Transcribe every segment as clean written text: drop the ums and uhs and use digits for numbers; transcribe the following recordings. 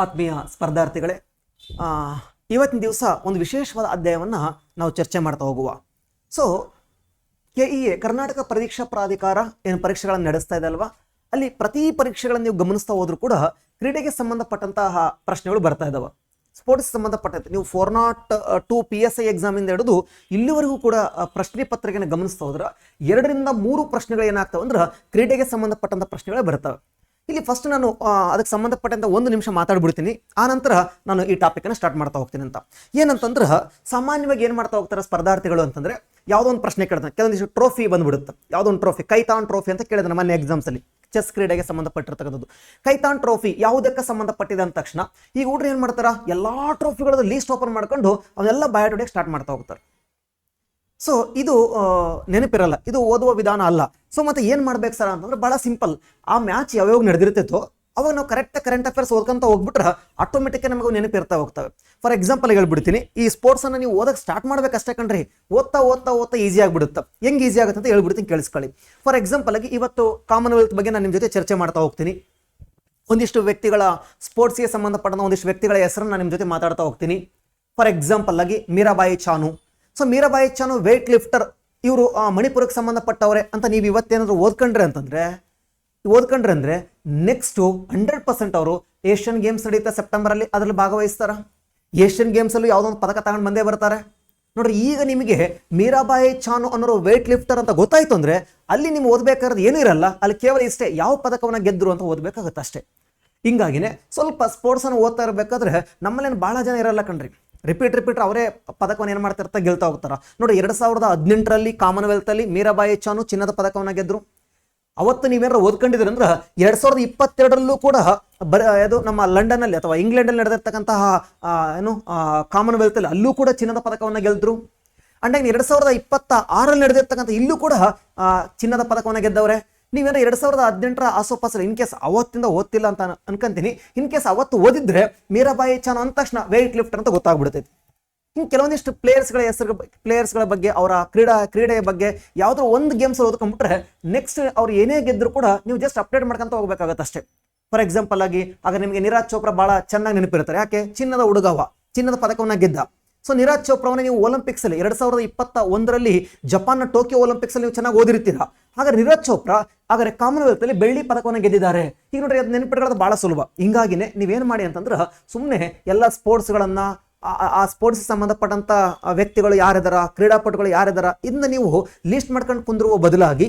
ಆತ್ಮೀಯ ಸ್ಪರ್ಧಾರ್ಥಿಗಳೇ, ಇವತ್ತಿನ ದಿವಸ ಒಂದು ವಿಶೇಷವಾದ ಅಧ್ಯಾಯವನ್ನು ನಾವು ಚರ್ಚೆ ಮಾಡ್ತಾ ಹೋಗುವ. ಸೊ KEA ಕರ್ನಾಟಕ ಪರೀಕ್ಷಾ ಪ್ರಾಧಿಕಾರ ಏನು ಪರೀಕ್ಷೆಗಳನ್ನು ನಡೆಸ್ತಾ ಇದೆ ಅಲ್ವಾ, ಅಲ್ಲಿ ಪ್ರತಿ ಪರೀಕ್ಷೆಗಳನ್ನು ನೀವು ಗಮನಿಸ್ತಾ ಹೋದ್ರೂ ಕೂಡ ಕ್ರೀಡೆಗೆ ಸಂಬಂಧಪಟ್ಟಂತಹ ಪ್ರಶ್ನೆಗಳು ಬರ್ತಾ ಇದ್ದಾವೆ. ಸ್ಪೋರ್ಟ್ಸ್ ಸಂಬಂಧಪಟ್ಟಂತೆ ನೀವು 402 PSI ಎಕ್ಸಾಮಿಂದ ಹಿಡಿದು ಇಲ್ಲಿವರೆಗೂ ಕೂಡ ಪ್ರಶ್ನೆ ಪತ್ರಿಕೆಯನ್ನು ಗಮನಿಸ್ತಾ ಹೋದ್ರೆ 2 ರಿಂದ 3 ಪ್ರಶ್ನೆಗಳು ಏನಾಗ್ತವೆ ಅಂದ್ರೆ ಕ್ರೀಡೆಗೆ ಸಂಬಂಧಪಟ್ಟಂಥ ಪ್ರಶ್ನೆಗಳೇ ಬರ್ತವೆ. ಇಲ್ಲಿ ಫಸ್ಟ್ ನಾನು ಅದಕ್ಕೆ ಸಂಬಂಧಪಟ್ಟಂತ 1 ನಿಮಿಷ ಮಾತಾಡ್ಬಿಡ್ತೀನಿ, ಆ ನಂತರ ನಾನು ಈ ಟಾಪಿಕ್ ಅನ್ನು ಸ್ಟಾರ್ಟ್ ಮಾಡ್ತಾ ಹೋಗ್ತೀನಿ. ಅಂತ ಏನಂತಂದ್ರೆ ಸಾಮಾನ್ಯವಾಗಿ ಏನು ಮಾಡ್ತಾ ಹೋಗ್ತಾರೆ ಸ್ಪರ್ಧಾರ್ಥಿಗಳು ಅಂತಂದ್ರೆ, ಯಾವುದೋ ಒಂದು ಪ್ರಶ್ನೆ ಕೇಳ್ತಾನೆ, ಕೆಲವೊಂದಿಷ್ಟು ಟ್ರೋಫಿ ಬಂದ್ಬಿಡುತ್ತೆ. ಯಾವುದೋ ಒಂದು ಟ್ರೋಫಿ, ಕೈತಾನ್ ಟ್ರೋಫಿ ಅಂತ ಕೇಳಿದ್ರೆ ಮೊನ್ನೆ ಎಕ್ಸಾಮ್ಸ್ ಅಲ್ಲಿ ಚೆಸ್ ಕ್ರೀಡೆಗೆ ಸಂಬಂಧಪಟ್ಟಿರ್ತಕ್ಕಂಥದ್ದು. ಕೈತಾನ್ ಟ್ರೋಫಿ ಯಾವುದಕ್ಕೆ ಸಂಬಂಧಪಟ್ಟಿದೆ ಅಂದ ತಕ್ಷಣ ಈಗ ಹುಡುಗರು ಏನು ಮಾಡ್ತಾರ, ಎಲ್ಲಾ ಟ್ರೋಫಿಗಳದ್ದು ಲೀಸ್ಟ್ ಓಪನ್ ಮಾಡ್ಕೊಂಡು ಅವನ್ನೆಲ್ಲ ಬಯೋಡೇಟ್ ಸ್ಟಾರ್ಟ್ ಮಾಡ್ತಾ ಹೋಗ್ತಾರೆ. ಸೊ ಇದು ನೆನಪಿರಲ್ಲ, ಇದು ಓದುವ ವಿಧಾನ ಅಲ್ಲ. ಸೊ ಮತ್ತೆ ಏನು ಮಾಡ್ಬೇಕು ಸರ್ ಅಂತಂದ್ರೆ ಬಹಳ ಸಿಂಪಲ್. ಆ ಮ್ಯಾಚ್ ಯಾವಾಗ ನಡೆದಿರ್ತೈತೋ ಅವಾಗ ನಾವು ಕರೆಂಟ್ ಅಫೇರ್ಸ್ ಓದ್ಕೊಂತ ಹೋಗ್ಬಿಟ್ರೆ ಆಟೋಮೆಟಿಕ್ ನಮಗೆ ನೆನಪಿರ್ತಾ ಹೋಗ್ತವೆ. ಫಾರ್ ಎಕ್ಸಾಂಪಲ್ ಹೇಳ್ಬಿಡ್ತೀನಿ, ಈ ಸ್ಪೋರ್ಟ್ಸ್ ಅನ್ನ ನೀವು ಓದಕ್ಕೆ ಸ್ಟಾರ್ಟ್ ಮಾಡ್ಬೇಕಷ್ಟೇ ಕಣ್ರಿ, ಓದ್ತಾ ಈಸಿ ಆಗ್ಬಿಡುತ್ತೆ. ಹೆಂಗೆ ಈಸಿ ಆಗುತ್ತೆ ಅಂತ ಹೇಳ್ಬಿಡ್ತೀನಿ, ಕೇಳಿಸ್ಕೊಳ್ಳಿ. ಫಾರ್ ಎಕ್ಸಾಂಪಲ್ ಆಗಿ ಇವತ್ತು ಕಾಮನ್ವೆಲ್ತ್ ಬಗ್ಗೆ ನಾನು ನಿಮ್ಮ ಜೊತೆ ಚರ್ಚೆ ಮಾಡ್ತಾ ಹೋಗ್ತೀನಿ. ಒಂದಿಷ್ಟು ವ್ಯಕ್ತಿಗಳ ಸ್ಪೋರ್ಟ್ಸ್ಗೆ ಸಂಬಂಧಪಟ್ಟ ಒಂದಿಷ್ಟು ವ್ಯಕ್ತಿಗಳ ಹೆಸರನ್ನು ನಾನು ನಿಮ್ಮ ಜೊತೆ ಮಾತಾಡ್ತಾ ಹೋಗ್ತೀನಿ. ಫಾರ್ ಎಕ್ಸಾಂಪಲ್ ಆಗಿ Mirabai Chanu. So Mirabai Chanu wait lifter, ಇವರು ಮಣಿಪುರಕ್ಕೆ ಸಂಬಂಧಪಟ್ಟವ್ರೆ ಅಂತ ನೀವು ಇವತ್ತೇನಾದ್ರು ಓದ್ಕೊಂಡ್ರೆ ಅಂದ್ರೆ ನೆಕ್ಸ್ಟು 100% ಅವರು ಏಷ್ಯನ್ ಗೇಮ್ಸ್ ನಡೆಯುತ್ತೆ ಸೆಪ್ಟೆಂಬರಲ್ಲಿ, ಅದರಲ್ಲಿ ಭಾಗವಹಿಸ್ತಾರ. ಏಷ್ಯನ್ ಗೇಮ್ಸ್ ಅಲ್ಲೂ ಯಾವುದೋ ಒಂದು ಪದಕ ತಗೊಂಡು ಬಂದೇ ಬರ್ತಾರೆ ನೋಡ್ರಿ. ಈಗ ನಿಮಗೆ ಮೀರಾಬಾಯಿ ಚಾನು ಅನ್ನೋರು ವೇಟ್ ಲಿಫ್ಟರ್ ಅಂತ ಗೊತ್ತಾಯ್ತು ಅಂದ್ರೆ ಅಲ್ಲಿ ನೀವು ಓದಬೇಕಾದ್ರೆ ಏನೂ ಇರಲ್ಲ, ಅಲ್ಲಿ ಕೇವಲ ಇಷ್ಟೇ ಯಾವ ಪದಕವನ್ನ ಗೆದ್ರು ಅಂತ ಓದಬೇಕಾಗುತ್ತೆ ಅಷ್ಟೇ. ಹಿಂಗಾಗಿನೇ ಸ್ವಲ್ಪ ಸ್ಪೋರ್ಟ್ಸ್ ಅನ್ನು ಓದ್ತಾ ಇರಬೇಕಾದ್ರೆ ನಮ್ಮಲ್ಲೇನು ಬಹಳ ಜನ ಇರಲ್ಲ ಕಣ್ರಿ, ರಿಪೀಟ್ ಅವರೇ ಪದಕವನ್ನು ಏನು ಮಾಡ್ತಿರ್ತಾ ಗೆಲ್ತಾ ಹೋಗ್ತಾರ. ನೋಡಿ 2018ರಲ್ಲಿ ಕಾಮನ್ವೆಲ್ತ್ ಅಲ್ಲಿ ಮೀರಾಬಾಯಿ ಚಾನು ಚಿನ್ನದ ಪದಕವನ್ನ ಗೆದ್ರು. ಅವತ್ತು ನೀವೇನಾರು ಓದ್ಕೊಂಡಿದ್ರಿ ಅಂದ್ರೆ 2022ರಲ್ಲೂ ಕೂಡ ಅದು ನಮ್ಮ ಲಂಡನ್ ಅಲ್ಲಿ ಅಥವಾ ಇಂಗ್ಲೆಂಡ್ ಅಲ್ಲಿ ನಡೆದಿರ್ತಕ್ಕಂತಹ ಕಾಮನ್ವೆಲ್ತ್ ಅಲ್ಲಿ ಅಲ್ಲೂ ಕೂಡ ಚಿನ್ನದ ಪದಕವನ್ನ ಗೆಲ್ದ್ರು. ಅಂಡ್ 2026ರಲ್ಲಿ ನಡೆದಿರ್ತಕ್ಕಂಥ ಇಲ್ಲೂ ಕೂಡ ಚಿನ್ನದ ಪದಕವನ್ನ ಗೆದ್ದವ್ರೆ. ನೀವೇನೋ 2018ರ ಆಸೋಪಾಸಲ್ಲಿ ಇನ್ ಕೇಸ್ ಅವತ್ತಿಂದ ಓದ್ತಿಲ್ಲ ಅಂತ ಅನ್ಕೊಂತೀನಿ, ಇನ್ ಕೇಸ್ ಅವತ್ತು ಓದಿದ್ರೆ ಮೀರಾಬಾಯಿ ಚಾನು ಅಂದ ತಕ್ಷಣ ವೇಟ್ ಲಿಫ್ಟರ್ ಅಂತ ಗೊತ್ತಾಗ್ಬಿಡ್ತೈತಿ. ಇನ್ನು ಕೆಲವೊಂದಿಷ್ಟು ಪ್ಲೇಯರ್ಸ್ಗಳ ಬಗ್ಗೆ, ಅವರ ಕ್ರೀಡೆಯ ಬಗ್ಗೆ ಯಾವುದೋ ಒಂದು ಗೇಮ್ಸ್ ಓದ್ಕೊಂಡ್ಬಿಟ್ರೆ ನೆಕ್ಸ್ಟ್ ಅವ್ರು ಏನೇ ಗೆದ್ರು ಕೂಡ ನೀವು ಜಸ್ಟ್ ಅಪ್ಡೇಟ್ ಮಾಡ್ಕೊಂತ ಹೋಗ್ಬೇಕಾಗತ್ತೆ ಅಷ್ಟೇ. ಫಾರ್ ಎಕ್ಸಾಂಪಲ್ ಆಗಿ ಆಗ ನಿಮಗೆ ನೀರಜ್ ಚೋಪ್ರಾ ಬಹಳ ಚೆನ್ನಾಗಿ ನೆನಪಿರ್ತಾರೆ. ಯಾಕೆ? ಚಿನ್ನದ ಹುಡುಗವ, ಚಿನ್ನದ ಪದಕವನ್ನ ಗೆದ್ದ. ಸೊ ನೀರಜ್ ಚೋಪ್ರಾವನ್ನ ನೀವು ಒಲಿಂಪಿಕ್ಸ್ ಅಲ್ಲಿ 2021ರಲ್ಲಿ ಜಪಾನ್ನ ಟೋಕಿಯೋ ಒಲಿಂಪಿಕ್ಸ್ ಅಲ್ಲಿ ನೀವು ಚೆನ್ನಾಗಿ ಓದಿರ್ತೀರಾ. ಹಾಗಾದ್ರೆ ನೀರಜ್ ಚೋಪ್ರಾ ಹಾಗಾದ್ರೆ ಕಾಮನ್ವೆಲ್ತ್ ಅಲ್ಲಿ ಬೆಳ್ಳಿ ಪದಕವನ್ನು ಗೆದ್ದಿದ್ದಾರೆ. ಈಗ ನೋಡ್ರಿ, ಅದು ನೆನಪಿಟ್ಕೊಳ್ಳೋದು ಬಹಳ ಸುಲಭ. ಹಿಂಗಾಗಿನೇ ನೀವೇನ್ ಮಾಡಿ ಅಂತಂದ್ರೆ ಸುಮ್ಮನೆ ಎಲ್ಲ ಸ್ಪೋರ್ಟ್ಸ್ಗಳನ್ನ ಆ ಸ್ಪೋರ್ಟ್ಸ್ ಸಂಬಂಧಪಟ್ಟಂತ ವ್ಯಕ್ತಿಗಳು ಯಾರಿದಾರ, ಕ್ರೀಡಾಪಟುಗಳು ಯಾರಿದಾರ ಇದನ್ನ ನೀವು ಲಿಸ್ಟ್ ಮಾಡ್ಕೊಂಡು ಕುಂದಿರುವ ಬದಲಾಗಿ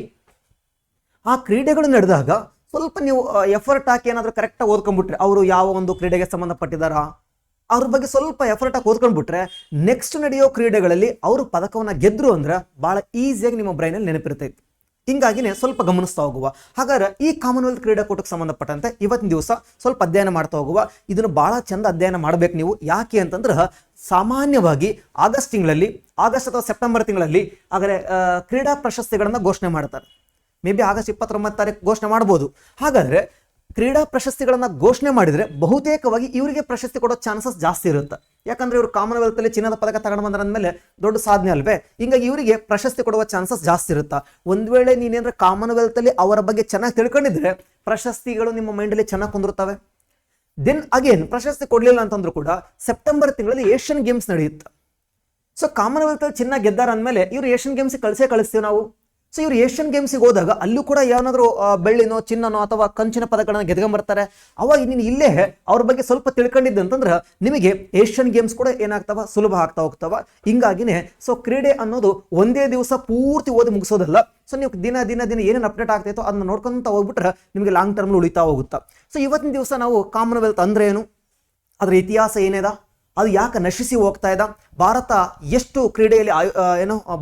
ಆ ಕ್ರೀಡೆಗಳು ನಡೆದಾಗ ಸ್ವಲ್ಪ ನೀವು ಎಫರ್ಟ್ ಹಾಕಿ ಏನಾದರೂ ಕರೆಕ್ಟಾಗಿ ಓದ್ಕೊಂಡ್ಬಿಟ್ರೆ, ಅವರು ಯಾವ ಒಂದು ಕ್ರೀಡೆಗೆ ಸಂಬಂಧಪಟ್ಟಿದಾರ ಅವ್ರ ಬಗ್ಗೆ ಸ್ವಲ್ಪ ಎಫರ್ಟ್ ಹಾಕಿ ಓದ್ಕೊಂಡ್ಬಿಟ್ರೆ ನೆಕ್ಸ್ಟ್ ನಡೆಯೋ ಕ್ರೀಡೆಗಳಲ್ಲಿ ಅವರು ಪದಕವನ್ನ ಗೆದ್ರು ಅಂದ್ರೆ ಬಹಳ ಈಸಿಯಾಗಿ ನಿಮ್ಮ ಬ್ರೈನಲ್ಲಿ ನೆನಪಿರ್ತೈತಿ. ಹಿಂಗಾಗಿನೇ ಸ್ವಲ್ಪ ಗಮನಿಸ್ತಾ ಹೋಗುವ. ಹಾಗಾದ್ರೆ ಈ ಕಾಮನ್ವೆಲ್ತ್ ಕ್ರೀಡಾಕೂಟಕ್ಕೆ ಸಂಬಂಧಪಟ್ಟಂತೆ ಇವತ್ತಿನ ದಿವಸ ಸ್ವಲ್ಪ ಅಧ್ಯಯನ ಮಾಡ್ತಾ ಹೋಗುವ. ಇದನ್ನು ಬಹಳ ಚಂದ ಅಧ್ಯಯನ ಮಾಡ್ಬೇಕು ನೀವು. ಯಾಕೆ ಅಂತಂದ್ರೆ ಸಾಮಾನ್ಯವಾಗಿ ಆಗಸ್ಟ್ ಅಥವಾ ಸೆಪ್ಟೆಂಬರ್ ತಿಂಗಳಲ್ಲಿ ಹಾಗಾದ್ರೆ ಕ್ರೀಡಾ ಪ್ರಶಸ್ತಿಗಳನ್ನ ಘೋಷಣೆ ಮಾಡ್ತಾರೆ. ಮೇ ಬಿ ಆಗಸ್ಟ್ 29 ಘೋಷಣೆ ಮಾಡ್ಬೋದು. ಹಾಗಾದ್ರೆ ಕ್ರೀಡಾ ಪ್ರಶಸ್ತಿಗಳನ್ನ ಘೋಷಣೆ ಮಾಡಿದ್ರೆ ಬಹುತೇಕವಾಗಿ ಇವರಿಗೆ ಪ್ರಶಸ್ತಿ ಕೊಡೋ ಚಾನ್ಸಸ್ ಜಾಸ್ತಿ ಇರುತ್ತೆ. ಯಾಕಂದ್ರೆ ಇವರು ಕಾಮನ್ವೆಲ್ತ್ ಅಲ್ಲಿ ಚಿನ್ನದ ಪದಕ ತಗೊಂಡು ಬಂದ್ರಂದ್ಮೇಲೆ ದೊಡ್ಡ ಸಾಧನೆ ಅಲ್ವೇ, ಹಿಂಗಾಗಿ ಇವರಿಗೆ ಪ್ರಶಸ್ತಿ ಕೊಡುವ ಚಾನ್ಸಸ್ ಜಾಸ್ತಿ ಇರುತ್ತೆ. ಒಂದ್ ವೇಳೆ ನೀನೇಂದ್ರೆ ಕಾಮನ್ವೆಲ್ತ್ ಅಲ್ಲಿ ಅವರ ಬಗ್ಗೆ ಚೆನ್ನಾಗಿ ತಿಳ್ಕೊಂಡಿದ್ರೆ ಪ್ರಶಸ್ತಿಗಳು ನಿಮ್ಮ ಮೈಂಡಲ್ಲಿ ಚೆನ್ನಾಗಿ ಕುಂದಿರ್ತವೆ. ದೆನ್ ಅಗೇನ್ ಪ್ರಶಸ್ತಿ ಕೊಡ್ಲಿಲ್ಲ ಅಂತಂದ್ರೂ ಕೂಡ ಸೆಪ್ಟೆಂಬರ್ ತಿಂಗಳಲ್ಲಿ ಏಷ್ಯನ್ ಗೇಮ್ಸ್ ನಡೆಯುತ್ತೆ. ಸೊ ಕಾಮನ್ವೆಲ್ತ್ ಅಲ್ಲಿ ಚಿನ್ನ ಗೆದ್ದಾರ ಅಂದ್ಮೇಲೆ ಇವರು ಏಷ್ಯನ್ ಗೇಮ್ಸ್ ಕಳಿಸ್ತೀವಿ ನಾವು. ಸೊ ಇವರು ಏಷ್ಯನ್ ಗೇಮ್ಸಿಗೆ ಹೋದಾಗ ಅಲ್ಲೂ ಕೂಡ ಏನಾದರೂ ಬೆಳ್ಳಿನೋ ಚಿನ್ನನೋ ಅಥವಾ ಕಂಚಿನ ಪದಕಗಳನ್ನ ಗೆದ್ಕೊಂಡ್ಬರ್ತಾರೆ. ಅವಾಗ ನೀನು ಇಲ್ಲೇ ಅವ್ರ ಬಗ್ಗೆ ಸ್ವಲ್ಪ ತಿಳ್ಕೊಂಡಿದ್ದೆ ಅಂತಂದ್ರೆ ನಿಮಗೆ ಏಷ್ಯನ್ ಗೇಮ್ಸ್ ಕೂಡ ಏನಾಗ್ತಾವ, ಸುಲಭ ಆಗ್ತಾ ಹೋಗ್ತಾವ. ಹಿಂಗಾಗಿನೇ ಸೊ ಕ್ರೀಡೆ ಅನ್ನೋದು ಒಂದೇ ದಿವಸ ಪೂರ್ತಿ ಓದಿ ಮುಗಿಸೋದಲ್ಲ. ಸೊ ನೀವು ದಿನ ಏನೇನು ಅಪ್ಡೇಟ್ ಆಗ್ತೈತೋ ಅದನ್ನ ನೋಡ್ಕೊಂತ ಹೋಗ್ಬಿಟ್ರೆ ನಿಮಗೆ ಲಾಂಗ್ ಟರ್ಮ್ ಉಳಿತಾ ಹೋಗುತ್ತಾ. ಸೊ ಇವತ್ತಿನ ದಿವಸ ನಾವು ಕಾಮನ್ವೆಲ್ತ್ ಅಂದ್ರೆ ಏನು, ಅದರ ಇತಿಹಾಸ ಏನಿದೆ, ಅದು ಯಾಕೆ ನಶಿಸಿ ಹೋಗ್ತಾ ಇದೆ, ಭಾರತ ಎಷ್ಟು ಕ್ರೀಡೆಯಲ್ಲಿ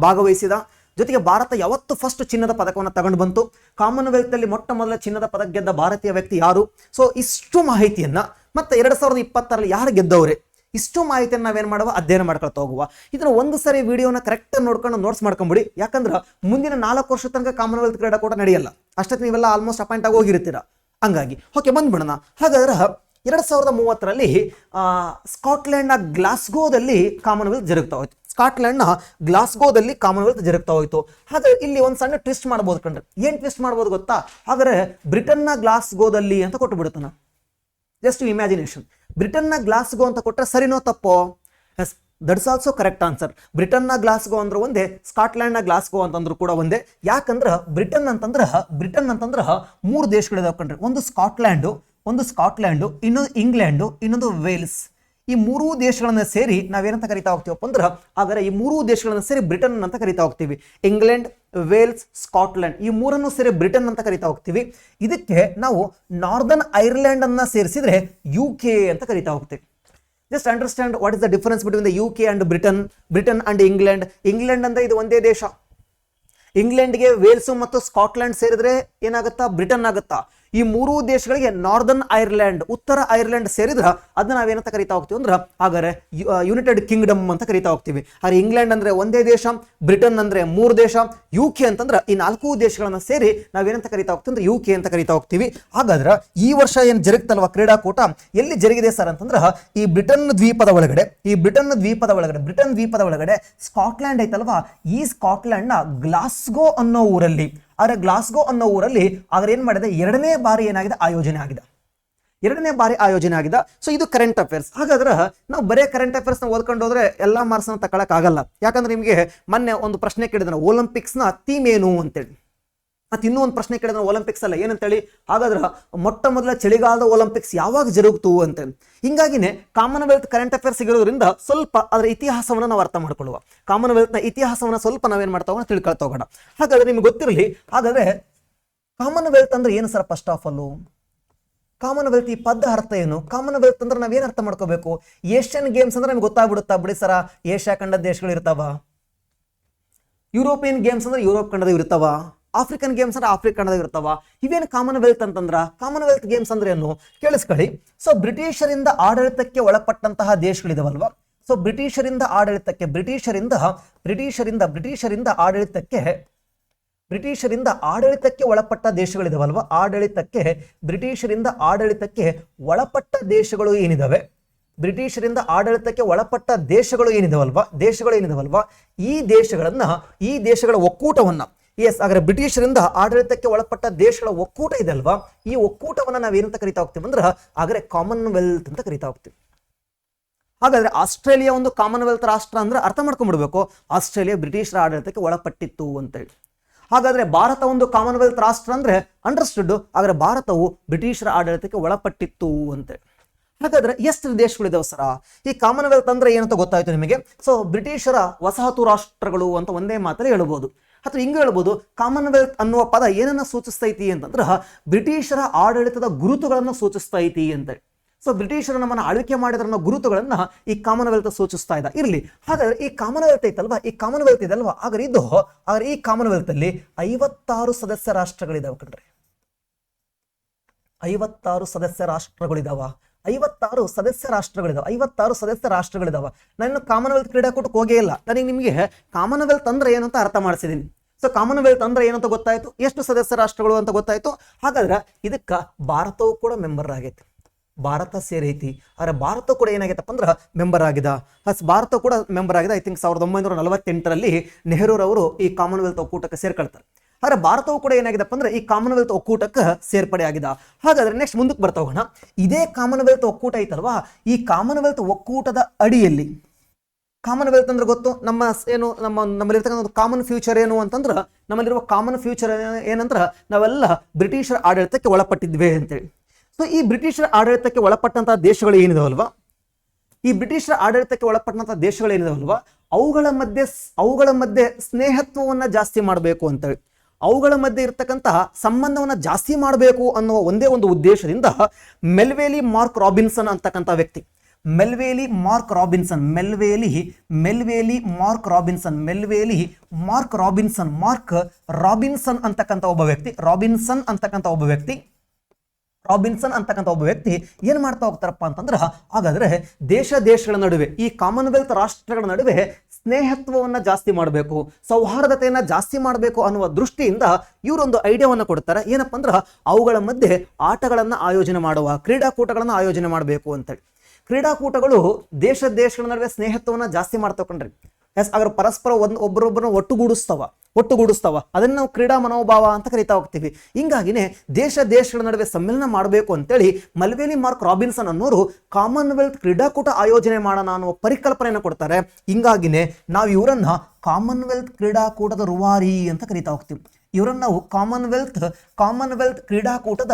ಭಾಗವಹಿಸಿದ, ಜೊತೆಗೆ ಭಾರತ ಯಾವತ್ತು ಫಸ್ಟ್ ಚಿನ್ನದ ಪದಕವನ್ನು ತಗೊಂಡು ಬಂತು, ಕಾಮನ್ವೆಲ್ತ್ ಅಲ್ಲಿ ಮೊಟ್ಟ ಮೊದಲ ಚಿನ್ನದ ಪದಕ ಗೆದ್ದ ಭಾರತೀಯ ವ್ಯಕ್ತಿ ಯಾರು. ಸೊ ಇಷ್ಟು ಮಾಹಿತಿಯನ್ನ ಮತ್ತೆ 2020ರಲ್ಲಿ ಯಾರು ಗೆದ್ದವ್ರೆ, ಇಷ್ಟು ಮಾಹಿತಿಯನ್ನು ನಾವೇನ್ ಮಾಡುವ, ಅಧ್ಯಯನ ಮಾಡ್ಕೊಳ್ತಾ ಹೋಗುವ. ಇದನ್ನ ಒಂದು ಸರಿ ವಿಡಿಯೋನ ಕರೆಕ್ಟ್ ನೋಡ್ಕೊಂಡು ನೋಟ್ಸ್ ಮಾಡ್ಕೊಂಬಿಡಿ. ಯಾಕಂದ್ರೆ ಮುಂದಿನ 4 ವರ್ಷ ತನಕ ಕಾಮನ್ವೆಲ್ತ್ ಕ್ರೀಡಾಕೂಟ ನಡೆಯಲ್ಲ. ಅಷ್ಟೊತ್ತು ನೀವೆಲ್ಲ ಆಲ್ಮೋಸ್ಟ್ ಅಪಾಯಿಂಟ್ ಆಗಿ ಹೋಗಿರ್ತೀರ. ಹಂಗಾಗಿ ಓಕೆ ಬಂದ್ಬಿಡೋಣ. ಹಾಗಾದ್ರೆ 2030ರಲ್ಲಿ ಸ್ಕಾಟ್ಲೆಂಡ್ನ ಗ್ಲಾಸ್ಗೋದಲ್ಲಿ ಕಾಮನ್ವೆಲ್ತ್ ಜರುಗ್ತಾ ಹೋಯ್ತು. ಜರುಗ್ತಾ ಹೋಯ್ತು. ಹಾಗಾದ್ರೆ ಇಲ್ಲಿ ಒಂದು ಸಣ್ಣ ಟ್ವಿಸ್ಟ್ ಮಾಡ್ಬೋದು ಕಂಡ್ರೆ. ಏನ್ ಟ್ವಿಸ್ಟ್ ಮಾಡ್ಬೋದು ಗೊತ್ತಾ? ಹಾಗಾದ್ರೆ ಬ್ರಿಟನ್ನ ಗ್ಲಾಸ್ಗೋದಲ್ಲಿ ಅಂತ ಕೊಟ್ಟು ಬಿಡುತ್ತಾನ. Just imagination. ಬ್ರಿಟನ್ನ ಗ್ಲಾಸ್ಗೋ ಅಂತ ಕೊಟ್ಟರೆ ಸರಿನೋ ತಪ್ಪೋ? Yes, that's also correct answer. ಬ್ರಿಟನ್ನ ಗ್ಲಾಸ್ಗೋ ಅಂದ್ರೆ ಒಂದೇ, ಸ್ಕಾಟ್ಲ್ಯಾಂಡ್ನ ಗ್ಲಾಸ್ಗೋ ಅಂತಂದ್ರು ಕೂಡ ಒಂದೇ. ಯಾಕಂದ್ರೆ ಬ್ರಿಟನ್ ಅಂತಂದ್ರೆ 3 ದೇಶಗಳಿದಾವೆ ಕಣ್ರಿ. ಒಂದು ಸ್ಕಾಟ್ಲ್ಯಾಂಡು, ಇನ್ನೊಂದು ಇಂಗ್ಲೆಂಡು, ಇನ್ನೊಂದು ವೇಲ್ಸ್. ಈ 3 ದೇಶಗಳನ್ನ ಸೇರಿ ನಾವೇನಂತ ಕರಿತಾ ಹೋಗ್ತೀವಪ್ಪ ಅಂದ್ರೆ, ಹಾಗಾದ್ರೆ ಈ 3 ದೇಶಗಳನ್ನ ಸೇರಿ ಬ್ರಿಟನ್ ಅಂತ ಕರಿತಾ ಹೋಗ್ತೀವಿ. ಇಂಗ್ಲೆಂಡ್, ವೇಲ್ಸ್, ಸ್ಕಾಟ್ಲ್ಯಾಂಡ್, ಈ 3 ಸೇರಿ ಬ್ರಿಟನ್ ಅಂತ ಕರಿತಾ ಹೋಗ್ತೀವಿ. ಇದಕ್ಕೆ ನಾವು ನಾರ್ದರ್ನ್ ಐರ್ಲೆಂಡ್ ಅನ್ನ ಸೇರಿಸಿದ್ರೆ UK ಅಂತ ಕರಿತಾ ಹೋಗ್ತೀವಿ. Just understand what is the difference between the UK and Britain and England. England ಅಂದ್ರೆ ಇದು ಒಂದೇ ದೇಶ. ಇಂಗ್ಲೆಂಡ್ಗೆ ವೇಲ್ಸ್ ಮತ್ತು ಸ್ಕಾಟ್ಲ್ಯಾಂಡ್ ಸೇರಿದ್ರೆ ಏನಾಗುತ್ತಾ? ಬ್ರಿಟನ್ ಆಗುತ್ತಾ. ಈ 3 ದೇಶಗಳಿಗೆ ನಾರ್ದರ್ನ್ ಐರ್ಲೆಂಡ್, ಉತ್ತರ ಐರ್ಲೆಂಡ್ ಸೇರಿದ್ರೆ ಅದನ್ನ ನಾವೇನಂತ ಕರಿತಾ ಹೋಗ್ತೀವಿ ಅಂದ್ರೆ ಹಾಗಾದ್ರೆ ಯುನೈಟೆಡ್ ಕಿಂಗ್ಡಮ್ ಅಂತ ಕರಿತಾ ಹೋಗ್ತೀವಿ. ಹಾಗೆ ಇಂಗ್ಲೆಂಡ್ ಅಂದ್ರೆ ಒಂದೇ ದೇಶ, ಬ್ರಿಟನ್ ಅಂದ್ರೆ 3 ದೇಶ, UK ಅಂತಂದ್ರೆ ಈ 4 ದೇಶಗಳನ್ನ ಸೇರಿ ನಾವೇನಂತ ಕರಿತಾ ಹೋಗ್ತೀವಿ ಅಂದ್ರೆ UK ಅಂತ ಕರಿತಾ ಹೋಗ್ತೀವಿ. ಹಾಗಾದ್ರೆ ಈ ವರ್ಷ ಏನ್ ಜರುಗ್ತಲ್ವಾ ಕ್ರೀಡಾಕೂಟ, ಎಲ್ಲಿ ಜರುಗಿದೆ ಸರ್ ಅಂತಂದ್ರೆ ಈ ಬ್ರಿಟನ್ ದ್ವೀಪದ ಒಳಗಡೆ ಸ್ಕಾಟ್ಲ್ಯಾಂಡ್ ಐತಲ್ವಾ, ಈ ಸ್ಕಾಟ್ಲ್ಯಾಂಡ್ ನ ಗ್ಲಾಸ್ಗೋ ಅನ್ನೋ ಊರಲ್ಲಿ ಏನ್ ಮಾಡಿದೆ, 2ನೇ ಬಾರಿ ಏನಾಗಿದೆ, ಆಯೋಜನೆ ಆಗಿದೆ. ಸೊ ಇದು ಕರೆಂಟ್ ಅಫೇರ್ಸ್. ಹಾಗಾದ್ರೆ ನಾವು ಬರೇ ಕರೆಂಟ್ ಅಫೇರ್ಸ್ ನ ಓದ್ಕೊಂಡು ಹೋದ್ರೆ ಎಲ್ಲಾ ಮಾರ್ಕ್ಸ್ ತಗೊಳಕ್ ಆಗಲ್ಲ. ಯಾಕಂದ್ರೆ ನಿಮಗೆ ಮೊನ್ನೆ ಒಂದು ಪ್ರಶ್ನೆ ಕೇಳಿದ್ರೆ ಒಲಿಂಪಿಕ್ಸ್ ನ ಥೀಮ್ ಏನು ಅಂತೇಳಿ, ಮತ್ತೆ ಇನ್ನೂ ಒಂದು ಪ್ರಶ್ನೆ ಕೇಳಿದ್ರೆ ಒಲಿಂಪಿಕ್ಸ್ ಅಲ್ಲ ಏನಂತೇಳಿ, ಹಾಗಾದ್ರೆ ಮೊಟ್ಟ ಮೊದಲ ಚಳಿಗಾಲದ ಒಲಿಂಪಿಕ್ಸ್ ಯಾವಾಗ ಜರುಗಿತು ಅಂತ. ಹಿಂಗಾಗಿನೇ ಕಾಮನ್ವೆಲ್ತ್ ಕರೆಂಟ್ ಅಫೇರ್ಸ್ ಇರೋದ್ರಿಂದ ಸ್ವಲ್ಪ ಅದರ ಇತಿಹಾಸವನ್ನು ನಾವು ಅರ್ಥ ಮಾಡ್ಕೊಳ್ಳುವ. ಕಾಮನ್ವೆಲ್ತ್ನ ಇತಿಹಾಸವನ್ನು ಸ್ವಲ್ಪ ನಾವೇನ್ ಮಾಡ್ತಾ ಹೋಗೋಣ, ತಿಳ್ಕೊಳ್ತಾ ಹೋಗೋಣ. ಹಾಗಾದ್ರೆ ನಿಮ್ಗೆ ಗೊತ್ತಿರಲಿ, ಹಾಗಾದ್ರೆ ಕಾಮನ್ವೆಲ್ತ್ ಅಂದ್ರೆ ಏನು sir? First of all Commonwealth ಈ ಪದ ಅರ್ಥ ಏನು? ಕಾಮನ್ವೆಲ್ತ್ ಅಂದ್ರೆ ನಾವೇನ್ ಅರ್ಥ ಮಾಡ್ಕೋಬೇಕು? ಏಷ್ಯನ್ ಗೇಮ್ಸ್ ಅಂದ್ರೆ ನಮ್ಗೆ ಗೊತ್ತಾಗ್ಬಿಡುತ್ತಾ? ಬಿಡಿ ಸರ, ಏಷ್ಯಾ ಖಂಡದ ದೇಶಗಳು ಇರ್ತಾವ. ಯುರೋಪಿಯನ್ ಗೇಮ್ಸ್ ಅಂದ್ರೆ ಯುರೋಪ್ ಖಂಡದ ಇರ್ತಾವ. ಆಫ್ರಿಕನ್ ಗೇಮ್ಸ್ ಅಂದ್ರೆ ಆಫ್ರಿಕಾ ಖಂಡದಾಗ ಇರ್ತಾವ. ಇವೇನು ಕಾಮನ್ವೆಲ್ತ್ ಅಂತಂದ್ರ? ಕಾಮನ್ವೆಲ್ತ್ ಗೇಮ್ಸ್ ಅಂದ್ರೆ ಏನು ಕೇಳಿಸ್ಕೊಳ್ಳಿ. ಸೊ ಬ್ರಿಟಿಷರಿಂದ ಆಡಳಿತಕ್ಕೆ ಒಳಪಟ್ಟಂತಹ ದೇಶಗಳಿದಾವಲ್ವಾ, ಸೊ ಬ್ರಿಟಿಷರಿಂದ ಆಡಳಿತಕ್ಕೆ ಒಳಪಟ್ಟ ದೇಶಗಳಿದಾವಲ್ವಾ, ಬ್ರಿಟಿಷರಿಂದ ಆಡಳಿತಕ್ಕೆ ಒಳಪಟ್ಟ ದೇಶಗಳು ಏನಿದಾವೆ, ದೇಶಗಳು ಏನಿದಾವಲ್ವಾ, ಈ ದೇಶಗಳ ಒಕ್ಕೂಟವನ್ನ, ಹಾಗಾದ್ರೆ ಬ್ರಿಟಿಷರಿಂದ ಆಡಳಿತಕ್ಕೆ ಒಳಪಟ್ಟ ದೇಶಗಳ ಒಕ್ಕೂಟ ಇದೆ ಅಲ್ವಾ, ಈ ಒಕ್ಕೂಟವನ್ನ ನಾವೇನಂತ ಕರಿತಾ ಹೋಗ್ತೀವಿ ಅಂದ್ರೆ ಹಾಗಾದ್ರೆ ಕಾಮನ್ವೆಲ್ತ್ ಅಂತ ಕರಿತಾ ಹೋಗ್ತೀವಿ. ಹಾಗಾದ್ರೆ ಆಸ್ಟ್ರೇಲಿಯಾ ಒಂದು ಕಾಮನ್ವೆಲ್ತ್ ರಾಷ್ಟ್ರ ಅಂದ್ರೆ ಅರ್ಥ ಮಾಡ್ಕೊಂಡ್ಬಿಡ್ಬೇಕು, ಆಸ್ಟ್ರೇಲಿಯಾ ಬ್ರಿಟಿಷರ ಆಡಳಿತಕ್ಕೆ ಒಳಪಟ್ಟಿತ್ತು ಅಂತೇಳಿ. ಹಾಗಾದ್ರೆ ಭಾರತ ಒಂದು ಕಾಮನ್ವೆಲ್ತ್ ರಾಷ್ಟ್ರ ಅಂದ್ರೆ ಅಂಡರ್ಸ್ಟುಡ್, ಹಾಗಾದ್ರೆ ಭಾರತವು ಬ್ರಿಟಿಷರ ಆಡಳಿತಕ್ಕೆ ಒಳಪಟ್ಟಿತ್ತು ಅಂತೇಳಿ. ಹಾಗಾದ್ರೆ ಎಷ್ಟು ದೇಶಗಳಿದಾವೆ ಸರ? ಈ ಕಾಮನ್ವೆಲ್ತ್ ಅಂದ್ರೆ ಏನಂತ ಗೊತ್ತಾಯ್ತು ನಿಮಗೆ. ಸೊ ಬ್ರಿಟಿಷರ ವಸಾಹತು ರಾಷ್ಟ್ರಗಳು ಅಂತ ಒಂದೇ ಮಾತಲ್ಲಿ ಹೇಳ್ಬೋದು, ಅಥವಾ ಹಿಂಗೆ ಹೇಳ್ಬೋದು, ಕಾಮನ್ವೆಲ್ತ್ ಅನ್ನುವ ಪದ ಏನನ್ನ ಸೂಚಿಸ್ತೈತಿ ಅಂತಂದ್ರೆ ಬ್ರಿಟಿಷರ ಆಡಳಿತದ ಗುರುತುಗಳನ್ನು ಸೂಚಿಸ್ತೈತಿ ಅಂತೇಳಿ. ಸೊ ಬ್ರಿಟಿಷರು ನಮ್ಮನ್ನು ಆಳ್ವಿಕೆ ಮಾಡಿದ್ರ ಗುರುತುಗಳನ್ನ ಈ ಕಾಮನ್ವೆಲ್ತ್ ಸೂಚಿಸ್ತಾ ಇದೆ. ಇರಲಿ, ಹಾಗಾದ್ರೆ ಈ ಕಾಮನ್ವೆಲ್ತ್ ಐತಲ್ವಾ, ಹಾಗಾದ್ರೆ ಈ ಕಾಮನ್ವೆಲ್ತ್ ಅಲ್ಲಿ 56 ಸದಸ್ಯ ರಾಷ್ಟ್ರಗಳಿದಾವೆ ಕಣ್ರಿ. 56 ಸದಸ್ಯ ರಾಷ್ಟ್ರಗಳಿದಾವ. ನಾನು ಕಾಮನ್ವೆಲ್ತ್ ಕ್ರೀಡಾಕೂಟಕ್ಕೆ ಹೋಗೇ ಇಲ್ಲ, ನನಗೆ ನಿಮಗೆ ಕಾಮನ್ವೆಲ್ತ್ ಅಂದ್ರೆ ಏನಂತ ಅರ್ಥ ಮಾಡಿಸಿದ್ದೀನಿ. ಸೊ ಕಾಮನ್ವೆಲ್ತ್ ಅಂದ್ರೆ ಏನಂತ ಗೊತ್ತಾಯ್ತು, ಎಷ್ಟು ಸದಸ್ಯ ರಾಷ್ಟ್ರಗಳು ಅಂತ ಗೊತ್ತಾಯ್ತು. ಹಾಗಾದ್ರೆ ಇದಕ್ಕ ಭಾರತವು ಕೂಡ ಮೆಂಬರ್ ಆಗೈತಿ, ಭಾರತ ಸೇರೈತಿ. ಆದ್ರೆ ಭಾರತ ಕೂಡ ಏನಾಗೈತಪ್ಪ ಅಂದ್ರೆ ಮೆಂಬರ್ ಆಗಿದೆ. ಭಾರತ ಕೂಡ ಮೆಂಬರ್ ಆಗಿದೆ. ಐ ಥಿಂಕ್ 1948ರಲ್ಲಿ ನೆಹರೂರವರು ಈ ಕಾಮನ್ವೆಲ್ತ್ ಒಕ್ಕೂಟಕ್ಕೆ ಸೇರ್ಕೊಳ್ತಾರೆ. ಆದ್ರೆ ಭಾರತವು ಕೂಡ ಏನಾಗಿದೆಪ್ಪ ಅಂದ್ರೆ ಈ ಕಾಮನ್ವೆಲ್ತ್ ಒಕ್ಕೂಟಕ್ಕೆ ಸೇರ್ಪಡೆ ಆಗಿದೆ. ಹಾಗಾದ್ರೆ ನೆಕ್ಸ್ಟ್ ಮುಂದಕ್ಕೆ ಬರ್ತಾ ಹೋಗೋಣ. ಇದೇ ಕಾಮನ್ವೆಲ್ತ್ ಒಕ್ಕೂಟ ಐತಲ್ವಾ, ಈ ಕಾಮನ್ವೆಲ್ತ್ ಒಕ್ಕೂಟದ ಅಡಿಯಲ್ಲಿ, ಕಾಮನ್ವೆಲ್ತ್ ಅಂದ್ರೆ ಗೊತ್ತು ನಮ್ಮಲ್ಲಿರ್ತಕ್ಕಂಥ ಒಂದು ಕಾಮನ್ ಫ್ಯೂಚರ್ ಏನು ಅಂತಂದ್ರೆ, ನಮ್ಮಲ್ಲಿರುವ ಕಾಮನ್ ಫ್ಯೂಚರ್ ಏನಂದ್ರೆ ನಾವೆಲ್ಲ ಬ್ರಿಟಿಷರ ಆಡಳಿತಕ್ಕೆ ಒಳಪಟ್ಟಿದ್ವಿ ಅಂತೇಳಿ. ಸೊ ಈ ಬ್ರಿಟಿಷರ ಆಡಳಿತಕ್ಕೆ ಒಳಪಟ್ಟಂತಹ ದೇಶಗಳು ಏನಿದಾವಲ್ವಾ, ಅವುಗಳ ಮಧ್ಯೆ ಸ್ನೇಹತ್ವವನ್ನ ಜಾಸ್ತಿ ಮಾಡಬೇಕು ಅಂತೇಳಿ, ಅವುಗಳ ಮಧ್ಯೆ ಇರತಕ್ಕಂತಹ ಸಂಬಂಧವನ್ನ ಜಾಸ್ತಿ ಮಾಡಬೇಕು ಅನ್ನುವ ಒಂದೇ ಒಂದು ಉದ್ದೇಶದಿಂದ ಮೆಲ್ವೇಲಿ ಮಾರ್ಕ್ ರಾಬಿನ್ಸನ್ ಅಂತಕ್ಕಂಥ ವ್ಯಕ್ತಿ, ಮೆಲ್ವೇಲಿ ಮಾರ್ಕ್ ರಾಬಿನ್ಸನ್ ಅಂತಕ್ಕಂಥ ಒಬ್ಬ ವ್ಯಕ್ತಿ ಏನ್ ಮಾಡ್ತಾ ಹೋಗ್ತಾರಪ್ಪ ಅಂತಂದ್ರೆ, ಹಾಗಾದ್ರೆ ದೇಶಗಳ ನಡುವೆ, ಈ ಕಾಮನ್ವೆಲ್ತ್ ರಾಷ್ಟ್ರಗಳ ನಡುವೆ ಸ್ನೇಹತ್ವವನ್ನ ಜಾಸ್ತಿ ಮಾಡಬೇಕು, ಸೌಹಾರ್ದತೆಯನ್ನ ಜಾಸ್ತಿ ಮಾಡಬೇಕು ಅನ್ನುವ ದೃಷ್ಟಿಯಿಂದ ಇವರೊಂದು ಐಡಿಯಾವನ್ನ ಕೊಡ್ತಾರೆ. ಏನಪ್ಪಾ ಅಂದ್ರೆ ಅವುಗಳ ಮಧ್ಯೆ ಆಟಗಳನ್ನ ಆಯೋಜನೆ ಮಾಡುವ, ಕ್ರೀಡಾಕೂಟಗಳನ್ನ ಆಯೋಜನೆ ಮಾಡಬೇಕು ಅಂತೇಳಿ. ಕ್ರೀಡಾಕೂಟಗಳು ದೇಶಗಳ ನಡುವೆ ಸ್ನೇಹತ್ವವನ್ನ ಜಾಸ್ತಿ ಮಾಡ್ತಾ ಕೊಂಡ್ರಿ. ಎಸ್ ಅದ್ರ ಪರಸ್ಪರ ಒಬ್ಬರೊಬ್ಬರನ್ನ ಒಟ್ಟುಗೂಡಿಸ್ತಾವ ಅದನ್ನ ನಾವು ಕ್ರೀಡಾ ಮನೋಭಾವ ಅಂತ ಕರಿತಾ ಹೋಗ್ತೀವಿ. ಹಿಂಗಾಗಿನೇ ದೇಶಗಳ ನಡುವೆ ಸಮ್ಮಿಲನ ಮಾಡಬೇಕು ಅಂತೇಳಿ ಮಲ್ವೇಲಿ ಮಾರ್ಕ್ ರಾಬಿನ್ಸನ್ ಅನ್ನೋರು ಕಾಮನ್ವೆಲ್ತ್ ಕ್ರೀಡಾಕೂಟ ಆಯೋಜನೆ ಮಾಡೋಣ ಅನ್ನೋ ಪರಿಕಲ್ಪನೆಯನ್ನು ಕೊಡ್ತಾರೆ. ಹಿಂಗಾಗಿನೇ ನಾವು ಇವರನ್ನ ಕಾಮನ್ವೆಲ್ತ್ ಕ್ರೀಡಾಕೂಟದ ರೂವಾರಿ ಅಂತ ಕರಿತಾ ಹೋಗ್ತೀವಿ. ಇವರನ್ನ ನಾವು ಕಾಮನ್ವೆಲ್ತ್ ಕ್ರೀಡಾಕೂಟದ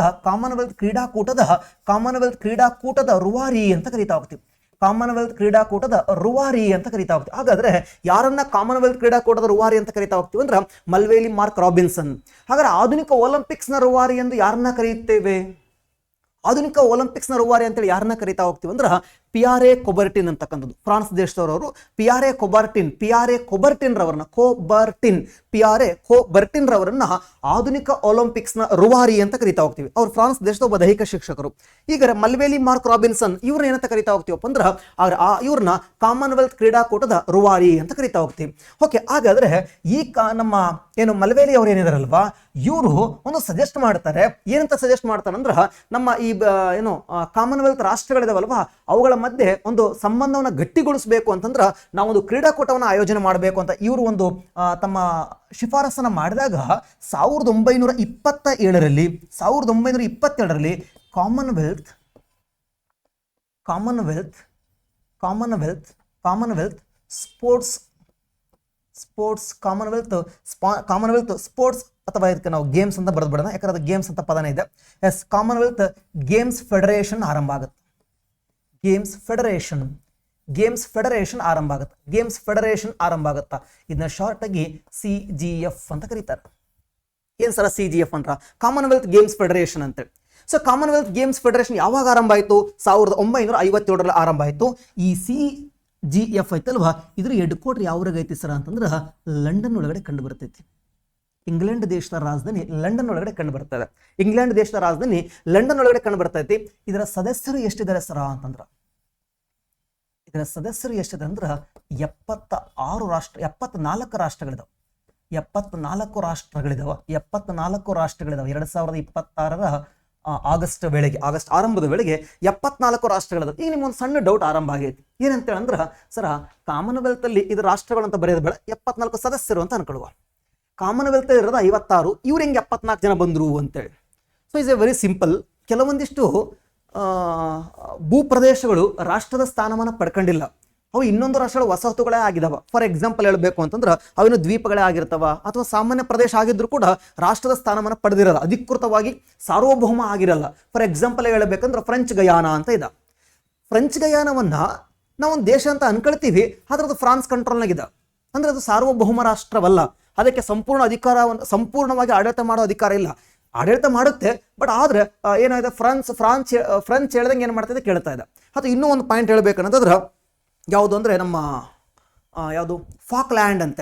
ರೂವಾರಿ ಅಂತ ಕರಿತಾ ಹೋಗ್ತೀವಿ. ಹಾಗಾದ್ರೆ ಯಾರನ್ನ ಕಾಮನ್ವೆಲ್ತ್ ಕ್ರೀಡಾಕೂಟದ ರೂವಾರಿ ಅಂತ ಕರಿತಾ ಹೋಗ್ತೀವಿ ಅಂದ್ರೆ ಮಲ್ವೇಲಿ ಮಾರ್ಕ್ ರಾಬಿನ್ಸನ್. ಹಾಗಾದ್ರೆ ಆಧುನಿಕ ಒಲಿಂಪಿಕ್ಸ್ ನ ರೂವಾರಿ ಎಂದು ಯಾರನ್ನ ಕರೆಯುತ್ತೇವೆ? ಆಧುನಿಕ ಒಲಿಂಪಿಕ್ಸ್ ನ ರೂವಾರಿ ಅಂತೇಳಿ ಯಾರನ್ನ ಕರಿತಾ ಹೋಗ್ತೀವಿ ಅಂದ್ರೆ ಪಿಯಾರೆ ಕೊಬರ್ಟಿನ್ ಅಂತಕ್ಕಂಥದ್ದು ಫ್ರಾನ್ಸ್ ದೇಶದವರು ಪಿಯಾರೆ ಕೊಬರ್ಟಿನ್ ರವರನ್ನ ಆಧುನಿಕ ಒಲಿಂಪಿಕ್ಸ್ ನ ರೂವಾರಿ ಅಂತ ಕರಿತಾ ಹೋಗ್ತೀವಿ. ಅವ್ರು ಫ್ರಾನ್ಸ್ ದೇಶದ ಒಬ್ಬ ದೈಹಿಕ ಶಿಕ್ಷಕರು. ಈಗ ಮಲ್ವೇಲಿ ಮಾರ್ಕ್ ರಾಬಿನ್ಸನ್ ಇವ್ರನ್ನ ಏನಂತ ಕರಿತಾ ಹೋಗ್ತೀವಪ್ಪ ಅಂದ್ರೆ ಇವ್ರನ್ನ ಕಾಮನ್ವೆಲ್ತ್ ಕ್ರೀಡಾಕೂಟದ ರೂವಾರಿ ಅಂತ ಕರಿತಾ ಹೋಗ್ತೀವಿ. ಓಕೆ, ಹಾಗಾದ್ರೆ ಈ ನಮ್ಮ ಮಲ್ವೇಲಿ ಅವ್ರು ಏನಿದಾರಲ್ವಾ ಇವರು ಒಂದು ಸಜೆಸ್ಟ್ ಮಾಡ್ತಾರೆ. ಏನಂತ ಸಜೆಸ್ಟ್ ಮಾಡ್ತಾರೆ ಅಂದ್ರೆ ನಮ್ಮ ಈ ಕಾಮನ್ವೆಲ್ತ್ ರಾಷ್ಟ್ರಗಳಿದಾವಲ್ವಾ ಅವುಗಳ ಮಧ್ಯೆ ಒಂದು ಸಂಬಂಧವನ್ನ ಗಟ್ಟಿಗೊಳಿಸಬೇಕು ಅಂತಂದ್ರೆ ನಾವೊಂದು ಕ್ರೀಡಾಕೂಟವನ್ನು ಆಯೋಜನೆ ಮಾಡಬೇಕು ಅಂತ ಇವರು ಒಂದು ತಮ್ಮ ಶಿಫಾರಸನ್ನ ಮಾಡಿದಾಗ 1927ರಲ್ಲಿ ಕಾಮನ್ವೆಲ್ತ್ ಸ್ಪೋರ್ಟ್ಸ್ ಅಥವಾ ಇದಕ್ಕೆ ನಾವು ಗೇಮ್ಸ್ ಅಂತ ಬರೆದ್ಬಿಡೋಣ, ಯಾಕಂದ್ರೆ ಅದು ಗೇಮ್ಸ್ ಅಂತ ಪದನೇ ಇದೆ. ಎಸ್, ಕಾಮನ್ವೆಲ್ತ್ ಗೇಮ್ಸ್ ಫೆಡರೇಷನ್ ಆರಂಭ ಆಗುತ್ತೆ. ಗೇಮ್ಸ್ ಫೆಡರೇಷನ್ ಆರಂಭ ಆಗುತ್ತಾ ಇದನ್ನ ಶಾರ್ಟ್ ಆಗಿ CGF ಅಂತ ಕರೀತಾರೆ. ಏನ್ ಸರ CGF ಅಂದ್ರ ಕಾಮನ್ವೆಲ್ತ್ ಗೇಮ್ಸ್ ಫೆಡರೇಷನ್ ಅಂತೇಳಿ. ಸೊ ಕಾಮನ್ವೆಲ್ತ್ ಗೇಮ್ಸ್ ಫೆಡರೇಷನ್ ಯಾವಾಗ ಆರಂಭ ಆಯಿತು? 1957ರಲ್ಲಿ ಆರಂಭ ಆಯಿತು. ಈ CGF ಐತಲ್ವಾ ಇದ್ರ ಹೆಡ್ ಕ್ವಾರ್ಟರ್ ಯಾವ್ರಾಗ ಐತಿ ಸರ ಅಂತಂದ್ರೆ ಲಂಡನ್ ಒಳಗಡೆ ಕಂಡು ಬರ್ತೈತಿ. ಇಂಗ್ಲೆಂಡ್ ದೇಶದ ರಾಜಧಾನಿ ಲಂಡನ್ ಒಳಗಡೆ ಕಂಡು ಬರ್ತದೆ. ಇದರ ಸದಸ್ಯರು ಎಷ್ಟಿದ್ದಾರೆ ಸರ ಅಂತಂದ್ರ 74 ರಾಷ್ಟ್ರಗಳಿದಾವೆ. 2026 ಆಗಸ್ಟ್ ಆರಂಭದ ವೇಳೆಗೆ 74 ರಾಷ್ಟ್ರಗಳಿದಾವೆ. ಈಗ ನಿಮ್ಗೊಂದು ಸಣ್ಣ ಡೌಟ್ ಆರಂಭ ಆಗೈತಿ. ಏನಂತೇಳಿ ಅಂದ್ರೆ ಸರ ಕಾಮನ್ವೆಲ್ತ್ ಅಲ್ಲಿ ಇದು ರಾಷ್ಟ್ರಗಳು ಅಂತ ಬರೆಯೋದು ಬೇಡ, 74 ಸದಸ್ಯರು ಅಂತ ಅನ್ಕೊಳ್ಳುವ. ಕಾಮನ್ವೆಲ್ತ್ ಇರೋದು 56, ಇವ್ರು ಹೆಂಗೆ 74 ಜನ ಬಂದ್ರು ಅಂತೇಳಿ. So is A very simple. ಕೆಲವೊಂದಿಷ್ಟು ಭೂಪ್ರದೇಶಗಳು ರಾಷ್ಟ್ರದ ಸ್ಥಾನಮಾನ ಪಡ್ಕೊಂಡಿಲ್ಲ, ಅವು ಇನ್ನೊಂದು ರಾಷ್ಟ್ರಗಳ ವಸಾಹತುಗಳೇ ಆಗಿದಾವ. ಫಾರ್ ಎಕ್ಸಾಂಪಲ್ ಹೇಳಬೇಕು ಅಂತಂದ್ರೆ ಅವಿನ ದ್ವೀಪಗಳೇ ಆಗಿರ್ತಾವ, ಅಥವಾ ಸಾಮಾನ್ಯ ಪ್ರದೇಶ ಆಗಿದ್ರು ಕೂಡ ರಾಷ್ಟ್ರದ ಸ್ಥಾನಮಾನ ಪಡೆದಿರಲ್ಲ, ಅಧಿಕೃತವಾಗಿ ಸಾರ್ವಭೌಮ ಆಗಿರಲ್ಲ. ಫಾರ್ ಎಕ್ಸಾಂಪಲ್ ಹೇಳಬೇಕಂದ್ರೆ ಫ್ರೆಂಚ್ ಗಯಾನ ಅಂತ ಇದೆ. ಫ್ರೆಂಚ್ ಗಯಾನವನ್ನ ನಾವೊಂದು ದೇಶ ಅಂತ ಅನ್ಕೊಳ್ತೀವಿ, ಆದ್ರೆ ಅದು ಫ್ರಾನ್ಸ್ ಕಂಟ್ರೋಲ್ನಾಗಿದೆ. ಅಂದ್ರೆ ಅದು ಸಾರ್ವಭೌಮ ರಾಷ್ಟ್ರವಲ್ಲ, ಅದಕ್ಕೆ ಸಂಪೂರ್ಣವಾಗಿ ಆಡಳಿತ ಮಾಡೋ ಅಧಿಕಾರ ಇಲ್ಲ. ಆಡಳಿತ ಮಾಡುತ್ತೆ, ಬಟ್ ಆದ್ರೆ ಏನಾಗಿದೆ ಫ್ರೆಂಚ್ ಹೇಳ್ದಂಗೆ ಏನು ಮಾಡ್ತಾ ಇದೆ ಕೇಳ್ತಾ ಇದೆ. ಅಥವಾ ಇನ್ನೂ ಒಂದು ಪಾಯಿಂಟ್ ಹೇಳ್ಬೇಕನ್ನೋದಾದ್ರೆ ಯಾವುದು ಅಂದ್ರೆ ನಮ್ಮ ಫಾಕ್ಲ್ಯಾಂಡ್ ಅಂತ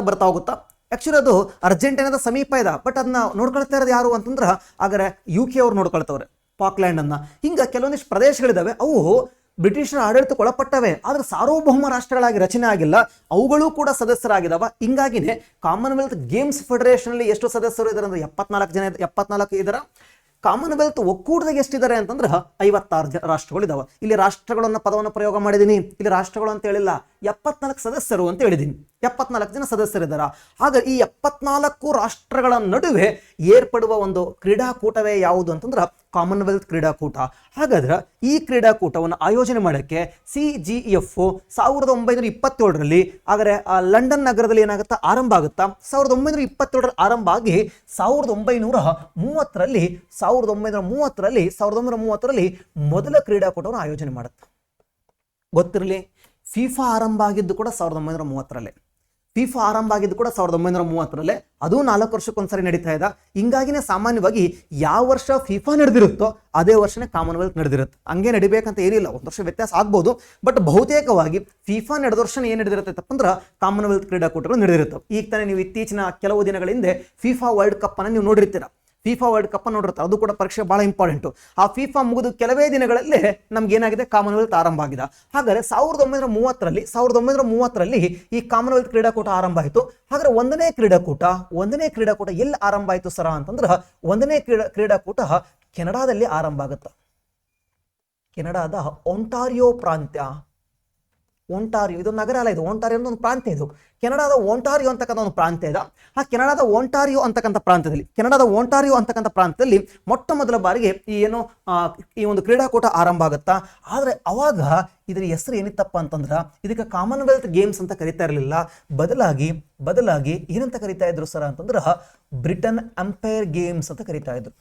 ಬರ್ತಾ ಹೋಗುತ್ತಾ. ಆಕ್ಚುಲಿ ಅದು ಅರ್ಜೆಂಟೀನಾದ ಸಮೀಪ ಇದೆ, ಬಟ್ ಅದನ್ನ ನೋಡ್ಕೊಳ್ತಾ ಇರೋದು ಯಾರು ಅಂತಂದ್ರೆ ಹಾಗಾದ್ರೆ UK ಅವ್ರು ನೋಡ್ಕೊಳ್ತವ್ರೆ ಫಾಕ್ಲ್ಯಾಂಡ್ ಅನ್ನ. ಹಿಂಗ ಕೆಲವೊಂದಿಷ್ಟು ಪ್ರದೇಶಗಳಿದಾವೆ, ಅವು ಬ್ರಿಟಿಷರ ಆಡಳಿತಕ್ಕೆ ಒಳಪಟ್ಟವೆ, ಆದ್ರೆ ಸಾರ್ವಭೌಮ ರಾಷ್ಟ್ರಗಳಾಗಿ ರಚನೆ ಆಗಿಲ್ಲ, ಅವುಗಳು ಕೂಡ ಸದಸ್ಯರಾಗಿದ್ದಾವ. ಹಿಂಗಾಗಿನೇ ಕಾಮನ್ವೆಲ್ತ್ ಗೇಮ್ಸ್ ಫೆಡರೇಷನ್ ಅಲ್ಲಿ ಎಷ್ಟು ಸದಸ್ಯರು ಇದಾರೆ ಅಂದ್ರೆ 74 ಇದಾರೆ. ಕಾಮನ್ವೆಲ್ತ್ ಒಕ್ಕೂಟದಾಗ ಎಷ್ಟಿದ್ದಾರೆ ಅಂತಂದ್ರೆ 56 ರಾಷ್ಟ್ರಗಳು ಇದಾವೆ. ಇಲ್ಲಿ ರಾಷ್ಟ್ರಗಳನ್ನ ಪದವನ್ನು ಪ್ರಯೋಗ ಮಾಡಿದೀನಿ, ಇಲ್ಲಿ ರಾಷ್ಟ್ರಗಳು ಅಂತ ಹೇಳಿಲ್ಲ, 74 ಸದಸ್ಯರು ಅಂತ ಹೇಳಿದೀನಿ. 74 ಜನ ಸದಸ್ಯರಿದ್ದಾರ. ಆಗ ಈ 74 ರಾಷ್ಟ್ರಗಳ ನಡುವೆ ಏರ್ಪಡುವ ಒಂದು ಕ್ರೀಡಾಕೂಟವೇ ಯಾವುದು ಅಂತಂದ್ರೆ ಕಾಮನ್ವೆಲ್ತ್ ಕ್ರೀಡಾಕೂಟ. ಹಾಗಾದ್ರೆ ಈ ಕ್ರೀಡಾಕೂಟವನ್ನು ಆಯೋಜನೆ ಮಾಡೋಕ್ಕೆ CGF 1927ರಲ್ಲಿ ಹಾಗಾದ್ರೆ ಲಂಡನ್ ನಗರದಲ್ಲಿ ಏನಾಗುತ್ತಾ ಆರಂಭ ಆಗುತ್ತಾ. 1927ರಲ್ಲಿ ಆರಂಭ ಆಗಿ 1930ರಲ್ಲಿ ಮೊದಲ ಕ್ರೀಡಾಕೂಟವನ್ನು ಆಯೋಜನೆ ಮಾಡುತ್ತೆ. ಗೊತ್ತಿರಲಿ, ಫಿಫಾ ಆರಂಭ ಆಗಿದ್ದು ಕೂಡ 1930ರಲ್ಲೇ. ಅದು 4 ವರ್ಷಕ್ಕೊಂದ್ಸರಿ ನಡೀತಾ ಇದೆ. ಹಿಂಗಾಗಿನೇ ಸಾಮಾನ್ಯವಾಗಿ ಯಾವ ವರ್ಷ ಫಿಫಾ ನಡೆದಿರುತ್ತೋ ಅದೇ ವರ್ಷನೇ ಕಾಮನ್ವೆಲ್ತ್ ನಡೆದಿರುತ್ತೆ. ಹಂಗೆ ನಡಿಬೇಕಂತ ಏನಿಲ್ಲ, ಒಂದು ವರ್ಷ ವ್ಯತ್ಯಾಸ ಆಗ್ಬೋದು, ಬಟ್ ಬಹುತೇಕವಾಗಿ ಫಿಫಾ ನಡೆದ ವರ್ಷನೇ ಏನು ನಡೆದಿರುತ್ತೆ ಅಂದ್ರೆ ಕಾಮನ್ವೆಲ್ತ್ ಕ್ರೀಡಾಕೂಟಗಳು ನಡೆದಿರುತ್ತವೆ. ಈಗ ತಾನೇ ನೀವು ಇತ್ತೀಚಿನ ಕೆಲವು ದಿನಗಳ ಹಿಂದೆ ಫಿಫಾ ವರ್ಲ್ಡ್ ಕಪ್ ಅನ್ನು ನೀವು ನೋಡಿರ್ತೀರ. ನೋಡಿರ್ತಾರೆ, ಅದು ಕೂಡ ಪರೀಕ್ಷೆ ಬಹಳ ಇಂಪಾರ್ಟೆಂಟು. ಆ ಫಿಫಾ ಮುಗಿದು ಕೆಲವೇ ದಿನಗಳಲ್ಲೇ ನಮ್ಗೆ ಏನಾಗಿದೆ, ಕಾಮನ್ವೆಲ್ತ್ ಆರಂಭ ಆಗಿದೆ. ಹಾಗಾದ್ರೆ 1930ರಲ್ಲಿ ಈ ಕಾಮನ್ವೆಲ್ತ್ ಕ್ರೀಡಾಕೂಟ ಆರಂಭ ಆಯಿತು. ಹಾಗಾದ್ರೆ ಒಂದನೇ ಕ್ರೀಡಾಕೂಟ ಎಲ್ಲಿ ಆರಂಭ ಆಯಿತು ಸರ ಅಂತಂದ್ರೆ ಒಂದನೇ ಕ್ರೀಡಾಕೂಟ ಕೆನಡಾದಲ್ಲಿ ಆರಂಭ ಆಗುತ್ತೆ. ಕೆನಡಾದ ಒಂಟಾರಿಯೋ ಪ್ರಾಂತ್ಯ ಓಂಟಾರಿಯೋ ಇದೊಂದು ನಗರ ಅಲ್ಲ, ಇದು ಓಂಟಾರಿಯೋ ಒಂದು ಪ್ರಾಂತ್ಯ. ಇದು ಕೆನಡಾದ ಓಂಟಾರಿಯೋ ಅಂತಕ್ಕಂಥ ಒಂದು ಪ್ರಾಂತ್ಯ ಇದೆ. ಆ ಕೆನಡಾದ ಓಂಟಾರಿಯೋ ಅಂತಕ್ಕಂಥ ಪ್ರಾಂತ್ಯದಲ್ಲಿ ಮೊಟ್ಟ ಮೊದಲ ಬಾರಿಗೆ ಈ ಒಂದು ಕ್ರೀಡಾಕೂಟ ಆರಂಭ ಆಗುತ್ತಾ. ಆದರೆ ಅವಾಗ ಇದರ ಹೆಸರು ಏನಿತ್ತಪ್ಪ ಅಂತಂದ್ರೆ ಇದಕ್ಕೆ ಕಾಮನ್ವೆಲ್ತ್ ಗೇಮ್ಸ್ ಅಂತ ಕರಿತಾ ಇರಲಿಲ್ಲ. ಬದಲಾಗಿ ಏನಂತ ಕರಿತಾ ಇದ್ರು ಸರ್ ಅಂತಂದ್ರೆ ಬ್ರಿಟನ್ ಎಂಪೈರ್ ಗೇಮ್ಸ್ ಅಂತ ಕರಿತಾ ಇದ್ರು.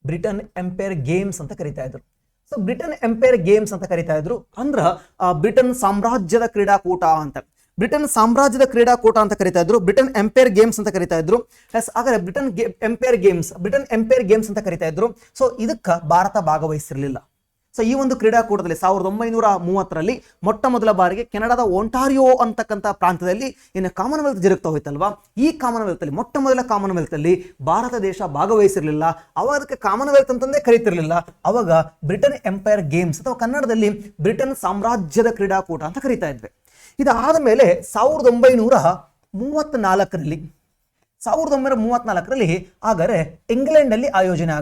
ಬ್ರಿಟನ್ ಎಂಪೈರ್ ಗೇಮ್ಸ್ ಅಂತ ಕರಿತಾ ಇದ್ರು. ಸೊ ಬ್ರಿಟನ್ ಎಂಪೈರ್ ಗೇಮ್ಸ್ ಅಂತ ಕರಿತಾ ಇದ್ರು ಅಂದ್ರ ಬ್ರಿಟನ್ ಸಾಮ್ರಾಜ್ಯದ ಕ್ರೀಡಾಕೂಟ ಅಂತ. ಬ್ರಿಟನ್ ಸಾಮ್ರಾಜ್ಯದ ಕ್ರೀಡಾಕೂಟ ಅಂತ ಕರಿತಾ ಇದ್ರು. ಬ್ರಿಟನ್ ಎಂಪೈರ್ ಗೇಮ್ಸ್ ಅಂತ ಕರಿತಾ ಇದ್ರು. ಹಾಗಾದ್ರೆ ಬ್ರಿಟನ್ ಎಂಪೈರ್ ಗೇಮ್ಸ್ ಅಂತ ಕರಿತಾ ಇದ್ರು. ಸೊ ಇದಕ್ಕೆ ಭಾರತ ಭಾಗವಹಿಸಿರ್ಲಿಲ್ಲ. ಸೊ ಈ ಒಂದು ಕ್ರೀಡಾಕೂಟದಲ್ಲಿ 1930ರಲ್ಲಿ ಮೊಟ್ಟ ಮೊದಲ ಬಾರಿಗೆ ಕೆನಡಾದ ಓಂಟಾರಿಯೋ ಅಂತಕ್ಕಂಥ ಪ್ರಾಂತ್ಯದಲ್ಲಿ ಏನು ಕಾಮನ್ವೆಲ್ತ್ ಜರುಗ್ತಾ ಹೋಯ್ತಲ್ವಾ, ಈ ಮೊಟ್ಟ ಮೊದಲ ಕಾಮನ್ವೆಲ್ತ್ ಅಲ್ಲಿ ಭಾರತ ದೇಶ ಭಾಗವಹಿಸಿರ್ಲಿಲ್ಲ. ಅವಾಗ ಅದಕ್ಕೆ ಕಾಮನ್ವೆಲ್ತ್ ಅಂತಂದೇ ಕರೀತಿರ್ಲಿಲ್ಲ. ಅವಾಗ ಬ್ರಿಟನ್ ಎಂಪೈರ್ ಗೇಮ್ಸ್ ಅಥವಾ ಕನ್ನಡದಲ್ಲಿ ಬ್ರಿಟನ್ ಸಾಮ್ರಾಜ್ಯದ ಕ್ರೀಡಾಕೂಟ ಅಂತ ಕರೀತಾ ಇದ್ವಿ. ಇದಾದ ಮೇಲೆ 1934ರಲ್ಲಿ ಹಾಗಾದ್ರೆ ಇಂಗ್ಲೆಂಡಲ್ಲಿ ಆಯೋಜನೆ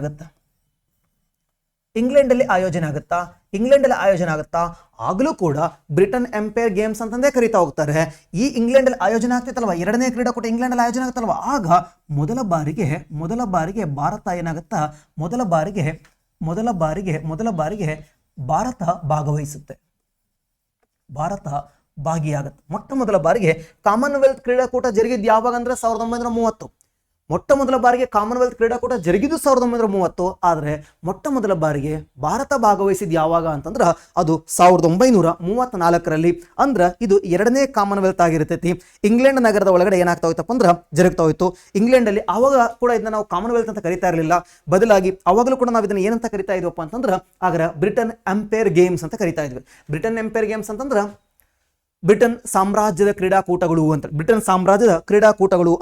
ಆಗುತ್ತಾ. ಆಗಲೂ ಕೂಡ ಬ್ರಿಟನ್ ಎಂಪೈರ್ ಗೇಮ್ಸ್ ಅಂತಂದೇ ಕರೀತಾ ಹೋಗ್ತಾರೆ. ಈ ಇಂಗ್ಲೆಂಡಲ್ಲಿ ಆಯೋಜನೆ ಆಗ್ತೈತಲ್ವಾ, ಎರಡನೇ ಕ್ರೀಡಾಕೂಟ ಇಂಗ್ಲೆಂಡಲ್ಲಿ ಆಯೋಜನೆ ಆಗುತ್ತಲ್ವಾ, ಆಗ ಮೊದಲ ಬಾರಿಗೆ ಭಾರತ ಏನಾಗುತ್ತಾ, ಮೊದಲ ಬಾರಿಗೆ ಭಾರತ ಭಾಗವಹಿಸುತ್ತೆ, ಭಾರತ ಭಾಗಿಯಾಗುತ್ತೆ. ಮೊಟ್ಟ ಮೊದಲ ಬಾರಿಗೆ ಕಾಮನ್ವೆಲ್ತ್ ಕ್ರೀಡಾಕೂಟ ಜರುಗಿದ್ದು ಯಾವಾಗ ಅಂದ್ರೆ 1930. ಮೊಟ್ಟ ಮೊದಲ ಬಾರಿಗೆ ಕಾಮನ್ವೆಲ್ತ್ ಕ್ರೀಡಾಕೂಟ ಜರುಗಿದ್ದು 1930. ಆದರೆ ಮೊಟ್ಟ ಮೊದಲ ಬಾರಿಗೆ ಭಾರತ ಭಾಗವಹಿಸಿದ ಯಾವಾಗ ಅಂತಂದ್ರೆ ಅದು 1934ರಲ್ಲಿ. ಅಂದ್ರೆ ಇದು ಎರಡನೇ ಕಾಮನ್ವೆಲ್ತ್ ಆಗಿರ್ತೈತಿ. ಇಂಗ್ಲೆಂಡ್ ನಗರದ ಒಳಗಡೆ ಏನಾಗ್ತಾ ಹೋಯ್ತಪ್ಪ ಅಂದ್ರೆ ಜರುಗ್ತಾ ಹೋಯ್ತು. ಇಂಗ್ಲೆಂಡಲ್ಲಿ ಅವಾಗ ಕೂಡ ಇದನ್ನ ನಾವು ಕಾಮನ್ವೆಲ್ತ್ ಅಂತ ಕರಿತಾ ಇರಲಿಲ್ಲ. ಬದಲಾಗಿ ಅವಾಗಲೂ ಕೂಡ ನಾವು ಇದನ್ನ ಏನಂತ ಕರಿತಾ ಇದ್ವಪ್ಪ ಅಂತಂದ್ರೆ ಆಗ ಬ್ರಿಟನ್ ಎಂಪೈರ್ ಗೇಮ್ಸ್ ಅಂತ ಕರಿತಾ ಇದ್ವಿ. ಬ್ರಿಟನ್ ಎಂಪೈರ್ ಗೇಮ್ಸ್ ಅಂತಂದ್ರೆ ಬ್ರಿಟನ್ ಸಾಮ್ರಾಜ್ಯದ ಕ್ರೀಡಾಕೂಟಗಳು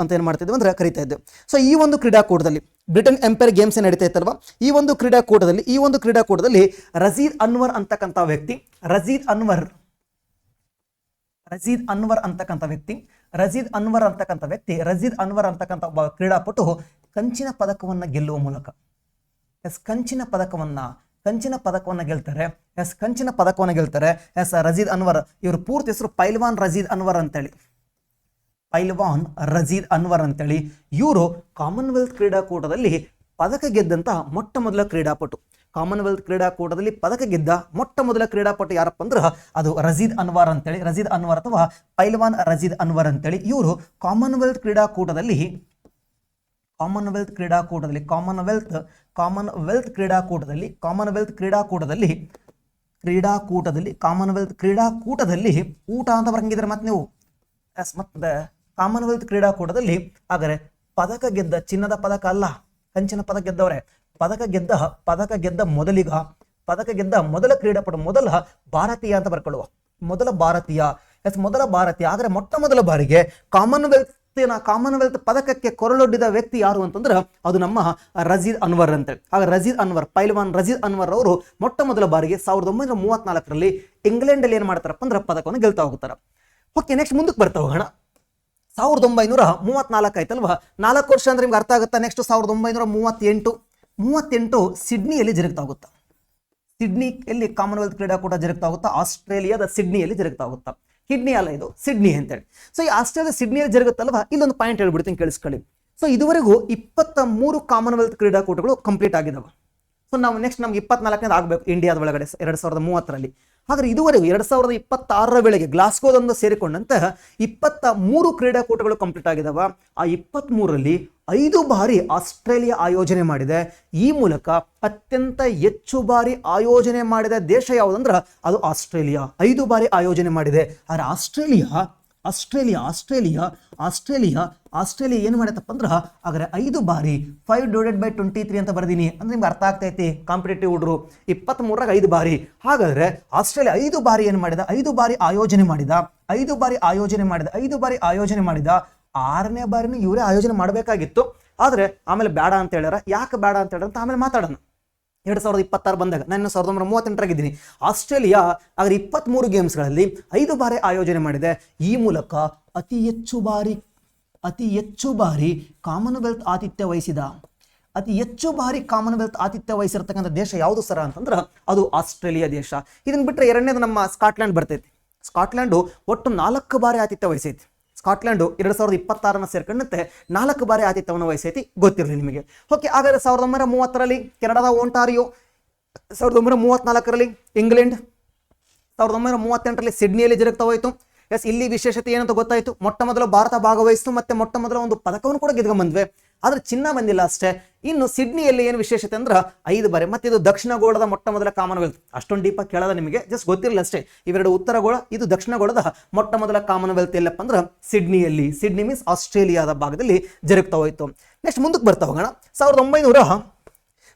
ಅಂತ ಏನ್ ಮಾಡ್ತಿದ್ವಿ ಅಂದ್ರೆ ಕರಿತಾ ಇದ್ವಿ. ಸೊ ಈ ಒಂದು ಕ್ರೀಡಾಕೂಟದಲ್ಲಿ ಬ್ರಿಟನ್ ಎಂಪೈರ್ ಗೇಮ್ಸ್ ನಡೀತಾ ಇತ್ತಲ್ವಾ, ಈ ಒಂದು ಕ್ರೀಡಾಕೂಟದಲ್ಲಿ ರಜೀದ್ ಅನ್ವರ್ ಅಂತಕ್ಕಂಥ ಒಬ್ಬ ಕ್ರೀಡಾಪಟು ಕಂಚಿನ ಪದಕವನ್ನ ಗೆಲ್ಲುವ ಮೂಲಕ ಕಂಚಿನ ಪದಕವನ್ನು ಗೆಲ್ತಾರೆ. ರಜೀದ್ ಅನ್ವರ್, ಇವರು ಪೂರ್ತಿ ಹೆಸರು ಪೈಲ್ವಾನ್ ರಜೀದ್ ಅನ್ವರ್ ಅಂತೇಳಿ. ಇವರು ಕಾಮನ್ವೆಲ್ತ್ ಕ್ರೀಡಾಕೂಟದಲ್ಲಿ ಪದಕ ಗೆದ್ದಂತ ಮೊಟ್ಟ ಮೊದಲ ಕ್ರೀಡಾಪಟು. ಕಾಮನ್ವೆಲ್ತ್ ಕ್ರೀಡಾಕೂಟದಲ್ಲಿ ಪದಕ ಗೆದ್ದ ಮೊಟ್ಟ ಮೊದಲ ಕ್ರೀಡಾಪಟು ಯಾರಪ್ಪ ಅಂದ್ರೆ ಅದು ರಜೀದ್ ಅನ್ವರ್ ಅಥವಾ ಪೈಲ್ವಾನ್ ರಜೀದ್ ಅನ್ವರ್ ಅಂತೇಳಿ. ಇವರು ಕಾಮನ್ವೆಲ್ತ್ ಕ್ರೀಡಾಕೂಟದಲ್ಲಿ ಊಟ ಅಂತ ಬರಂಗಿದ್ರೆ ಮತ್ತೆ ನೀವು ಮತ್ತೆ ಕಾಮನ್ವೆಲ್ತ್ ಕ್ರೀಡಾಕೂಟದಲ್ಲಿ ಹಾಗಾದ್ರೆ ಪದಕ ಗೆದ್ದ, ಚಿನ್ನದ ಪದಕ ಅಲ್ಲ ಕಂಚಿನ ಪದಕ ಗೆದ್ದವ್ರೆ, ಪದಕ ಗೆದ್ದ ಮೊದಲ ಕ್ರೀಡಾಪಟು, ಮೊದಲ ಭಾರತೀಯ ಅಂತ ಬರ್ಕೊಳ್ಳುವ, ಮೊದಲ ಭಾರತೀಯ ಆದರೆ ಮೊಟ್ಟ ಮೊದಲ ಬಾರಿಗೆ ಕಾಮನ್ವೆಲ್ತ್ ಪದಕಕ್ಕೆ ಕೊರಳೊಡ್ಡಿದ ವ್ಯಕ್ತಿ ಯಾರು ಅಂತಂದ್ರೆ ಅದು ನಮ್ಮ ರಜೀದ್ ಅನ್ವರ್ ಅಂತೇಳಿ. ಆಗ ಪೈಲ್ವಾನ್ ರಜೀದ್ ಅನ್ವರ್ ಅವರು ಮೊಟ್ಟ ಮೊದಲ ಬಾರಿಗೆ 1934ರಲ್ಲಿ ಇಂಗ್ಲೆಂಡ್ ಅಲ್ಲಿ ಏನ್ ಮಾಡ್ತಾರಪ್ಪ ಅಂದ್ರೆ ಪದಕವನ್ನು ಗೆಲ್ತಾ ಹೋಗ್ತಾರೆ. ಓಕೆ, ನೆಕ್ಸ್ಟ್ ಮುಂದಕ್ಕೆ ಬರ್ತಾ ಹೋಗೋಣ. 1934 ಆಯ್ತಲ್ವಾ, 4 ವರ್ಷ ಅಂದ್ರೆ ನಿಮ್ಗೆ ಅರ್ಥ ಆಗುತ್ತಾ. ನೆಕ್ಸ್ಟ್ 1938 ಸಿಡ್ನಿಯಲ್ಲಿ ಜರುಗ್ತಾ ಹೋಗುತ್ತಾ. ಸಿಡ್ನಿಯಲ್ಲಿ ಕಾಮನ್ವೆಲ್ತ್ ಕ್ರೀಡಾಕೂಟ ಜರುಗ್ತಾ ಹೋಗುತ್ತಾ. ಆಸ್ಟ್ರೇಲಿಯಾದ ಸಿಡ್ನಿಯಲ್ಲಿ ಜರುಗ್ತಾ ಹೋಗುತ್ತಾ. ಕಿಡ್ನಿ ಅಲ್ಲ, ಇದು ಸಿಡ್ನಿ ಅಂತೇಳಿ. ಸೊ ಈ ಆಸ್ಟ್ರೇಲಿಯಾ ಸಿಡ್ನಿಯಲ್ಲಿ ಜರುಗುತ್ತಲ್ವಾ, ಇಲ್ಲೊಂದು ಪಾಯಿಂಟ್ ಹೇಳ್ಬಿಡ್ತೀನಿ ಕೇಳಿಸ್ಕೊಳ್ಳಿ. ಸೊ ಇದುವರೆಗೂ 23 ಕಾಮನ್ವೆಲ್ತ್ ಕ್ರೀಡಾಕೂಟಗಳು ಕಂಪ್ಲೀಟ್ ಆಗಿದಾವೆ. ಸೊ ನಾವು ನೆಕ್ಸ್ಟ್ ನಮ್ಗೆ 24ನೇದು ಆಗಬೇಕು ಇಂಡಿಯಾದ ಒಳಗಡೆ 2030ರಲ್ಲಿ. ಹಾಗಾದ್ರೆ ಇದುವರೆಗೂ 2026ರ ವೇಳೆಗೆ ಗ್ಲಾಸ್ಗೋದೊಂದು ಸೇರಿಕೊಂಡಂತಹ 23 ಕ್ರೀಡಾಕೂಟಗಳು ಕಂಪ್ಲೀಟ್ ಆಗಿದಾವ. ಆ 23ರಲ್ಲಿ 5 ಬಾರಿ ಆಸ್ಟ್ರೇಲಿಯಾ ಆಯೋಜನೆ ಮಾಡಿದೆ. ಈ ಮೂಲಕ ಅತ್ಯಂತ ಹೆಚ್ಚು ಬಾರಿ ಆಯೋಜನೆ ಮಾಡಿದ ದೇಶ ಯಾವುದಂದ್ರೆ ಅದು ಆಸ್ಟ್ರೇಲಿಯಾ. 5 ಬಾರಿ ಆಯೋಜನೆ ಮಾಡಿದೆ. ಆದರೆ ಆಸ್ಟ್ರೇಲಿಯಾ ಏನು ಮಾಡತ್ತಪ್ಪ ಅಂದ್ರೆ ಹಾಗಾದ್ರೆ 5 ಬಾರಿ 5/23 ಅಂತ ಬರ್ದೀನಿ ಅಂದ್ರೆ ನಿಮ್ಗೆ ಅರ್ಥ ಆಗ್ತೈತಿ. ಕಾಂಪಿಟೇಟಿವ್ ಹುಡ್ರು 23ರಾಗ 5 ಬಾರಿ. ಹಾಗಾದ್ರೆ ಆಸ್ಟ್ರೇಲಿಯಾ 5 ಬಾರಿ ಏನು ಮಾಡಿದ, 5 ಬಾರಿ ಆಯೋಜನೆ ಮಾಡಿದ. 6ನೇ ಬಾರಿನೂ ಇವರೇ ಆಯೋಜನೆ ಮಾಡಬೇಕಾಗಿತ್ತು. ಆದ್ರೆ ಆಮೇಲೆ ಬೇಡ ಅಂತ ಹೇಳ್ಯಾರ. ಯಾಕೆ ಬೇಡ ಅಂತ ಹೇಳ್ಯಾರ ಅಂತ ಆಮೇಲೆ ಮಾತಾಡೋಣ. 2026 ಬಂದಾಗ ನಾನು 1938ರಾಗಿದ್ದೀನಿ. ಆಸ್ಟ್ರೇಲಿಯಾ ಆದ್ರೆ 23 ಗೇಮ್ಸ್ಗಳಲ್ಲಿ 5 ಬಾರಿ ಆಯೋಜನೆ ಮಾಡಿದೆ. ಈ ಮೂಲಕ ಅತಿ ಹೆಚ್ಚು ಬಾರಿ ಕಾಮನ್ವೆಲ್ತ್ ಆತಿಥ್ಯ ವಹಿಸಿದ ಅತಿ ಹೆಚ್ಚು ಬಾರಿ ಕಾಮನ್ವೆಲ್ತ್ ಆತಿಥ್ಯ ವಹಿಸಿರ್ತಕ್ಕಂಥ ದೇಶ ಯಾವುದು ಸರ ಅಂತಂದ್ರೆ ಅದು ಆಸ್ಟ್ರೇಲಿಯಾ ದೇಶ. ಇದನ್ನ ಬಿಟ್ಟರೆ ಎರಡನೇದು ನಮ್ಮ ಸ್ಕಾಟ್ಲ್ಯಾಂಡ್ ಬರ್ತೈತಿ. ಸ್ಕಾಟ್ಲ್ಯಾಂಡು ಒಟ್ಟು 4 ಬಾರಿ ಆತಿಥ್ಯ ವಹಿಸೈತಿ. ಸ್ಕಾಟ್ಲ್ಯಾಂಡು 2026 ಸೇರ್ಕೊಂಡಂತೆ 4 ಬಾರಿ ಆತಿಥ್ಯವನ್ನು ವಹಿಸೈತಿ, ಗೊತ್ತಿರಲಿ ನಿಮಗೆ. ಓಕೆ, ಹಾಗಾದ್ರೆ 1930ರಲ್ಲಿ ಕೆನಡಾದ ಓಂಟಾರಿಯೋ, 1934ರಲ್ಲಿ ಇಂಗ್ಲೆಂಡ್, 1938ರಲ್ಲಿ ಸಿಡ್ನಿಯಲ್ಲಿ ಜರುಗ್ತಾ ಹೋಯಿತು. ಎಸ್, ಇಲ್ಲಿ ವಿಶೇಷತೆ ಏನಂತ ಗೊತ್ತಾಯಿತು, ಮೊಟ್ಟ ಮೊದಲು ಭಾರತ ಭಾಗವಹಿಸಿತು ಮತ್ತೆ ಮೊಟ್ಟ ಮೊದಲ ಒಂದು ಪದಕವನ್ನು ಕೂಡ ಗೆದ್ಕೊಂಡ್ಬಂದ್ವಿ, ಆದ್ರೆ ಚಿನ್ನ ಬಂದಿಲ್ಲ ಅಷ್ಟೇ. ಇನ್ನು ಸಿಡ್ನಿಯಲ್ಲಿ ಏನು ವಿಶೇಷತೆ ಅಂದ್ರೆ 5 ಬಾರಿ, ಮತ್ತೆ ಇದು ದಕ್ಷಿಣ ಗೋಳದ ಮೊಟ್ಟ ಮೊದಲ ಕಾಮನ್ವೆಲ್ತ್. ಅಷ್ಟೊಂದು ಡೀಪಾಗಿ ಕೇಳದ ನಿಮಗೆ, ಜಸ್ಟ್ ಗೊತ್ತಿರಲಿಲ್ಲ ಅಷ್ಟೇ. ಇವೆರಡು ಉತ್ತರ ಗೋಳ, ಇದು ದಕ್ಷಿಣ ಗೋಳದ ಮೊಟ್ಟ ಮೊದಲ ಕಾಮನ್ವೆಲ್ತ್ ಎಲ್ಲಪ್ಪ ಅಂದ್ರೆ ಸಿಡ್ನಿಯಲ್ಲಿ. ಸಿಡ್ನಿ ಮೀನ್ಸ್ ಆಸ್ಟ್ರೇಲಿಯಾದ ಭಾಗದಲ್ಲಿ ಜರುಗ್ತಾ ಹೋಯಿತು. ನೆಕ್ಸ್ಟ್ ಮುಂದಕ್ಕೆ ಬರ್ತಾ ಹೋಗೋಣ.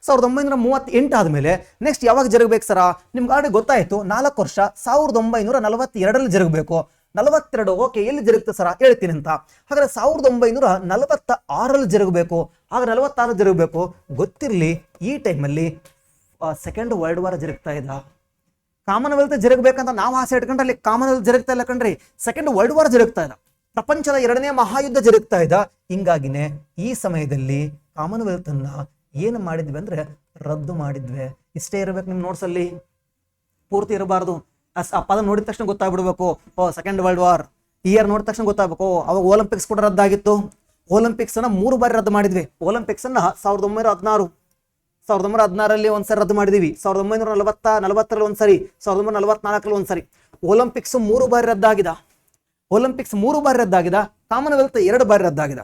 1938 ಆದಮೇಲೆ ನೆಕ್ಸ್ಟ್ ಯಾವಾಗ ಜರುಗಬೇಕು ಸರ? ನಿಮ್ಗೆ ಆಲ್ರೆಡಿ ಗೊತ್ತಾಯಿತು, 4 ವರ್ಷ 1942ರಲ್ಲಿ ಜರುಗಬೇಕು. 42, ಓಕೆ, ಎಲ್ಲಿ ಜರುಗುತ್ತೆ ಸರ ಹೇಳ್ತೀನಿ ಅಂತ. ಹಾಗಾದ್ರೆ 1946ರಲ್ಲಿ ಜರುಗಬೇಕು. ಆಗ 46 ಜರುಗಬೇಕು, ಗೊತ್ತಿರಲಿ. ಈ ಟೈಮಲ್ಲಿ ಸೆಕೆಂಡ್ ವರ್ಲ್ಡ್ ವಾರ್ ಜರುಗ್ತಾ ಇದ್ದ. ಕಾಮನ್ವೆಲ್ತ್ ಜರುಗಬೇಕಂತ ನಾವು ಆಸೆ ಇಟ್ಕೊಂಡ್ರೆ ಅಲ್ಲಿ ಕಾಮನ್ವೆಲ್ತ್ ಜರುಗ್ತಾ ಇಲ್ಲ ಕಣ್ರಿ, ಸೆಕೆಂಡ್ ವರ್ಲ್ಡ್ ವಾರ್ ಜರುಗ್ತಾ ಇದ್ದ. ಪ್ರಪಂಚದ 2ನೇ ಮಹಾಯುದ್ಧ ಜರುಗ್ತಾ ಇದ್ದ. ಹಿಂಗಾಗಿನೇ ಈ ಸಮಯದಲ್ಲಿ ಕಾಮನ್ವೆಲ್ತ್ ಅನ್ನ ಏನು ಮಾಡಿದ್ವಿ ಅಂದ್ರೆ ರದ್ದು ಮಾಡಿದ್ವಿ. ಇಷ್ಟೇ ಇರಬೇಕು ನಿಮ್ಮ ನೋಟ್ಸ್ ಅಲ್ಲಿ, ಪೂರ್ತಿ ಇರಬಾರ್ದು. ಆ ಪದ ನೋಡಿದ ತಕ್ಷಣ ಗೊತ್ತಾಗ್ಬಿಡ್ಬೇಕು, ಸೆಕೆಂಡ್ ವರ್ಲ್ಡ್ ವಾರ್ ಇಯರ್ ನೋಡಿದ ತಕ್ಷಣ ಗೊತ್ತಾಗಬೇಕು. ಅವಾಗ ಒಲಿಂಪಿಕ್ಸ್ ಕೂಡ ರದ್ದಾಗಿತ್ತು. ಒಲಿಂಪಿಕ್ಸ್ ಅನ್ನ 3 ಬಾರಿ ರದ್ದು ಮಾಡಿದ್ವಿ. ಒಲಿಂಪಿಕ್ಸ್ ಅನ್ನ 1916ರಲ್ಲಿ ಒಂದ್ಸರಿ ರದ್ದು ಮಾಡಿದೀವಿ, 1940ರಲ್ಲಿ ಒಂದ್ಸರಿ, 1944ರಲ್ಲಿ ಒಂದ್ಸರಿ. ಒಲಿಂಪಿಕ್ಸ್ 3 ಬಾರಿ ರದ್ದಾಗಿದ. ಕಾಮನ್ವೆಲ್ತ್ 2 ಬಾರಿ ರದ್ದಾಗಿದ.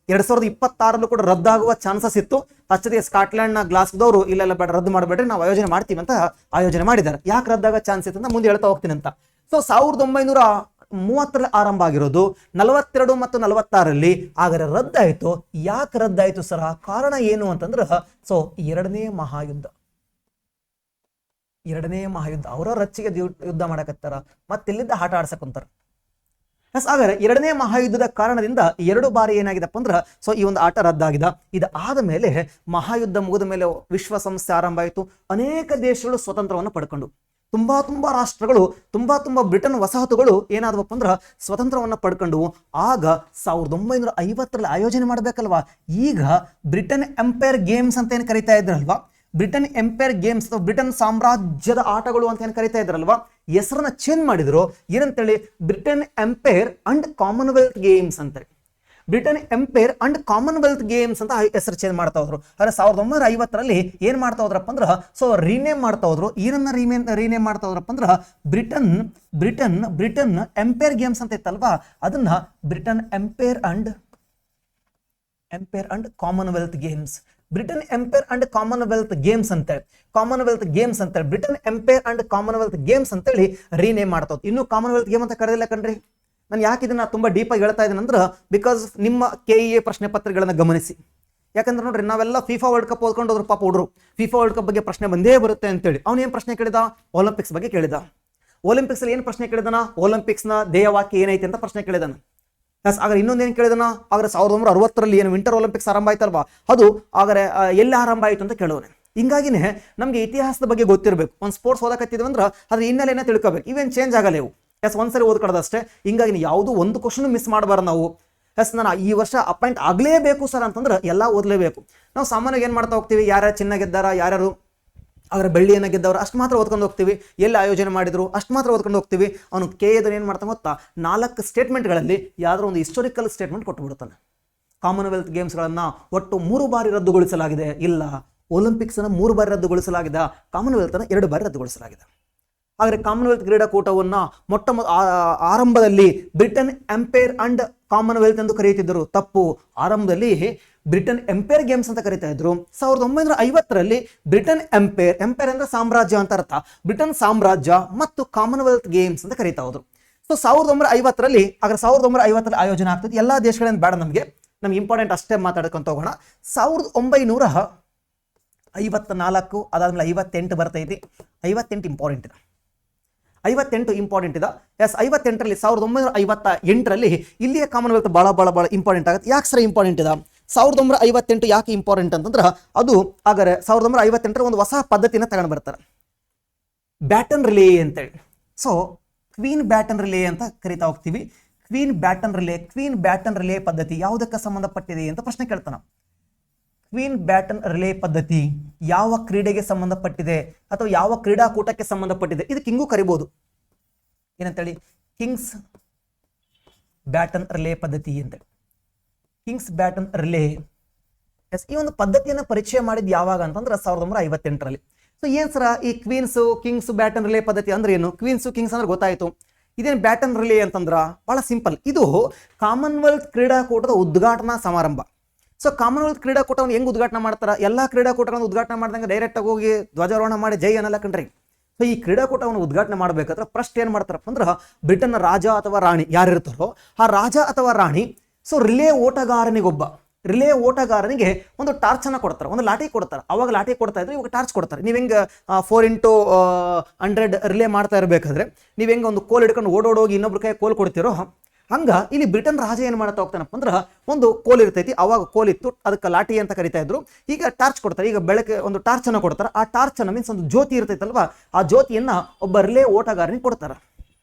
2026ರಲ್ಲೂ ಕೂಡ ರದ್ದಾಗುವ ಚಾನ್ಸಸ್ ಇತ್ತು. ಅಷ್ಟೇ ಸ್ಕಾಟ್ಲ್ಯಾಂಡ್ನ ಗ್ಲಾಸ್ಗೋದವರು ಇಲ್ಲೆಲ್ಲ ಬೇಡ, ರದ್ದು ಮಾಡಬೇಡ್ರಿ, ನಾವು ಆಯೋಜನೆ ಮಾಡ್ತೀವಿ ಅಂತ ಆಯೋಜನೆ ಮಾಡಿದ್ದಾರೆ. ಯಾಕೆ ರದ್ದಾಗೋ ಚಾನ್ಸ್ ಇತ್ತು ಅಂತ ಮುಂದೆ ಹೇಳ್ತಾ ಹೋಗ್ತೀನಿ ಅಂತ. ಸೊ 1930ರಲ್ಲಿ ಆರಂಭ ಆಗಿರೋದು, 42 ಮತ್ತು 46ರಲ್ಲಿ ಆದರೆ ರದ್ದಾಯಿತು. ಯಾಕೆ ರದ್ದಾಯಿತು ಸರ? ಕಾರಣ ಏನು ಅಂತಂದ್ರೆ, ಸೊ ಎರಡನೇ ಮಹಾಯುದ್ಧ ಅವರ ರಚ್ಚಿಗೆ ಯುದ್ಧ ಮಾಡಕತ್ತಾರ, ಮತ್ತಿಲ್ಲಿದ್ದ ಆಟ ಆಡ್ಸಕ್ಕಂತಾರ. ಹಾಗಾದ್ರೆ 2ನೇ ಮಹಾಯುದ್ಧದ ಕಾರಣದಿಂದ 2 ಬಾರಿ ಏನಾಗಿದಪ್ಪ ಅಂದ್ರೆ, ಸೊ ಈ ಒಂದು ಆಟ ರದ್ದಾಗಿದ. ಇದಾದ ಮೇಲೆ ಮಹಾಯುದ್ಧ ಮುಗಿದ ಮೇಲೆ ವಿಶ್ವಸಂಸ್ಥೆ ಆರಂಭ ಆಯಿತು. ಅನೇಕ ದೇಶಗಳು ಸ್ವತಂತ್ರವನ್ನು ಪಡ್ಕೊಂಡು, ತುಂಬಾ ರಾಷ್ಟ್ರಗಳು, ತುಂಬಾ ಬ್ರಿಟನ್ ವಸಾಹತುಗಳು ಏನಾದವಪ್ಪ ಅಂದ್ರೆ ಸ್ವತಂತ್ರವನ್ನು ಪಡ್ಕೊಂಡು, ಆಗ 1950ರಲ್ಲಿ ಆಯೋಜನೆ ಮಾಡ್ಬೇಕಲ್ವಾ. ಈಗ ಬ್ರಿಟನ್ ಎಂಪೈರ್ ಗೇಮ್ಸ್ ಅಂತ ಏನು ಕರಿತಾ ಇದ್ರಲ್ವಾ, ಬ್ರಿಟನ್ ಎಂಪೈರ್ ಗೇಮ್ಸ್ ಅಥವಾ ಬ್ರಿಟನ್ ಸಾಮ್ರಾಜ್ಯದ ಆಟಗಳು ಅಂತ ಏನು ಕರಿತಾ ಇದ್ರಲ್ವಾ, ಹೆಸರನ್ನ ಚೇಂಜ್ ಮಾಡಿದ್ರು. ಏನಂತೇಳಿ? Britain Empire and Commonwealth Games ಅಂತೇಳಿ. Britain Empire and Commonwealth Games ಅಂತ ಹೆಸರು ಚೇಂಜ್ ಮಾಡ್ತಾ ಹೋದ್ರು. ಆದರೆ 1950ರಲ್ಲಿ ಏನ್ ಮಾಡ್ತಾ ಹೋದ್ರಪ್ಪ ಅಂದ್ರೆ, ಸೊ ರೀನೇಮ್ ಮಾಡ್ತಾ ಹೋದ್ರು. ಏನನ್ನ ರೀನೇಮ್ ಮಾಡ್ತಾ ಹೋದ್ರಪ್ಪ ಅಂದ್ರೆ, ಬ್ರಿಟನ್ ಎಂಪೈರ್ ಗೇಮ್ಸ್ ಅಂತ ಇತ್ತಲ್ವಾ, ಅದನ್ನ Britain Empire and Commonwealth Games, Britain Empire and Commonwealth Games ಅಂತೇಳಿ, Britain Empire and Commonwealth Games ಅಂತೇಳಿ ರೀನೇಮ್ ಮಾಡ್ತಾ ಹೋದ್ರು. ಇನ್ನು ಕಾಮನ್ವೆಲ್ತ್ ಗೇಮ್ ಅಂತ ಕರೆದಿಲ್ಲ ಕಣ್ರಿ. ನಾನು ಯಾಕೆ ಇದನ್ನ ತುಂಬಾ ಡೀಪಾಗಿ ಹೇಳ್ತಾ ಇದ್ದೀನಿ ಅಂದ್ರೆ, ಬಿಕಾಸ್ ನಿಮ್ಮ KEA ಪ್ರಶ್ನೆ ಪತ್ರಿಕೆಗಳನ್ನ ಗಮನಿಸಿ. ಯಾಕಂದ್ರೆ ನೋಡ್ರಿ, ನಾವೆಲ್ಲ ಫಿಫಾ ವರ್ಲ್ಡ್ ಕಪ್ ಓದ್ಕೊಂಡು ಹೋದ್ರು, ಪಾಪ ಹುಡುಗರು ಫಿಫಾ ವರ್ಲ್ಡ್ ಕಪ್ ಬಗ್ಗೆ ಪ್ರಶ್ನೆ ಬಂದೇ ಬರುತ್ತೆ ಅಂತೇಳಿ. ಅವನು ಏನು ಪ್ರಶ್ನೆ ಕೇಳಿದ? ಒಲಿಂಪಿಕ್ಸ್ ಬಗ್ಗೆ ಕೇಳಿದ. ಒಲಿಂಪಿಕ್ಸ್ ಅಲ್ಲಿ ಏನು ಪ್ರಶ್ನೆ ಕೇಳಿದನ? ಒಲಿಂಪಿಕ್ಸ್ನ ಧ್ಯೇಯವಾಕ್ಯ ಏನೈತೆ ಅಂತ ಪ್ರಶ್ನೆ ಕೇಳಿದಾನ. ಹಾಗಾದ್ರೆ ಇನ್ನೊಂದೇನು ಕೇಳಿದನ? ಹಾಗಾದ್ರೆ 1960ರಲ್ಲಿ ಏನು ವಿಂಟರ್ ಒಲಿಂಪಿಕ್ಸ್ ಆರಂಭ ಆಯ್ತಲ್ವಾ, ಅದು ಹಾಗಾದ್ರೆ ಎಲ್ಲಿ ಆರಂಭ ಆಯಿತು ಅಂತ ಕೇಳೋನೆ. ಹಿಂಗಾಗಿನೇ ನಮಗೆ ಇತಿಹಾಸದ ಬಗ್ಗೆ ಗೊತ್ತಿರಬೇಕು. ಒಂದು ಸ್ಪೋರ್ಟ್ಸ್ ಓದಕತ್ತಿದ್ವಿ ಅಂದ್ರೆ ಅದ್ರ ಹಿನ್ನೆಲೆನ ತಿಳ್ಕೋಬೇಕು. ಇವೇನು ಚೇಂಜ್ ಆಗಲ್ಲ ಇವು. ಒಂದ್ಸರಿ ಓದ್ಕೊಳ್ಳೋದಷ್ಟೇ. ಹಿಂಗಾಗಿ ಯಾವುದು ಒಂದು ಕ್ವಶನ್ ಮಿಸ್ ಮಾಡಬಾರ್ದು ನಾವು. ನಾನು ಈ ವರ್ಷ ಅಪಾಯಿಂಟ್ ಆಗಲೇಬೇಕು ಸರ್ ಅಂತಂದ್ರೆ ಎಲ್ಲ ಓದಲೇಬೇಕು. ನಾವು ಸಾಮಾನ್ಯವಾಗಿ ಏನು ಮಾಡ್ತಾ ಹೋಗ್ತೀವಿ, ಯಾರ್ಯಾರು ಚಿನ್ನ ಗೆದ್ದಾರ, ಯಾರ್ಯಾರು ಅವರ ಬೆಳ್ಳಿಯನ್ನು ಗೆದ್ದವರು ಅಷ್ಟು ಮಾತ್ರ ಓದ್ಕೊಂಡು ಹೋಗ್ತೀವಿ. ಎಲ್ಲಿ ಆಯೋಜನೆ ಮಾಡಿದ್ರು ಅಷ್ಟು ಮಾತ್ರ ಓದ್ಕೊಂಡು ಹೋಗ್ತೀವಿ. ಅವನು KEA ಏನು ಮಾಡ್ತಾನೆ ಗೊತ್ತಾ, 4 ಸ್ಟೇಟ್ಮೆಂಟ್ಗಳಲ್ಲಿ ಯಾವ್ದಾದ್ರು ಒಂದು ಹಿಸ್ಟೋರಿಕಲ್ ಸ್ಟೇಟ್ಮೆಂಟ್ ಕೊಟ್ಟು ಬಿಡ್ತಾನೆ. ಕಾಮನ್ವೆಲ್ತ್ ಗೇಮ್ಸ್ಗಳನ್ನು ಒಟ್ಟು 3 ಬಾರಿ ರದ್ದುಗೊಳಿಸಲಾಗಿದೆ. ಇಲ್ಲ, ಒಲಿಂಪಿಕ್ಸ್ ಅನ್ನು 3 ಬಾರಿ ರದ್ದುಗೊಳಿಸಲಾಗಿದೆ, ಕಾಮನ್ವೆಲ್ತ್ ಅನ್ನು 2 ಬಾರಿ ರದ್ದುಗೊಳಿಸಲಾಗಿದೆ. ಆದರೆ ಕಾಮನ್ವೆಲ್ತ್ ಕ್ರೀಡಾಕೂಟವನ್ನ ಆರಂಭದಲ್ಲಿ ಬ್ರಿಟನ್ ಎಂಪೈರ್ ಅಂಡ್ ಕಾಮನ್ವೆಲ್ತ್ ಎಂದು ಕರೆಯುತ್ತಿದ್ದರು. ತಪ್ಪು. ಆರಂಭದಲ್ಲಿ ಬ್ರಿಟನ್ ಎಂಪೈರ್ ಗೇಮ್ಸ್ ಅಂತ ಕರೀತಾ ಇದ್ರು. 1950ರಲ್ಲಿ ಬ್ರಿಟನ್ ಎಂಪೈರ್ ಅಂದ್ರೆ ಸಾಮ್ರಾಜ್ಯ ಅಂತ ಅರ್ಥ, ಬ್ರಿಟನ್ ಸಾಮ್ರಾಜ್ಯ ಮತ್ತು ಕಾಮನ್ವೆಲ್ತ್ ಗೇಮ್ಸ್ ಅಂತ ಕರೀತಾ ಹೋದ್ರು. ಸೊ 1950ರಲ್ಲಿ ಹಾಗಾದ್ರೆ 1950ರಲ್ಲಿ ಆಯೋಜನೆ ಆಗ್ತದೆ. ಎಲ್ಲಾ ದೇಶಗಳಿಂದ ಬೇಡ, ನಮ್ಗೆ ಇಂಪಾರ್ಟೆಂಟ್ ಅಷ್ಟೇ ಮಾತಾಡ್ಕೊಂತ ಹೋಗೋಣ. 1954 ಅದಾದ್ಮೇಲೆ 58 ಬರ್ತೈತಿ. 58 ಇಂಪಾರ್ಟೆಂಟ್ ಇದೆ. 58ರಲ್ಲಿ 1958ರಲ್ಲಿ ಇಲ್ಲಿಯ ಕಾಮನ್ವೆಲ್ತ್ ಬಹಳ ಇಂಪಾರ್ಟೆಂಟ್ ಆಗುತ್ತೆ. ಯಾಕೆ ಸರ್ ಇಂಪಾರ್ಟೆಂಟ್ ಇದೆ? 1958 ಯಾಕೆ ಇಂಪಾರ್ಟೆಂಟ್ ಅಂತಂದ್ರೆ, ಅದು ಹಾಗಾದ್ರೆ 1958 ಒಂದು ಹೊಸ ಪದ್ಧತಿನ ತಗೊಂಡು ಬರ್ತಾರೆ, ಬ್ಯಾಟನ್ ರಿಲೇ ಅಂತೇಳಿ. ಸೊ ಕ್ವೀನ್ ಬ್ಯಾಟನ್ ರಿಲೇ ಅಂತ ಕರಿತಾ ಹೋಗ್ತೀವಿ. ಕ್ವೀನ್ ಬ್ಯಾಟನ್ ರಿಲೇ ಪದ್ಧತಿ ಯಾವುದಕ್ಕೆ ಸಂಬಂಧಪಟ್ಟಿದೆ ಅಂತ ಪ್ರಶ್ನೆ ಕೇಳ್ತಾನೆ. ಕ್ವೀನ್ ಬ್ಯಾಟನ್ ರಿಲೇ ಪದ್ಧತಿ ಯಾವ ಕ್ರೀಡೆಗೆ ಸಂಬಂಧಪಟ್ಟಿದೆ ಅಥವಾ ಯಾವ ಕ್ರೀಡಾಕೂಟಕ್ಕೆ ಸಂಬಂಧಪಟ್ಟಿದೆ? ಇದಕ್ಕೆ ಹಿಂಗೂ ಕರಿಬಹುದು, ಏನಂತೇಳಿ, ಕಿಂಗ್ಸ್ ಬ್ಯಾಟನ್ ರಿಲೇ ಪದ್ಧತಿ ಅಂತೇಳಿ. ಕಿಂಗ್ಸ್ ಬ್ಯಾಟನ್ ರಿಲೇ, ಎಸ್, ಈ ಒಂದು ಪದ್ಧತಿಯನ್ನು ಪರಿಚಯ ಮಾಡಿದ್ ಯಾವಾಗ ಅಂತಂದ್ರೆ 1958ರಲ್ಲಿ. ಸೊ ಏನ್ ಸರ ಈ ಕ್ವೀನ್ಸ್ ಕಿಂಗ್ಸ್ ಬ್ಯಾಟನ್ ರಿಲೇ ಪದ್ಧತಿ ಅಂದ್ರೆ ಏನು? ಕ್ವೀನ್ಸ್ ಕಿಂಗ್ಸ್ ಅಂದ್ರೆ ಗೊತ್ತಾಯ್ತು. ಇದೇನು ಬ್ಯಾಟನ್ ರಿಲೇ ಅಂತಂದ್ರ ಬಹಳ ಸಿಂಪಲ್. ಇದು ಕಾಮನ್ವೆಲ್ತ್ ಕ್ರೀಡಾಕೂಟದ ಉದ್ಘಾಟನಾ ಸಮಾರಂಭ. ಸೊ ಕಾಮನ್ವೆಲ್ತ್ ಕ್ರೀಡಾಕೂಟವನ್ನು ಹೆಂಗ್ ಉದ್ಘಾಟನೆ ಮಾಡ್ತಾರ? ಎಲ್ಲಾ ಕ್ರೀಡಾಕೂಟಗಳನ್ನು ಉದ್ಘಾಟನೆ ಮಾಡಿದಂಗೆ ಡೈರೆಕ್ಟ್ ಆಗಿ ಹೋಗಿ ಧ್ವಜಾರೋಹಣ ಮಾಡಿ ಜೈ ಅನ್ನಲ್ಲ ಕಣ್ರಿ. ಸೊ ಈ ಕ್ರೀಡಾಕೂಟವನ್ನು ಉದ್ಘಾಟನೆ ಮಾಡ್ಬೇಕಾದ್ರೆ ಫಸ್ಟ್ ಏನ್ ಮಾಡ್ತಾರಪ್ಪ ಅಂದ್ರೆ ಬ್ರಿಟನ್ ರಾಜ ಅಥವಾ ರಾಣಿ ಯಾರಿರ್ತಾರೋ ಆ ರಾಜ ಅಥವಾ ರಾಣಿ ಸೊ ರಿಲೇ ಓಟಗಾರನಿಗೆ ಒಂದು ಟಾರ್ಚ್ ಅನ್ನ ಕೊಡ್ತಾರೆ, ಒಂದು ಲಾಠಿ ಕೊಡ್ತಾರೆ. ಅವಾಗ ಲಾಠಿ ಕೊಡ್ತಾ ಇದ್ರೆ ಇವಾಗ ಟಾರ್ಚ್ ಕೊಡ್ತಾರೆ. ನೀವು ಹೆಂಗೆ 4x100 ರಿಲೇ ಮಾಡ್ತಾ ಇರಬೇಕಾದ್ರೆ ನೀವು ಹೆಂಗೆ ಒಂದು ಕೋಲ್ ಹಿಡ್ಕೊಂಡು ಓಡೋಡೋಗಿ ಇನ್ನೊಬ್ರ ಕೈ ಕೋಲ್ ಕೊಡ್ತಿರೋ ಹಂಗ ಇಲ್ಲಿ ಬ್ರಿಟನ್ ರಾಜ ಏನ್ ಮಾಡ್ತಾ ಹೋಗ್ತಾನಪ್ಪ ಅಂದ್ರೆ ಒಂದು ಕೋಲ್ ಇರ್ತೈತಿ, ಅವಾಗ ಕೋಲ್ ಇತ್ತು, ಅದಕ್ಕೆ ಲಾಠಿ ಅಂತ ಕರಿತಾ ಇದ್ರು. ಈಗ ಟಾರ್ಚ್ ಕೊಡ್ತಾರೆ, ಈಗ ಬೆಳಗ್ಗೆ ಒಂದು ಟಾರ್ಚ್ ಅನ್ನ ಕೊಡ್ತಾರೆ. ಆ ಟಾರ್ಚ್ ಅನ್ನ ಮೀನ್ಸ್ ಒಂದು ಜ್ಯೋತಿ ಇರ್ತೈತಲ್ವಾ, ಆ ಜ್ಯೋತಿಯನ್ನ ಒಬ್ಬ ರಿಲೇ ಓಟಗಾರನಿಗೆ ಕೊಡ್ತಾರೆ.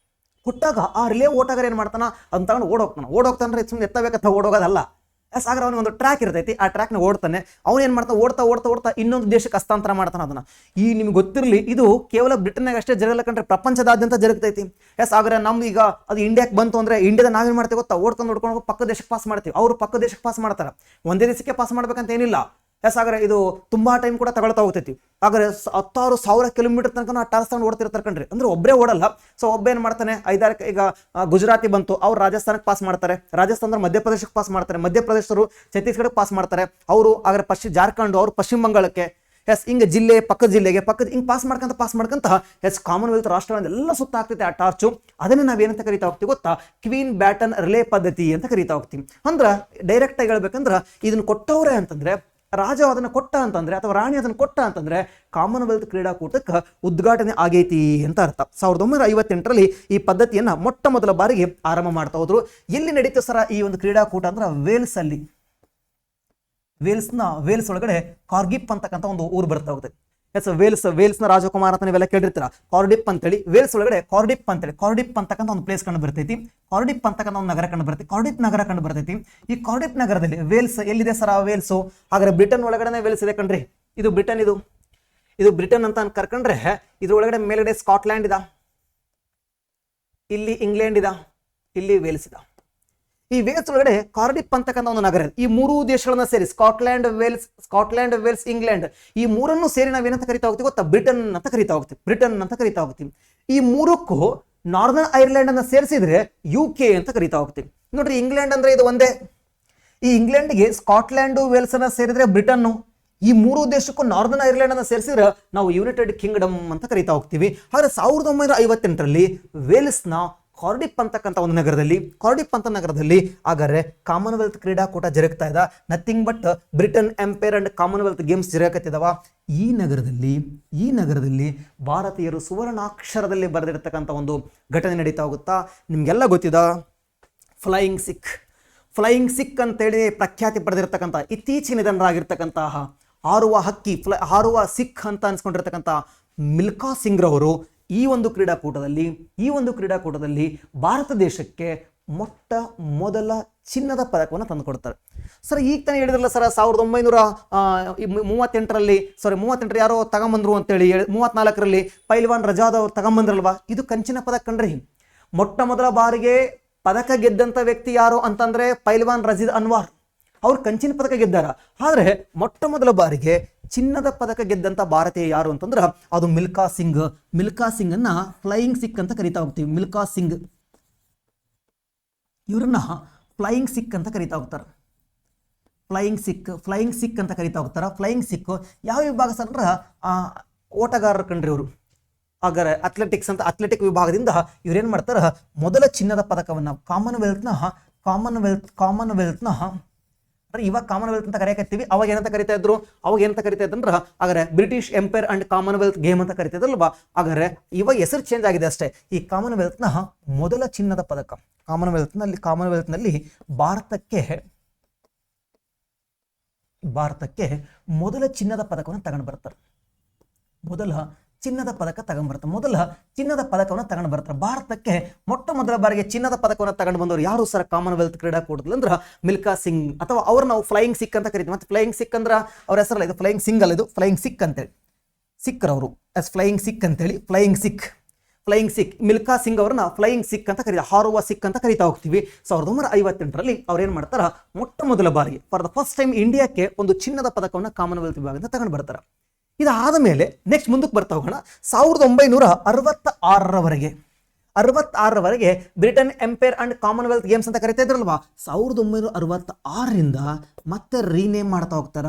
ಕೊಟ್ಟಾಗ ಆ ರಿಲೇ ಓಟಗಾರ ಏನ್ ಮಾಡ್ತಾನ ಅಂತ ತಗೊಂಡು ಓಡೋಗ್ತಾನೆ. ಸುಮ್ಮನೆ ಎತ್ತಬೇಕಂತ ಓಡೋಗೋದಲ್ಲ. ಸಾಗರ ಅವನಿಗೆ ಒಂದು ಟ್ರ್ಯಾಕ್ ಇರ್ತೈತಿ, ಆ ಟ್ರ್ಯಾಕ್ನ ಓಡ್ತಾನೆ. ಅವನು ಏನು ಮಾಡ್ತಾನೆ, ಓಡ್ತಾ ಇನ್ನೊಂದು ದೇಶಕ್ಕೆ ಹಸ್ತಾಂತರ ಮಾಡ್ತಾನೆ ಅದನ್ನ. ಈ ನಿಮ್ಗೆ ಗೊತ್ತಿರಲಿ, ಇದು ಕೇವಲ ಬ್ರಿಟನ್ಯಾಗ ಅಷ್ಟೇ ಜರಗಲ್ಲ ಕಂಡ್ರೆ, ಪ್ರಪಂಚದಾದ್ಯಂತ ಜರುಗ್ತೈತಿ. ಸಾಗರ ನಮ್ದು ಈಗ ಅದು ಇಂಡಿಯಾಕ್ಕೆ ಬಂತು ಅಂದ್ರೆ ಇಂಡಿಯಾದ ನಾವೇನ್ ಮಾಡ್ತೀವಿ ಗೊತ್ತಾ, ಓಡ್ಕೊಂಡು ಪಕ್ಕ ದೇಶಕ್ಕೆ ಪಾಸ್ ಮಾಡ್ತೀವಿ. ಅವರು ಪಕ್ಕ ದೇಶಕ್ಕೆ ಪಾಸ್ ಮಾಡ್ತಾರೆ. ಒಂದೇ ದೇಶಕ್ಕೆ ಪಾಸ್ ಮಾಡ್ಬೇಕಂತ ಏನಿಲ್ಲ. ಸಾಗರ ಇದು ತುಂಬಾ ಟೈಮ್ ಕೂಡ ತಗೊಳ್ತಾ ಹೋಗ್ತೈತಿ. ಹಾಗಾದ್ರೆ 10,000 ಕಿಲೋಮೀಟರ್ ತನಕ ಆ ಟಾರ್ಚ್ ತಗೊಂಡು ಓಡ್ತಿರ್ತಾರೆ ಕಣ್ರಿ. ಅಂದ್ರೆ ಒಬ್ಬರೇ ಓಡಲ್ಲ. ಸೊ ಒಬ್ಬ ಏನ್ ಮಾಡ್ತಾನೆ, 5-6 ಈಗ ಗುಜರಾತಿ ಬಂತು, ಅವ್ರು ರಾಜಸ್ಥಾನಕ್ಕೆ ಪಾಸ್ ಮಾಡ್ತಾರೆ. ರಾಜಸ್ಥಾನ ಮಧ್ಯಪ್ರದೇಶಕ್ಕೆ ಪಾಸ್ ಮಾಡ್ತಾರೆ. ಮಧ್ಯಪ್ರದೇಶರು ಛತ್ತೀಸ್ಗಢಕ್ಕೆ ಪಾಸ್ ಮಾಡ್ತಾರೆ. ಅವರು ಹಾಗಾದ್ರೆ ಜಾರ್ಖಂಡ್, ಅವರು ಪಶ್ಚಿಮ ಬಂಗಾಳಕ್ಕೆ, ಹಿಂಗೆ ಜಿಲ್ಲೆ ಪಕ್ಕದ ಜಿಲ್ಲೆಗೆ ಹಿಂಗೆ ಪಾಸ್ ಮಾಡ್ಕೊಂತ ಕಾಮನ್ವೆಲ್ತ್ ರಾಷ್ಟ್ರಗಳೆಲ್ಲ ಸುತ್ತ ಆಗ್ತೈತೆ ಆ ಟಾರ್ಚು. ಅದನ್ನೇ ನಾವೇನಂತ ಕರಿತಾ ಹೋಗ್ತೀವಿ ಗೊತ್ತಾ, ಕ್ವೀನ್ ಬ್ಯಾಟನ್ ರಿಲೇ ಪದ್ಧತಿ ಅಂತ ಕರಿತಾ ಹೋಗ್ತೀವಿ. ಅಂದ್ರೆ ಡೈರೆಕ್ಟ್ ಆಗಿ ಹೇಳ್ಬೇಕಂದ್ರೆ ಇದನ್ನ ಕೊಟ್ಟವ್ರೆ ಅಂತಂದ್ರೆ, ರಾಜ ಅದನ್ನ ಕೊಟ್ಟ ಅಂತಂದ್ರೆ ಅಥವಾ ರಾಣಿ ಅದನ್ನ ಕೊಟ್ಟ ಅಂತಂದ್ರೆ ಕಾಮನ್ವೆಲ್ತ್ ಕ್ರೀಡಾಕೂಟಕ್ಕೆ ಉದ್ಘಾಟನೆ ಆಗೈತಿ ಅಂತ ಅರ್ಥ. 1958ರಲ್ಲಿ ಈ ಪದ್ಧತಿಯನ್ನ ಮೊಟ್ಟ ಮೊದಲ ಬಾರಿಗೆ ಆರಂಭ ಮಾಡ್ತಾ ಹೋದ್ರು. ಎಲ್ಲಿ ನಡೀತು ಸರ ಈ ಒಂದು ಕ್ರೀಡಾಕೂಟ ಅಂದ್ರೆ ವೇಲ್ಸ್ ಅಲ್ಲಿ. ವೇಲ್ಸ್ ಒಳಗಡೆ ಕಾರ್ಗಿಪ್ ಅಂತಕ್ಕಂಥ ಒಂದು ಊರು ಬರ್ತಾ ಹೋಗುತ್ತೆ. ವೇಲ್ಸ್ನ ರಾಜಕುಮಾರ ಅಂತ ನೀವೆಲ್ಲ ಕೇಳಿರ್ತೀರ. ಕಾರ್ಡಿಪ್ ಅಂತೇಳಿ ವೇಲ್ಸ್ ಒಳಗಡೆ ಕಾರ್ಡಿಪ್ ಅಂತಕ್ಕಂಥ ಒಂದು ಪ್ಲೇಸ್ ಕಂಡು ಬರ್ತೈತಿ. ಕಾರ್ಡಿಪ್ ಅಂತಕ್ಕಂಥ ಒಂದು ನಗರ ಕಂಡು ಬರ್ತೈತಿ. ಕಾರ್ಡಿಪ್ ನಗರ ಕಂಡು ಬರ್ತೈತಿ. ಈ ಕಾರ್ಡಿಪ್ ನಗರದಲ್ಲಿ ವೇಲ್ಸ್ ಎಲ್ಲಿದೆ ಸರ್? ವೇಲ್ಸು ಹಾಗಾದ್ರೆ ಬ್ರಿಟನ್ ಒಳಗಡೆ ವೇಲ್ಸ್ ಇದೆ ಕಣ್ರಿ. ಇದು ಬ್ರಿಟನ್, ಇದು ಬ್ರಿಟನ್ ಅಂತ ಕರ್ಕೊಂಡ್ರೆ ಇದ್ರ ಒಳಗಡೆ ಮೇಲ್ಗಡೆ ಸ್ಕಾಟ್ಲ್ಯಾಂಡ್ ಇದ, ಇಲ್ಲಿ ಇಂಗ್ಲೆಂಡ್ ಇದ, ಇಲ್ಲಿ ವೇಲ್ಸ್ ಇದ. ಈ ವೇಲ್ಸ್ ಒಳಗಡೆ ಕಾರ್ಡಿಪ್ ಅಂತಕ್ಕಂಥ ಒಂದು ನಗರ. ಈ ಮೂರು ದೇಶಗಳನ್ನ ಸೇರಿ ಸ್ಕಾಟ್ಲ್ಯಾಂಡ್, ವೇಲ್ಸ್, ಇಂಗ್ಲೆಂಡ್, ಈ ಮೂರನ್ನು ಸೇರಿ ನಾವೇನಂತ ಕರಿತಾ ಹೋಗ್ತೀವಿ ಗೊತ್ತಾ, ಬ್ರಿಟನ್ ಅಂತ ಕರಿತಾ ಹೋಗ್ತೀವಿ. ಈ ಮೂರಕ್ಕೂ ನಾರ್ದರ್ನ್ ಐರ್ಲೆಂಡ್ ಅನ್ನ ಸೇರಿಸಿದ್ರೆ UK ಅಂತ ಕರಿತಾ ಹೋಗ್ತೀವಿ. ನೋಡ್ರಿ, ಇಂಗ್ಲೆಂಡ್ ಅಂದ್ರೆ ಇದು ಒಂದೇ. ಈ ಇಂಗ್ಲೆಂಡ್ಗೆ ಸ್ಕಾಟ್ಲ್ಯಾಂಡ್, ವೇಲ್ಸ್ ಅನ್ನ ಸೇರಿದ್ರೆ ಬ್ರಿಟನ್. ಈ ಮೂರು ದೇಶಕ್ಕೂ ನಾರ್ದರ್ನ್ ಐರ್ಲೆಂಡ್ ಅನ್ನ ಸೇರಿಸಿದ್ರೆ ನಾವು ಯುನೈಟೆಡ್ ಕಿಂಗ್ಡಮ್ ಅಂತ ಕರಿತಾ ಹೋಗ್ತೀವಿ. ಹಾಗಾದ್ರೆ 1958ರಲ್ಲಿ ವೇಲ್ಸ್ನ ಕಾರ್ಡಿಪ್ ಅಂತಕ್ಕಂಥ ಒಂದು ನಗರದಲ್ಲಿ ಹಾಗಾದ್ರೆ ಕಾಮನ್ವೆಲ್ತ್ ಕ್ರೀಡಾಕೂಟ ಜರುಗ್ತಾ ಇದ್ದ. Nothing but Britain Empire and Commonwealth Games ಜರುಗತ್ತಿದವ. ಈ ನಗರದಲ್ಲಿ ಭಾರತೀಯರು ಸುವರ್ಣಾಕ್ಷರದಲ್ಲಿ ಬರೆದಿರ್ತಕ್ಕಂಥ ಒಂದು ಘಟನೆ ನಡೀತಾ ಹೋಗುತ್ತಾ. ನಿಮ್ಗೆಲ್ಲ ಗೊತ್ತಿದ ಫ್ಲೈಯಿಂಗ್ ಸಿಕ್ ಅಂತೇಳಿ ಪ್ರಖ್ಯಾತಿ ಪಡೆದಿರ್ತಕ್ಕಂಥ, ಇತ್ತೀಚಿನ ನಿಧನರಾಗಿರ್ತಕ್ಕಂತಹ ಹಾರುವ ಸಿಖ್ ಅಂತ ಅನ್ಸ್ಕೊಂಡಿರ್ತಕ್ಕಂಥ ಮಿಲ್ಖಾ ಸಿಂಗ್ ರವರು ಈ ಒಂದು ಕ್ರೀಡಾಕೂಟದಲ್ಲಿ ಭಾರತ ದೇಶಕ್ಕೆ ಮೊಟ್ಟ ಮೊದಲ ಚಿನ್ನದ ಪದಕವನ್ನು ತಂದುಕೊಡ್ತಾರೆ. ಸರ್ ಈಗ ತಾನೇ ಹೇಳಿದ್ರಲ್ಲ ಸರ್, 1938ರಲ್ಲಿ ಯಾರೋ ತಗೊಂಬಂದ್ರು ಅಂತೇಳಿ, 34ರಲ್ಲಿ ಪೈಲ್ವಾನ್ ರಜಾದ್ ಅವ್ರು ತಗೊಂಬಂದ್ರಲ್ವಾ, ಇದು ಕಂಚಿನ ಪದಕ ಕಣ್ರಿ. ಮೊಟ್ಟ ಮೊದಲ ಬಾರಿಗೆ ಪದಕ ಗೆದ್ದಂತ ವ್ಯಕ್ತಿ ಯಾರು ಅಂತಂದ್ರೆ ಪೈಲ್ವಾನ್ ರಜೀದ್ ಅನ್ವಾರ್, ಅವ್ರು ಕಂಚಿನ ಪದಕ ಗೆದ್ದಾರ. ಆದ್ರೆ ಮೊಟ್ಟ ಮೊದಲ ಬಾರಿಗೆ ಚಿನ್ನದ ಪದಕ ಗೆದ್ದಂತ ಭಾರತೀಯ ಯಾರು ಅಂತಂದ್ರೆ ಅದು ಮಿಲ್ಖಾ ಸಿಂಗ್ ಅನ್ನ ಫ್ಲೈಯಿಂಗ್ ಸಿಕ್ ಅಂತ ಕರಿತಾ ಹೋಗ್ತೀವಿ. ಮಿಲ್ಖಾ ಸಿಂಗ್ ಇವರನ್ನ ಫ್ಲೈಯಿಂಗ್ ಸಿಕ್ ಅಂತ ಕರಿತಾ ಹೋಗ್ತಾರೆ. ಫ್ಲೈಯಿಂಗ್ ಸಿಕ್ ಅಂತ ಕರಿತಾ ಹೋಗ್ತಾರ. ಫ್ಲೈಯಿಂಗ್ ಸಿಕ್ ಯಾವ ವಿಭಾಗ ಸರ್ ಅಂದ್ರೆ ಓಟಗಾರರು ಕಂಡ್ರಿ ಇವರು. ಹಾಗಾದ್ರೆ ಅಥ್ಲೆಟಿಕ್ ವಿಭಾಗದಿಂದ ಇವ್ರೇನ್ ಮಾಡ್ತಾರ, ಮೊದಲ ಚಿನ್ನದ ಪದಕವನ್ನ ಕಾಮನ್ವೆಲ್ತ್ನ ಇವಾಗ ಕಾಮನ್ವೆಲ್ತ್ ಅಂತ ಕರೆಯಕತ್ತೀವಿ. ಅವಾಗ ಏನಂತ ಕರಿತಾ ಇದ್ರು ಅಂದ್ರೆ ಹಾಗಾದ್ರೆ British empire and Commonwealth game ಅಂತ ಕರಿತಾ ಇದ್ರಲ್ವಾ. ಹಾಗಾದ್ರೆ ಇವಾಗ ಹೆಸರು ಚೇಂಜ್ ಆಗಿದೆ ಅಷ್ಟೇ. ಈ ಕಾಮನ್ವೆಲ್ತ್ನ ಮೊದಲ ಚಿನ್ನದ ಪದಕ, ಕಾಮನ್ವೆಲ್ತ್ನಲ್ಲಿ ಭಾರತಕ್ಕೆ ಮೊದಲ ಚಿನ್ನದ ಪದಕವನ್ನು ತಗೊಂಡು ಬರ್ತಾರೆ. ಮೊದಲ ಚಿನ್ನದ ಪದಕ ತಗೊಂಡ್ಬರ್ತಾರೆ. ಮೊದಲ ಚಿನ್ನದ ಪದಕವನ್ನು ತಗೊಂಡು ಬರ್ತಾರೆ. ಭಾರತಕ್ಕೆ ಮೊಟ್ಟ ಮೊದಲ ಬಾರಿಗೆ ಚಿನ್ನದ ಪದಕವನ್ನು ತಗೊಂಡು ಬಂದವರು ಯಾರು ಸರ್ ಕಾಮನ್ವೆಲ್ತ್ ಕ್ರೀಡಾಕೂಟದಲ್ಲಿ ಅಂದ್ರೆ ಮಿಲ್ಕಾ ಸಿಂಗ್, ಅಥವಾ ಅವ್ರು ನಾವು ಫ್ಲೈಯಿಂಗ್ ಸಿಕ್ ಅಂತ ಕರಿತೀವಿ. ಮತ್ತೆ ಫ್ಲೈಯಿಂಗ್ ಸಿಕ್ ಅಂದ್ರೆ ಅವ್ರ ಹೆಸರಲ್ಲ, ಇದು ಫ್ಲೈಯಿಂಗ್ ಸಿಂಗ್ ಅಲ್ಲ, ಇದು ಫ್ಲೈಯಿಂಗ್ ಸಿಕ್ ಅಂತೇಳಿ, ಸಿಖ್ರವರು ಎಸ್ ಫ್ಲೈಯಿಂಗ್ ಸಿಕ್ ಅಂತೇಳಿ, ಫ್ಲೈಯಿಂಗ್ ಸಿಕ್ ಮಿಲ್ಕಾ ಸಿಂಗ್ ಅವ್ರನ್ನ ಫ್ಲೈಯಿಂಗ್ ಸಿಕ್ ಅಂತ ಕರೀತಾರೆ, ಹಾರುವ ಸಿಕ್ ಅಂತ ಕರಿತಾ ಹೋಗ್ತೀವಿ. 1958ರಲ್ಲಿ ಅವ್ರು ಏನು ಮಾಡ್ತಾರೆ, ಮೊಟ್ಟ ಮೊದಲ ಬಾರಿಗೆ ಫಾರ್ ದ ಫಸ್ಟ್ ಟೈಮ್ ಇಂಡಿಯಾಕ್ಕೆ ಒಂದು ಚಿನ್ನದ ಪದಕವನ್ನು ಕಾಮನ್ವೆಲ್ತ್ ವಿಭಾಗದಿಂದ ತಗೊಂಡು ಬರ್ತಾರೆ. ಇದಾದ ಮೇಲೆ ನೆಕ್ಸ್ಟ್ ಮುಂದಕ್ಕೆ ಬರ್ತಾ ಹೋಗೋಣ. 1966ರವರೆಗೆ Britain Empire and Commonwealth Games ಅಂತ ಕರಿತಾ ಇದ್ರಲ್ವಾ, 1966ರಿಂದ ಮತ್ತೆ ರೀನೇಮ್ ಮಾಡ್ತಾ ಹೋಗ್ತಾರ,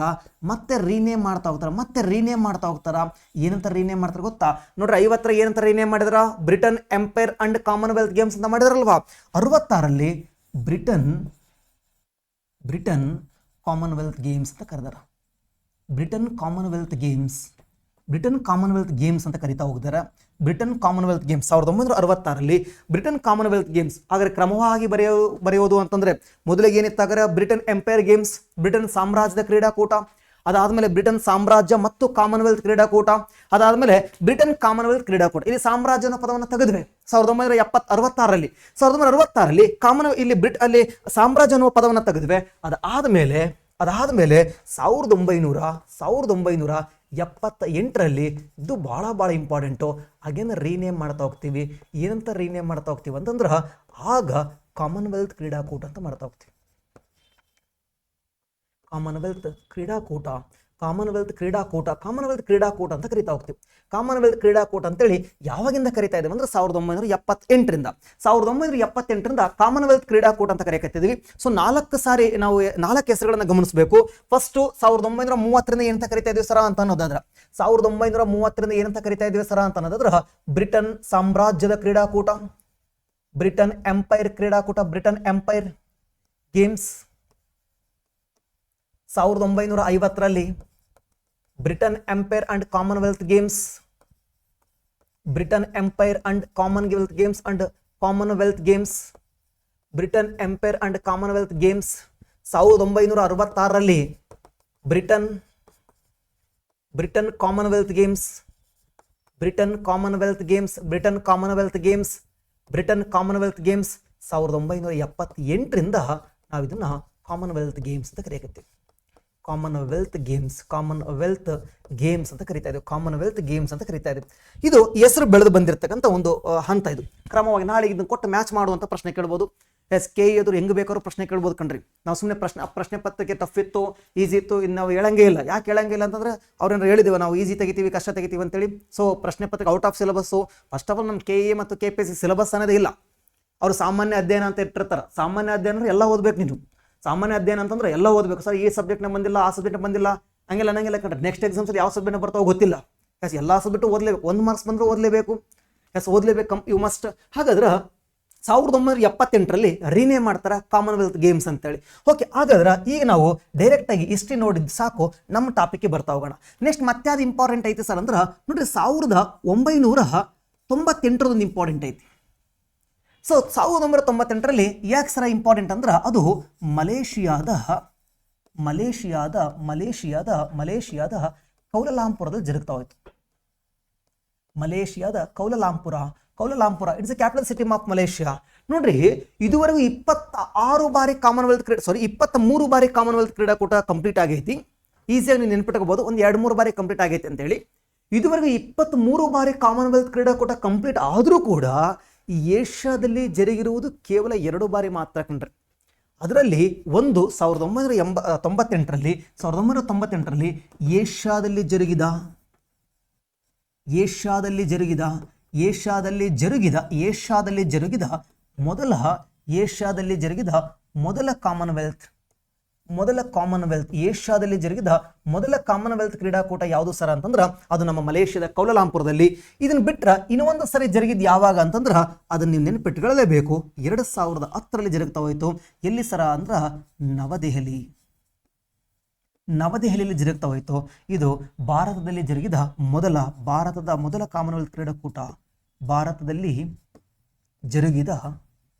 ಏನಂತ ರೀನೇಮ್ ಮಾಡ್ತಾರೆ ಗೊತ್ತಾ? ನೋಡ್ರಿ, 50 ಏನಂತ ರೀನೇಮ್ ಮಾಡಿದ್ರ, Britain Empire and Commonwealth Games ಅಂತ ಮಾಡಿದ್ರಲ್ವಾ. 66ರಲ್ಲಿ ಬ್ರಿಟನ್ ಕಾಮನ್ವೆಲ್ತ್ ಗೇಮ್ಸ್ ಅಂತ ಕರೆದಾರ. ಬ್ರಿಟನ್ ಕಾಮನ್ವೆಲ್ತ್ ಗೇಮ್ಸ್ ಅಂತ ಕರಿತಾ ಹೋಗಿದ್ದಾರೆ. ಬ್ರಿಟನ್ ಕಾಮನ್ವೆಲ್ತ್ ಗೇಮ್ಸ್ 1966ರಲ್ಲಿ ಬ್ರಿಟನ್ ಕಾಮನ್ವೆಲ್ತ್ ಗೇಮ್ಸ್. ಹಾಗಾದ್ರೆ ಕ್ರಮವಾಗಿ ಬರೆಯೋದು ಅಂತಂದ್ರೆ ಮೊದಲಿಗೆ ಏನಿತ್ತಾಗ ಬ್ರಿಟನ್ ಎಂಪೈರ್ ಗೇಮ್ಸ್, ಬ್ರಿಟನ್ ಸಾಮ್ರಾಜ್ಯದ ಕ್ರೀಡಾಕೂಟ, ಅದಾದ್ಮೇಲೆ ಬ್ರಿಟನ್ ಸಾಮ್ರಾಜ್ಯ ಮತ್ತು ಕಾಮನ್ವೆಲ್ತ್ ಕ್ರೀಡಾಕೂಟ, ಅದಾದ್ಮೇಲೆ ಬ್ರಿಟನ್ ಕಾಮನ್ವೆಲ್ತ್ ಕ್ರೀಡಾಕೂಟ. ಇಲ್ಲಿ ಸಾಮ್ರಾಜ್ಯ ಅನ್ನೋ ಪದವನ್ನು ತೆಗೆದ್ವಿ 1966ರಲ್ಲಿ ಅಲ್ಲಿ ಸಾಮ್ರಾಜ್ಯ ಅನ್ನುವ ಪದವನ್ನು ತೆಗೆದ್ವಿ. ಅದಾದ್ಮೇಲೆ 1978ರಲ್ಲಿ ಇದು ಬಹಳ ಇಂಪಾರ್ಟೆಂಟು, ಅಗೇನ್ ರೀನೇಮ್ ಮಾಡ್ತಾ ಹೋಗ್ತೀವಿ. ಏನಂತ ರೀನೇಮ್ ಮಾಡ್ತಾ ಹೋಗ್ತೀವಿ ಅಂತಂದ್ರೆ ಆಗ ಕಾಮನ್ವೆಲ್ತ್ ಕ್ರೀಡಾಕೂಟ ಅಂತ ಮಾಡ್ತಾ ಹೋಗ್ತೀವಿ. ಕಾಮನ್ವೆಲ್ತ್ ಕ್ರೀಡಾಕೂಟ ಅಂತ ಕರಿತಾ ಹೋಗ್ತೀವಿ. ಕಾಮನ್ವೆಲ್ತ್ ಕ್ರೀಡಾಕೂಟ ಅಂತೇಳಿ ಯಾವಾಗಿಂದ ಕರಿತಾ ಇದ್ದೀವಿ ಅಂದ್ರೆ 1978ರಿಂದ ಕಾಮನ್ವೆಲ್ತ್ ಕ್ರೀಡಾಕೂಟ ಅಂತ ಕರೆಯಕತ್ತಿದ್ವಿ. ಸೊ 4 ಹೆಸರುಗಳನ್ನ ಗಮನಿಸಬೇಕು. ಫಸ್ಟ್ 1930ರಿಂದ ಏನಂತ ಕರಿತಾ ಇದ್ವಿ ಸರ ಅಂತ ಅನ್ನೋದಾದ್ರೆ, 1930ರಿಂದ ಏನಂತ ಕರಿತಾ ಇದ್ವಿ ಸರ ಅಂತ ಅನ್ನೋದಾದ್ರೆ ಬ್ರಿಟನ್ ಸಾಮ್ರಾಜ್ಯದ ಕ್ರೀಡಾಕೂಟ, ಬ್ರಿಟನ್ ಎಂಪೈರ್ ಕ್ರೀಡಾಕೂಟ, ಬ್ರಿಟನ್ ಎಂಪೈರ್ ಗೇಮ್ಸ್. 1950ರಲ್ಲಿ Britain Empire and Commonwealth Games, Britain Empire and Commonwealth Games Britain Empire and Commonwealth Games. 1966ರಲ್ಲಿ ಬ್ರಿಟನ್ ಕಾಮನ್ವೆಲ್ತ್ ಗೇಮ್ಸ್. 1978ರಿಂದ ನಾವು ಇದನ್ನ ಕಾಮನ್ವೆಲ್ತ್ ಗೇಮ್ಸ್ ಅಂತ ಕರೆಯಕತ್ತೀವಿ. ಕಾಮನ್ವೆಲ್ತ್ ಗೇಮ್ಸ್ ಅಂತ ಕರಿತಾ ಇದ್ದೀವಿ. ಇದು ಹೆಸರು ಬೆಳೆದು ಬಂದಿರತಕ್ಕಂಥ ಒಂದು ಹಂತ. ಇದು ಕ್ರಮವಾಗಿ ನಾಳೆ ಇದನ್ನು ಕೊಟ್ಟು ಮ್ಯಾಚ್ ಮಾಡುವಂಥ ಪ್ರಶ್ನೆ ಕೇಳ್ಬೋದು. ಕೆ ಎದುರು ಹೆಂಗ್ ಬೇಕಾದ್ರೂ ಪ್ರಶ್ನೆ ಕೇಳ್ಬೋದು ಕಣ್ರಿ. ನಾವು ಸುಮ್ಮನೆ ಪ್ರಶ್ನೆ ಪತ್ರಿಕೆ ಟಫ್ ಇತ್ತು, ಈಸಿ ಇತ್ತು, ಇನ್ನು ನಾವು ಹೇಳಂಗೇ ಇಲ್ಲ. ಯಾಕೆ ಹೇಳಂಗಿಲ್ಲ ಅಂತಂದ್ರೆ ಅವ್ರೇನಾರು ಹೇಳಿದೇವೆ ನಾವು ಈಸಿ ತೆಗಿತೀವಿ, ಕಷ್ಟ ತೆಗಿತೀವಿ ಅಂತೇಳಿ. ಸೊ ಪ್ರಶ್ನೆ ಪತ್ರಿಕೆ out of syllabus. First of all ನಮ್ಮ KE ಮತ್ತು KPSC ಸಿಲೆಬಸ್ ಅನ್ನೋದೇ ಇಲ್ಲ. ಅವರು ಸಾಮಾನ್ಯ ಅಧ್ಯಯನ ಅಂತ ಇಟ್ಟಿರ್ತಾರೆ. ಸಾಮಾನ್ಯ ಅಧ್ಯಯನ ಅಂದ್ರೆ ಎಲ್ಲ ಓದ್ಬೇಕು. ನೀನು ಸಾಮಾನ್ಯ ಅಧ್ಯಯನ ಅಂತಂದ್ರೆ ಎಲ್ಲ ಓದಬೇಕು ಸರ್. ಈ ಸಬ್ಜೆಕ್ಟ್ನ ಬಂದಿಲ್ಲ, ಆ ಸಬ್ಜೆಕ್ಟ್ ಬಂದಿಲ್ಲ, ಹಂಗೆಲ್ಲ ಅನ್ನಂಗಿಲ್ಲ ಕಣ್ರಿ. ನೆಕ್ಸ್ಟ್ ಎಕ್ಸಾಮ್ಸಲ್ಲಿ ಯಾವ ಸಬ್ಜೆಕ್ಟ್ ಬರ್ತಾವೋ ಗೊತ್ತಿಲ್ಲ. ಎಲ್ಲ ಸಬ್ಜೆಕ್ಟು ಓದಲೇಬೇಕು. 1 ಮಾರ್ಕ್ಸ್ ಬಂದರೂ ಓದಲೇಬೇಕು. ಓದಲೇಬೇಕು, ಯು ಮಸ್ಟ್. ಹಾಗಾದ್ರೆ 1978ರಲ್ಲಿ ರೀನೇಮ್ ಮಾಡ್ತಾರೆ ಕಾಮನ್ವೆಲ್ತ್ ಗೇಮ್ಸ್ ಅಂತೇಳಿ. ಓಕೆ, ಹಾಗಾದ್ರೆ ಈಗ ನಾವು ಡೈರೆಕ್ಟ್ ಆಗಿ ಹಿಸ್ಟ್ರಿ ನೋಡಿದ್ದು ಸಾಕು, ನಮ್ಮ ಟಾಪಿಕ್ಗೆ ಬರ್ತಾ ಹೋಗೋಣ. ನೆಕ್ಸ್ಟ್ ಮತ್ತೆ ಅದು ಇಂಪಾರ್ಟೆಂಟ್ ಐತಿ ಸರ್ ಅಂದ್ರೆ ನೋಡ್ರಿ, 1998 ಇಂಪಾರ್ಟೆಂಟ್ ಐತಿ. ಸೊ 1998ರಲ್ಲಿ ಯಾಕೆ ಸರ ಇಂಪಾರ್ಟೆಂಟ್ ಅಂದ್ರೆ ಅದು ಮಲೇಷಿಯಾದ ಕೌಲಾಲಂಪುರದಲ್ಲಿ ಜರುಗ್ತಾ ಹೋಯ್ತು. ಮಲೇಷಿಯಾದ Kuala Lumpur it's a capital city of Malaysia. ನೋಡ್ರಿ, ಇದುವರೆಗೂ 23 ಬಾರಿ ಕಾಮನ್ವೆಲ್ತ್ ಕ್ರೀಡಾಕೂಟ ಕಂಪ್ಲೀಟ್ ಆಗೈತಿ. ಈಸಿಯಾಗಿ ನೀವು ನೆನ್ಪಿಟ್ಕೋಬಹುದು, ಒಂದು 2-3 ಬಾರಿ ಕಂಪ್ಲೀಟ್ ಆಗೈತಿ ಅಂತೇಳಿ. ಇದುವರೆಗೂ 23 ಬಾರಿ ಕಾಮನ್ವೆಲ್ತ್ ಕ್ರೀಡಾಕೂಟ ಕಂಪ್ಲೀಟ್ ಆದರೂ ಕೂಡ ಈ ಏಷ್ಯಾದಲ್ಲಿ ಜರುಗಿರುವುದು ಕೇವಲ 2 ಬಾರಿ ಮಾತ್ರ ಕಣ್ರಿ. ಅದರಲ್ಲಿ ಒಂದು 1998ರಲ್ಲಿ ಏಷ್ಯಾದಲ್ಲಿ ಜರುಗಿದ ಮೊದಲ ಕಾಮನ್ವೆಲ್ತ್ ಕ್ರೀಡಾಕೂಟ ಯಾವುದು ಸರ ಅಂತಂದ್ರೆ ಅದು ನಮ್ಮ ಮಲೇಷ್ಯಾದ ಕೌಲಾಲಂಪುರದಲ್ಲಿ. ಇದನ್ನ ಬಿಟ್ರೆ ಇನ್ನೊಂದು ಸರಿ ಜರುಗಿದ್ ಯಾವಾಗ ಅಂತಂದ್ರೆ ಅದನ್ನ ನೀವು ನೆನಪಿಟ್ಟುಕೊಳ್ಳಲೇಬೇಕು. 2010ರಲ್ಲಿ ಜರುಗ್ತಾ ಹೋಯ್ತು. ಎಲ್ಲಿ ಸರ ಅಂದ್ರ ನವದೆಹಲಿಯಲ್ಲಿ ಜರುಗ್ತಾ ಹೋಯ್ತು. ಇದು ಭಾರತದಲ್ಲಿ ಜರುಗಿದ ಮೊದಲ ಕಾಮನ್ವೆಲ್ತ್ ಕ್ರೀಡಾಕೂಟ.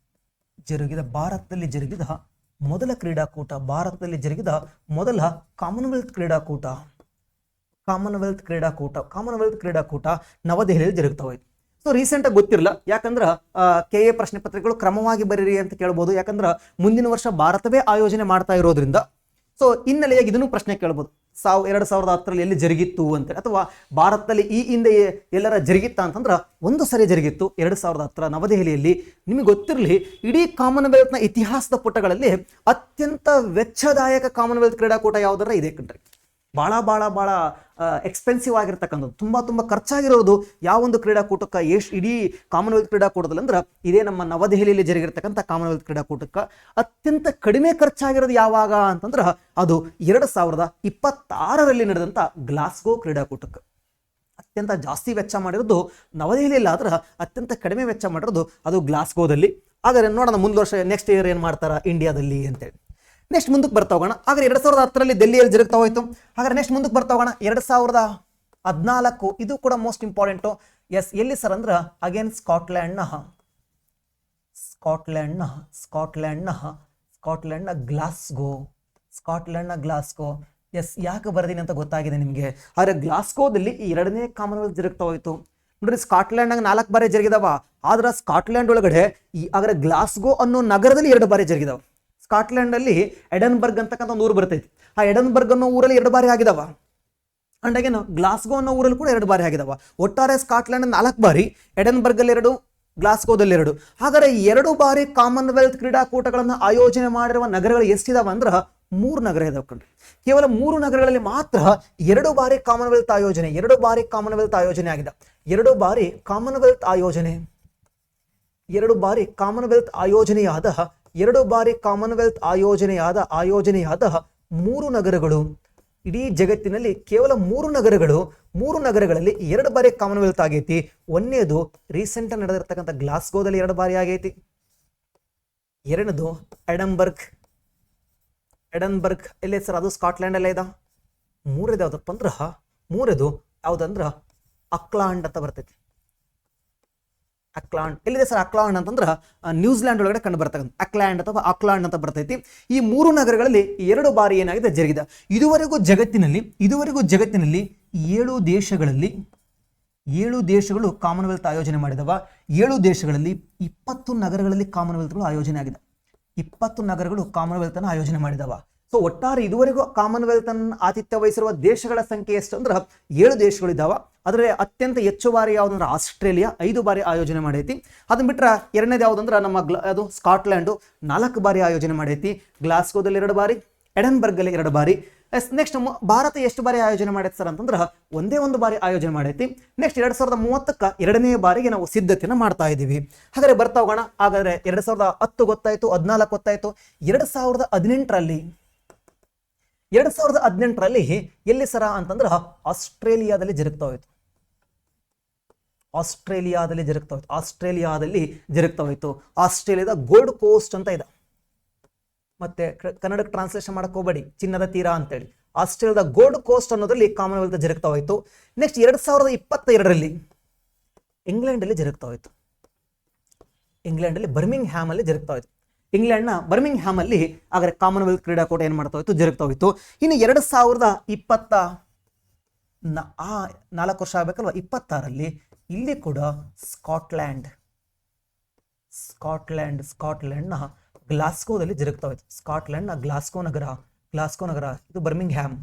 ಭಾರತದಲ್ಲಿ ಜರುಗಿದ ಮೊದಲ ಕಾಮನ್ವೆಲ್ತ್ ಕ್ರೀಡಾಕೂಟ. ಕಾಮನ್ವೆಲ್ತ್ ಕ್ರೀಡಾಕೂಟ ನವದೆಹಲಿಯಲ್ಲಿ ಜರುಗ್ತಾ ಹೋಯ್ತು. ಸೊ ರೀಸೆಂಟಾಗಿ ಗೊತ್ತಿರಲ್ಲ, ಯಾಕಂದ್ರೆ KA ಪ್ರಶ್ನೆ ಪತ್ರಿಕೆಗಳು ಕ್ರಮವಾಗಿ ಬರೀರಿ ಅಂತ ಕೇಳ್ಬೋದು. ಯಾಕಂದ್ರೆ ಮುಂದಿನ ವರ್ಷ ಭಾರತವೇ ಆಯೋಜನೆ ಮಾಡ್ತಾ ಇರೋದ್ರಿಂದ ಸೊ ಹಿನ್ನೆಲೆಯಾಗಿ ಇದನ್ನು ಪ್ರಶ್ನೆ ಕೇಳ್ಬೋದು, 2010 ಎಲ್ಲಿ ಜರುಗಿತ್ತು ಅಂತೇಳಿ, ಅಥವಾ ಭಾರತದಲ್ಲಿ ಈ ಹಿಂದೆ ಎಲ್ಲರ ಜರುಗಿತ್ತಾ ಅಂತಂದ್ರೆ ಒಂದು ಸರಿ ಜರುಗಿತ್ತು 2010 ನವದೆಹಲಿಯಲ್ಲಿ. ನಿಮಗೆ ಗೊತ್ತಿರಲಿ, ಇಡೀ ಕಾಮನ್ವೆಲ್ತ್ನ ಇತಿಹಾಸದ ಪುಟಗಳಲ್ಲಿ ಅತ್ಯಂತ ವೆಚ್ಚದಾಯಕ ಕಾಮನ್ವೆಲ್ತ್ ಕ್ರೀಡಾಕೂಟ ಯಾವುದರ ಇದೆ ಕಣ್ರಿ. ಭಾಳ ಎಕ್ಸ್ಪೆನ್ಸಿವ್ ಆಗಿರ್ತಕ್ಕಂಥದ್ದು, ತುಂಬ ಖರ್ಚಾಗಿರೋದು ಯಾವೊಂದು ಕ್ರೀಡಾಕೂಟಕ್ಕೆ, ಇಡೀ ಕಾಮನ್ವೆಲ್ತ್ ಕ್ರೀಡಾಕೂಟದಲ್ಲಿ ಅಂದ್ರೆ ಇದೇ ನಮ್ಮ ನವದೆಹಲಿಯಲ್ಲಿ ಜರುಗಿರ್ತಕ್ಕಂಥ ಕಾಮನ್ವೆಲ್ತ್ ಕ್ರೀಡಾಕೂಟಕ್ಕೆ ಅತ್ಯಂತ ಕಡಿಮೆ ಖರ್ಚಾಗಿರೋದು ಯಾವಾಗ ಅಂತಂದ್ರೆ ಅದು 2026 ನಡೆದಂಥ ಗ್ಲಾಸ್ಗೋ ಕ್ರೀಡಾಕೂಟಕ್ಕೆ. ಅತ್ಯಂತ ಜಾಸ್ತಿ ವೆಚ್ಚ ಮಾಡಿರೋದು ನವದೆಹಲಿಯಲ್ಲಿ, ಆದ್ರೆ ಅತ್ಯಂತ ಕಡಿಮೆ ವೆಚ್ಚ ಮಾಡಿರೋದು ಅದು ಗ್ಲಾಸ್ಗೋದಲ್ಲಿ. ಹಾಗಾದ್ರೆ ನೋಡೋಣ ಮುಂದೆ ವರ್ಷ ನೆಕ್ಸ್ಟ್ ಇಯರ್ ಏನು ಮಾಡ್ತಾರ ಇಂಡಿಯಾದಲ್ಲಿ ಅಂತೇಳಿ. ನೆಕ್ಸ್ಟ್ ಮುಂದಕ್ಕೆ ಬರ್ತಾ ಹೋಗೋಣ. ಹಾಗಾದ್ರೆ 2010 ಡೆಲ್ಲಿಯಲ್ಲಿ ಜರುಗ್ತಾ ಹೋಯ್ತು. ಹಾಗಾದ್ರೆ ನೆಕ್ಸ್ಟ್ ಮುಂದಕ್ಕೆ ಬರ್ತಾ ಹೋಗೋಣ. 2014 ಇದು ಕೂಡ ಮೋಸ್ಟ್ ಇಂಪಾರ್ಟೆಂಟು. ಎಸ್, ಎಲ್ಲಿ ಸರ್ ಅಂದ್ರೆ ಅಗೇನ್ ಸ್ಕಾಟ್ಲ್ಯಾಂಡ್ನ ಗ್ಲಾಸ್ಗೋ. ಎಸ್, ಯಾಕೆ ಬರ್ದೀನಿ ಅಂತ ಗೊತ್ತಾಗಿದೆ ನಿಮಗೆ. ಆದರೆ ಗ್ಲಾಸ್ಗೋದಲ್ಲಿ ಈ 2ನೇ ಕಾಮನ್ವೆಲ್ತ್ ಜರುಗ್ತಾ ಹೋಯ್ತು. ನೋಡ್ರಿ, ಸ್ಕಾಟ್ಲ್ಯಾಂಡ್ನಾಗ 4 ಬಾರಿ ಜರುಗಿದಾವ, ಆದ್ರೆ ಸ್ಕಾಟ್ಲ್ಯಾಂಡ್ ಒಳಗಡೆ ಹಾಗಾದ್ರೆ ಗ್ಲಾಸ್ಗೋ ಅನ್ನೋ ನಗರದಲ್ಲಿ 2 ಬಾರಿ ಜರುಗಿದಾವ. ಸ್ಕಾಟ್ಲ್ಯಾಂಡ್ ಅಲ್ಲಿ ಎಡನ್ಬರ್ಗ್ ಅಂತಕ್ಕಂಥ ಒಂದು ಊರು ಬರ್ತೈತಿ. ಆ ಎಡನ್ಬರ್ಗ್ ಅನ್ನೋ ಊರಲ್ಲಿ 2 ಬಾರಿ ಆಗಿದಾವ. ಅಂಡ್ ಅಗೇನ್ ಗ್ಲಾಸ್ಗೋ ಅನ್ನೋ ಊರಲ್ಲಿ ಕೂಡ 2 ಬಾರಿ ಆಗಿದಾವ. ಒಟ್ಟಾರೆ ಸ್ಕಾಟ್ಲ್ಯಾಂಡ್ 4 ಬಾರಿ, ಎಡನ್ಬರ್ಗ್ ಅಲ್ಲಿ 2, ಗ್ಲಾಸ್ಗೋದಲ್ಲಿ 2. ಹಾಗಾದ್ರೆ 2 ಬಾರಿ ಕಾಮನ್ವೆಲ್ತ್ ಕ್ರೀಡಾಕೂಟಗಳನ್ನು ಆಯೋಜನೆ ಮಾಡಿರುವ ನಗರಗಳು ಎಷ್ಟಿದಾವ ಅಂದ್ರೆ 3 ನಗರ ಇದಾವೆ ಕಣ್ರಿ. ಕೇವಲ 3 ನಗರಗಳಲ್ಲಿ ಮಾತ್ರ 2 ಬಾರಿ ಕಾಮನ್ವೆಲ್ತ್ ಆಯೋಜನೆ ಆಗಿದೆ. 2 ಬಾರಿ ಕಾಮನ್ವೆಲ್ತ್ ಆಯೋಜನೆಯಾದ 3 ನಗರಗಳು ಇಡೀ ಜಗತ್ತಿನಲ್ಲಿ. ಕೇವಲ 3 ನಗರಗಳಲ್ಲಿ 2 ಬಾರಿ ಕಾಮನ್ವೆಲ್ತ್ ಆಗೈತಿ. ಒಂದನೇದು ರೀಸೆಂಟ್ ನಡೆದಿರ್ತಕ್ಕಂಥ ಗ್ಲಾಸ್ಗೋದಲ್ಲಿ 2 ಬಾರಿ ಆಗೈತಿ. ಎರಡನೇದು ಎಡನ್ಬರ್ಗ್ ಎಲ್ಲಿ ಸರ್, ಅದು ಸ್ಕಾಟ್ಲ್ಯಾಂಡ್ ಅಲ್ಲೇ ಇದೆ. ಮೂರನೇದು ಯಾವ್ದಪ್ಪ ಅಂದ್ರೆ ಅಕ್ಲಾಂಡ್ ಅಂತ ಬರ್ತೈತಿ. ಎಲ್ಲಿದೆ ಸರ್ ಅಕ್ಲಾಂಡ್ ಅಂತಂದ್ರೆ ನ್ಯೂಜಿಲ್ಯಾಂಡ್ ಒಳಗಡೆ ಕಂಡು ಬರ್ತಕ್ಕಂಥ ಅಕ್ಲಾಂಡ್ ಅಂತ ಬರ್ತೈತಿ. ಈ 3 ನಗರಗಳಲ್ಲಿ 2 ಬಾರಿ ಏನಾಗಿದೆ ಜರುಗಿದೆ. ಇದುವರೆಗೂ ಜಗತ್ತಿನಲ್ಲಿ 7 ದೇಶಗಳು ಕಾಮನ್ವೆಲ್ತ್ ಆಯೋಜನೆ ಮಾಡಿದವ. 7 ದೇಶಗಳಲ್ಲಿ 20 ನಗರಗಳಲ್ಲಿ ಕಾಮನ್ವೆಲ್ತ್ಗಳು ಆಯೋಜನೆ ಆಗಿದೆ. 20 ನಗರಗಳು ಕಾಮನ್ವೆಲ್ತ್ ಅನ್ನು ಆಯೋಜನೆ ಮಾಡಿದವ. ಸೊ ಒಟ್ಟಾರೆ ಇದುವರೆಗೂ ಕಾಮನ್ವೆಲ್ತ್ ಅನ್ನು ಆತಿಥ್ಯ ವಹಿಸಿರುವ ದೇಶಗಳ ಸಂಖ್ಯೆ ಎಷ್ಟು ಅಂದ್ರೆ 7 ದೇಶಗಳಿದ್ದಾವ. ಅದರಲ್ಲಿ ಅತ್ಯಂತ ಹೆಚ್ಚು ಬಾರಿ ಯಾವುದಂದ್ರೆ ಆಸ್ಟ್ರೇಲಿಯಾ 5 ಬಾರಿ ಆಯೋಜನೆ ಮಾಡೈತಿ. ಅದನ್ನ ಬಿಟ್ರೆ ಎರಡನೇದು ಯಾವುದಂದ್ರೆ ನಮ್ಮ ಅದು ಸ್ಕಾಟ್ಲ್ಯಾಂಡು 4 ಬಾರಿ ಆಯೋಜನೆ ಮಾಡೈತಿ. ಗ್ಲಾಸ್ಗೋದಲ್ಲಿ 2 ಬಾರಿ, ಎಡನ್ಬರ್ಗ್ ಅಲ್ಲಿ 2 ಬಾರಿ. ನೆಕ್ಸ್ಟ್ ಭಾರತ ಎಷ್ಟು ಬಾರಿ ಆಯೋಜನೆ ಮಾಡೈತಿ ಸರ್ ಅಂತಂದ್ರೆ ಒಂದೇ 1 ಬಾರಿ ಆಯೋಜನೆ ಮಾಡೈತಿ. ನೆಕ್ಸ್ಟ್ 2030 2ನೇ ಬಾರಿಗೆ ನಾವು ಸಿದ್ಧತೆಯನ್ನು ಮಾಡ್ತಾ ಇದ್ದೀವಿ. ಹಾಗಾದ್ರೆ ಬರ್ತಾ ಹೋಗೋಣ. ಹಾಗಾದ್ರೆ 2010 ಗೊತ್ತಾಯ್ತು, 14 ಗೊತ್ತಾಯ್ತು. 2018ರಲ್ಲಿ ಎಲ್ಲಿ ಸರ ಅಂತಂದ್ರೆ ಆಸ್ಟ್ರೇಲಿಯಾದಲ್ಲಿ ಜರುಗ್ತಾ ಹೋಯ್ತು. ಆಸ್ಟ್ರೇಲಿಯಾದ ಗೋಲ್ಡ್ ಕೋಸ್ಟ್ ಅಂತ ಇದೆ. ಮತ್ತೆ ಕನ್ನಡಕ್ಕೆ ಟ್ರಾನ್ಸ್ಲೇಷನ್ ಮಾಡಕ್ ಹೋಗಬೇಡಿ, ಚಿನ್ನದ ತೀರ ಅಂತೇಳಿ. ಆಸ್ಟ್ರೇಲಿಯಾದ ಗೋಲ್ಡ್ ಕೋಸ್ಟ್ ಅನ್ನೋದ್ರಲ್ಲಿ ಕಾಮನ್ವೆಲ್ತ್ ಜರುಗ್ತಾ ಹೋಯ್ತು. ನೆಕ್ಸ್ಟ್ 2022ರಲ್ಲಿ ಇಂಗ್ಲೆಂಡಲ್ಲಿ ಜರುಗ್ತಾ ಹೋಯ್ತು. ಬರ್ಮಿಂಗ್ ಹ್ಯಾಮ್ ಅಲ್ಲಿ ಜರುಗ್ತಾ ಹೋಯ್ತು. ಇಂಗ್ಲೆಂಡ್ನ ಬರ್ಮಿಂಗ್ ಹ್ಯಾಮ್ ಅಲ್ಲಿ ಹಾಗಾದ್ರೆ ಕಾಮನ್ವೆಲ್ತ್ ಕ್ರೀಡಾಕೂಟ ಏನ್ ಮಾಡ್ತಾ ಹೋಯ್ತು, ಜರುಗ್ತಾ ಹೋಯ್ತು. ಇನ್ನು 2024 ವರ್ಷ ಆಗ್ಬೇಕಲ್ವಾ, 26ರಲ್ಲಿ ಇಲ್ಲಿ ಕೂಡ ಸ್ಕಾಟ್ಲ್ಯಾಂಡ್ನ ಗ್ಲಾಸ್ಗೋದಲ್ಲಿ ಜರುಗ್ತಾ ಹೋಯ್ತು. ಸ್ಕಾಟ್ಲ್ಯಾಂಡ್ನ ಗ್ಲಾಸ್ಗೋ ನಗರ ಇದು ಬರ್ಮಿಂಗ್ ಹ್ಯಾಮ್.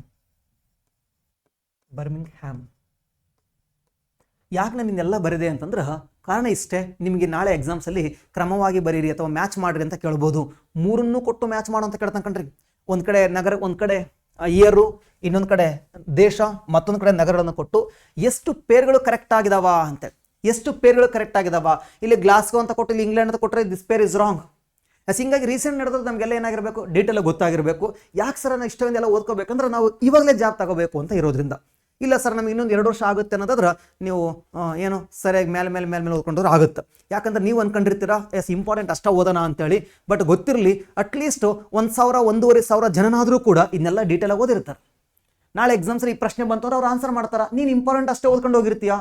ಯಾಕೆ ನಾನು ಇನ್ನೆಲ್ಲ ಬರಿದೆ ಅಂತಂದ್ರೆ ಕಾರಣ ಇಷ್ಟೇ. ನಿಮಗೆ ನಾಳೆ ಎಕ್ಸಾಮ್ಸ್ ಅಲ್ಲಿ ಕ್ರಮವಾಗಿ ಬರೀರಿ ಅಥವಾ ಮ್ಯಾಚ್ ಮಾಡ್ರಿ ಅಂತ ಕೇಳ್ಬೋದು. 3 ಕೊಟ್ಟು ಮ್ಯಾಚ್ ಮಾಡು ಅಂತ ಕೇಳ್ತಾನೆ ಕಣ್ರಿ. ಒಂದ್ ಕಡೆ ನಗರ, ಒಂದ್ ಕಡೆ ಇಯರು, ಇನ್ನೊಂದ್ ಕಡೆ ದೇಶ, ಮತ್ತೊಂದ್ ಕಡೆ ನಗರಗಳನ್ನು ಕೊಟ್ಟು ಎಷ್ಟು ಪೇರ್ಗಳು ಕರೆಕ್ಟ್ ಆಗಿದಾವ ಅಂತೇಳಿ. ಇಲ್ಲಿ ಗ್ಲಾಸ್ಗೋ ಅಂತ ಕೊಟ್ಟು ಇಲ್ಲಿ ಇಂಗ್ಲೆಂಡ್ ಅಂತ ಕೊಟ್ಟರೆ ದಿಸ್ ಪೇರ್ ಇಸ್ ರಾಂಗ್. ಹಿಂಗಾಗಿ ರೀಸೆಂಟ್ ನಡೆದ್ರೆ ನಮಗೆಲ್ಲ ಏನಾಗಿರಬೇಕು, ಡೀಟೇಲ್ ಗೊತ್ತಾಗಿರಬೇಕು. ಯಾಕೆ ಸರ್ ನಾವು ಇಷ್ಟೊಂದೆಲ್ಲ ಓದ್ಕೋಬೇಕಂದ್ರೆ ನಾವು ಇವಾಗಲೇ ಜಾಬ್ ತಗೋಬೇಕು ಅಂತ ಇರೋದ್ರಿಂದ. ಇಲ್ಲ ಸರ್ ನಮಗೆ ಇನ್ನೊಂದು 2 ವರ್ಷ ಆಗುತ್ತೆ ಅನ್ನೋದಾದ್ರೆ ನೀವು ಏನು ಸರಿಯಾಗಿ ಮೇಲೆ ಓದ್ಕೊಂಡ್ರೆ ಆಗುತ್ತೆ. ಯಾಕಂದ್ರೆ ನೀವು ಅನ್ಕೊಂಡಿರ್ತೀರಾ ಎಸ್ ಇಂಪಾರ್ಟೆಂಟ್ ಅಷ್ಟ ಓದೋಣ ಅಂತೇಳಿ. ಬಟ್ ಗೊತ್ತಿರಲಿ, ಅಟ್ಲೀಸ್ಟ್ 1,000-1,500 ಜನನಾದರೂ ಕೂಡ ಇದನ್ನೆಲ್ಲ ಡೀಟೇಲ್ ಆಗಿ ಓದಿರ್ತಾರೆ. ನಾಳೆ ಎಕ್ಸಾಮ್ಸ್ ಈ ಪ್ರಶ್ನೆ ಬಂತವ್ರು ಅವ್ರು ಆನ್ಸರ್ ಮಾಡ್ತಾರ. ನೀನು ಇಂಪಾರ್ಟೆಂಟ್ ಅಷ್ಟೇ ಓದ್ಕೊಂಡು ಹೋಗಿರ್ತೀಯಾ,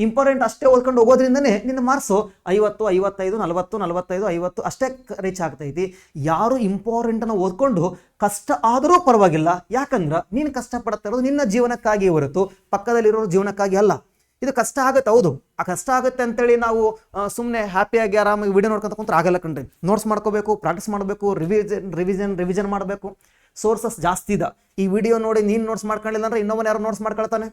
ಇಂಪಾರ್ಟೆಂಟ್ ಅಷ್ಟೇ ಓದ್ಕೊಂಡು ಹೋಗೋದ್ರಿಂದನೇ ನಿನ್ನ ಮಾರ್ಕ್ಸು 50, 55, 40, 45, 50 ಅಷ್ಟೇ ರೀಚ್ ಆಗ್ತೈತಿ. ಯಾರು ಇಂಪಾರ್ಟೆಂಟನ್ನು ಓದ್ಕೊಂಡು ಕಷ್ಟ ಆದರೂ ಪರವಾಗಿಲ್ಲ, ಯಾಕಂದ್ರೆ ನೀನು ಕಷ್ಟಪಡ್ತಾ ಇರೋದು ನಿನ್ನ ಜೀವನಕ್ಕಾಗಿ ಹೊರತು ಪಕ್ಕದಲ್ಲಿರೋ ಜೀವನಕ್ಕಾಗಿ ಅಲ್ಲ. ಇದು ಕಷ್ಟ ಆಗುತ್ತೆ, ಹೌದು. ಆ ಕಷ್ಟ ಆಗುತ್ತೆ ಅಂತೇಳಿ ನಾವು ಸುಮ್ಮನೆ ಹ್ಯಾಪಿಯಾಗಿ ಆರಾಮಾಗಿ ವಿಡಿಯೋ ನೋಡ್ಕೊಂತ ಕುಂತ್ರೆ ಆಗಲ್ಲ ಕಣ್ರಿ. ನೋಟ್ಸ್ ಮಾಡ್ಕೋಬೇಕು, ಪ್ರಾಕ್ಟೀಸ್ ಮಾಡಬೇಕು, ರಿವಿಷನ್ ಮಾಡಬೇಕು. ಸೋರ್ಸಸ್ ಜಾಸ್ತಿ ಇದೆ. ಈ ವಿಡಿಯೋ ನೋಡಿ ನೀನು ನೋಟ್ಸ್ ಮಾಡ್ಕೊಳ್ಳಿಲ್ಲ ಅಂದ್ರೆ ಇನ್ನೊಬ್ಬನ ಯಾರು ನೋಟ್ಸ್ ಮಾಡ್ಕೊಳ್ತಾನೆ,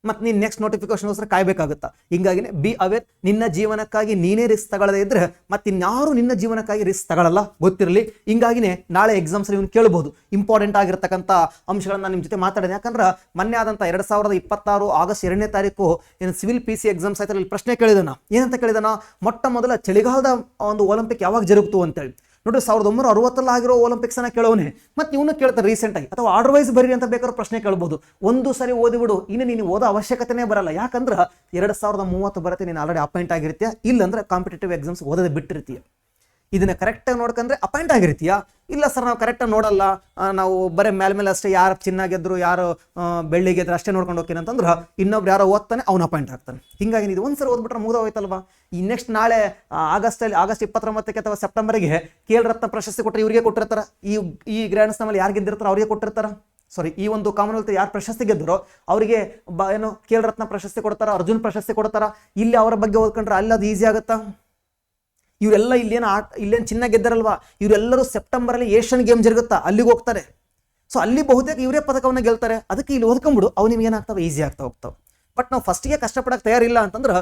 ಮತ್ತು ನೀನು ನೆಕ್ಸ್ಟ್ ನೋಟಿಫಿಕೇಶನ್ಗೋಸ್ಕರ ಕಾಯ್ಬೇಕಾಗುತ್ತಾ. ಹಿಂಗಾಗಿನೇ ಬಿ ಅವೇರ್. ನಿನ್ನ ಜೀವನಕ್ಕಾಗಿ ನೀನೇ ರಿಸ್ಕ್ ತಗೊಳ್ಳದೇ ಇದ್ರೆ ಮತ್ತೆ ಇನ್ಯಾರು ನಿನ್ನ ಜೀವನಕ್ಕಾಗಿ ರಿಸ್ಕ್ ತಗೊಳ್ಳಲ್ಲ, ಗೊತ್ತಿರಲಿ. ಹಿಂಗಾಗಿನೇ ನಾಳೆ ಎಕ್ಸಾಮ್ಸ್ ನೀವು ಕೇಳ್ಬೋದು ಇಂಪಾರ್ಟೆಂಟ್ ಆಗಿರ್ತಕ್ಕಂಥ ಅಂಶಗಳನ್ನ ನಿಮ್ಮ ಜೊತೆ ಮಾತಾಡಿದೆ. ಯಾಕಂದ್ರೆ ಮೊನ್ನೆ ಆದಂಥ 2026 ಆಗಸ್ಟ್ 2ನೇ ತಾರೀಕು ಏನು ಸಿವಿಲ್ PC ಎಕ್ಸಾಮ್ಸ್ ಆಯ್ತು, ಇಲ್ಲಿ ಪ್ರಶ್ನೆ ಕೇಳಿದಾನ. ಏನಂತ ಕೇಳಿದಾನ, ಮೊಟ್ಟ ಮೊದಲ ಚಳಿಗಾಲದ ಒಂದು ಒಲಿಂಪಿಕ್ ಯಾವಾಗ ಜರುಗ್ತು ಅಂತೇಳಿ. ನೋಡ್ರಿ 1960 ಆಗಿರೋ ಒಲಿಂಪಿಕ್ಸ್ ಅನ್ನ ಕೇಳೋನೆ, ಮತ್ತೆ ಇವನು ಕೇಳ್ತಾರೆ ರೀಸೆಂಟ್ ಆಗಿ, ಅಥವಾ ಆರ್ಡರ್ ವೈಸ್ ಬರೀ ಅಂತ ಬೇಕಾದ್ರೂ ಪ್ರಶ್ನೆ ಕೇಳ್ಬೋದು. ಒಂದು ಸರಿ ಓದಿಬಿಡು, ಇನ್ನು ನೀನು ಓದೋ ಅವಶ್ಯಕತೆನೇ ಬರಲ್ಲ. ಯಾಕಂದ್ರೆ 2030 ಬರುತ್ತೆ, ನೀನು ಆಲ್ರೆಡಿ ಅಪಾಯಿಂಟ್ ಆಗಿರ್ತೀಯ. ಇಲ್ಲಾಂದ್ರೆ ಕಾಂಪಿಟೇಟಿವ್ ಎಕ್ಸಾಮ್ಸ್ ಓದೋದೇ ಬಿಟ್ಟಿರ್ತೀಯ. ಇದನ್ನ ಕರೆಕ್ಟಾಗಿ ನೋಡ್ಕೊಂಡ್ರೆ ಅಪಾಯಿಂಟ್ ಆಗಿರ್ತೀಯಾ. ಇಲ್ಲ ಸರ್ ನಾವು ಕರೆಕ್ಟಾಗಿ ನೋಡಲ್ಲ, ನಾವು ಬರೀ ಮೇಲೆ ಅಷ್ಟೇ, ಯಾರು ಚಿನ್ನ ಗೆದ್ರು ಯಾರು ಬೆಳ್ಳಿ ಗೆದ್ರು ಅಷ್ಟೇ ನೋಡ್ಕೊಂಡು ಹೋಗ್ತೀನಿ ಅಂತಂದ್ರೆ ಇನ್ನೊಬ್ರು ಯಾರೋ ಓದ್ತಾನೆ, ಅವ್ನು ಅಪಾಯಿಂಟ್ ಆಗ್ತಾನೆ. ಹಿಂಗಾಗಿ ಇದು ಒಂದ್ಸರಿ ಓದ್ಬಿಟ್ರೆ ಮುಗಿದೋಯ್ತಲ್ವಾ. ಈ ನೆಕ್ಸ್ಟ್ ನಾಳೆ ಆಗಸ್ಟ್ 29 ಅಥವಾ ಸೆಪ್ಟೆಂಬರ್ಗೆ KL ರತ್ನ ಪ್ರಶಸ್ತಿ ಕೊಟ್ಟರೆ ಇವರಿಗೆ ಕೊಟ್ಟಿರ್ತಾರ. ಈ ಗ್ರ್ಯಾಂಡ್ ಸ್ಲಾಮಲ್ಲಿ ಯಾರು ಗೆದ್ದಿರ್ತಾರೋ ಅವ್ರಿಗೆ ಕೊಟ್ಟಿರ್ತಾರ. ಸಾರಿ, ಈ ಒಂದು ಕಾಮನ್ವೆಲ್ತ್ ಯಾರು ಪ್ರಶಸ್ತಿ ಗೆದ್ದರೋ ಅವರಿಗೆ ಏನು KL ರತ್ನ ಪ್ರಶಸ್ತಿ ಕೊಡ್ತಾರ, ಅರ್ಜುನ್ ಪ್ರಶಸ್ತಿ ಕೊಡ್ತಾರ. ಇಲ್ಲಿ ಅವರ ಬಗ್ಗೆ ಓದ್ಕೊಂಡ್ರೆ ಅಲ್ಲಿ ಅದು ಈಸಿ ಆಗುತ್ತಾ. ಇವರೆಲ್ಲ ಇಲ್ಲೇನು ಚಿನ್ನ ಗೆದ್ದರಲ್ವಾ, ಇವರೆಲ್ಲರೂ ಸೆಪ್ಟೆಂಬರಲ್ಲಿ ಏಷ್ಯನ್ ಗೇಮ್ ಜರುಗುತ್ತಾ, ಅಲ್ಲಿಗೆ ಹೋಗ್ತಾರೆ. ಸೊ ಅಲ್ಲಿ ಬಹುತೇಕ ಇವರೇ ಪದಕವನ್ನು ಗೆಲ್ತಾರೆ. ಅದಕ್ಕೆ ಇಲ್ಲಿ ಓದ್ಕೊಂಡ್ಬಿಡು, ಅವು ನಿಮ್ಗೆ ಏನಾಗ್ತಾವೆ, ಈಸಿ ಆಗ್ತಾ ಹೋಗ್ತಾವೆ. ಬಟ್ ನಾವು ಫಸ್ಟಿಗೆ ಕಷ್ಟಪಡಕ್ಕೆ ತಯಾರಿಲ್ಲ ಅಂತಂದ್ರೆ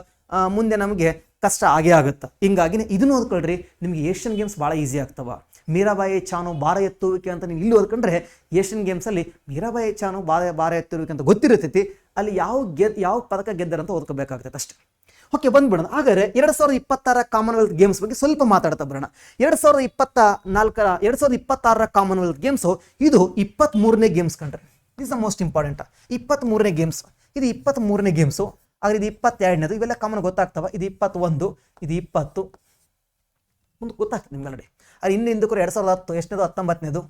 ಮುಂದೆ ನಮಗೆ ಕಷ್ಟ ಆಗೇ ಆಗುತ್ತೆ. ಹಿಂಗಾಗಿ ಇದನ್ನು ಓದ್ಕೊಳ್ರಿ, ನಿಮಗೆ ಏಷ್ಯನ್ ಗೇಮ್ಸ್ ಭಾಳ ಈಸಿ ಆಗ್ತಾವ. ಮೀರಾಬಾಯಿ ಚಾನು ಭಾರ ಎತ್ತುವಿಕೆ ಅಂತ ನೀವು ಇಲ್ಲಿ ಓದ್ಕೊಂಡ್ರೆ ಏಷ್ಯನ್ ಗೇಮ್ಸಲ್ಲಿ ಮೀರಾಬಾಯಿ ಚಾನು ಭಾರ ಎತ್ತುವಿಕೆ ಅಂತ ಗೊತ್ತಿರ್ತೈತಿ. ಅಲ್ಲಿ ಯಾವ ಪದಕ ಗೆದ್ದರಂತ ಓದ್ಕೋಬೇಕಾಗ್ತೈತೆ ಅಷ್ಟೇ. ಓಕೆ, ಬಂದ್ಬಿಡೋಣ. ಹಾಗಾದ್ರೆ 2026 ಕಾಮನ್ವೆಲ್ತ್ ಗೇಮ್ಸ್ ಬಗ್ಗೆ ಸ್ವಲ್ಪ ಮಾತಾಡ್ತಾ ಬರೋಣ. 2026 ಕಾಮನ್ವೆಲ್ತ್ ಗೇಮ್ಸು ಇದು 23ನೇ ಗೇಮ್ಸ್ ಕಂಡ್ರೆ. Is the most important. 23ನೇ ಗೇಮ್ಸ್, ಇದು 23ನೇ ಗೇಮ್ಸು. ಆದ್ರೆ ಇದು 22ನೇದು. ಇವೆಲ್ಲ ಕಾಮನ್ ಗೊತ್ತಾಗ್ತವ. ಇದು 21, ಇದು 20 ಮುಂದೆ ಗೊತ್ತಾಗ್ತದೆ ನಿಮ್ಗೆ ನೋಡಿ. ಅದು ಹಿಂದಕ್ಕೂ 2010 ಎಷ್ಟನೇದು, 19ನೇದು,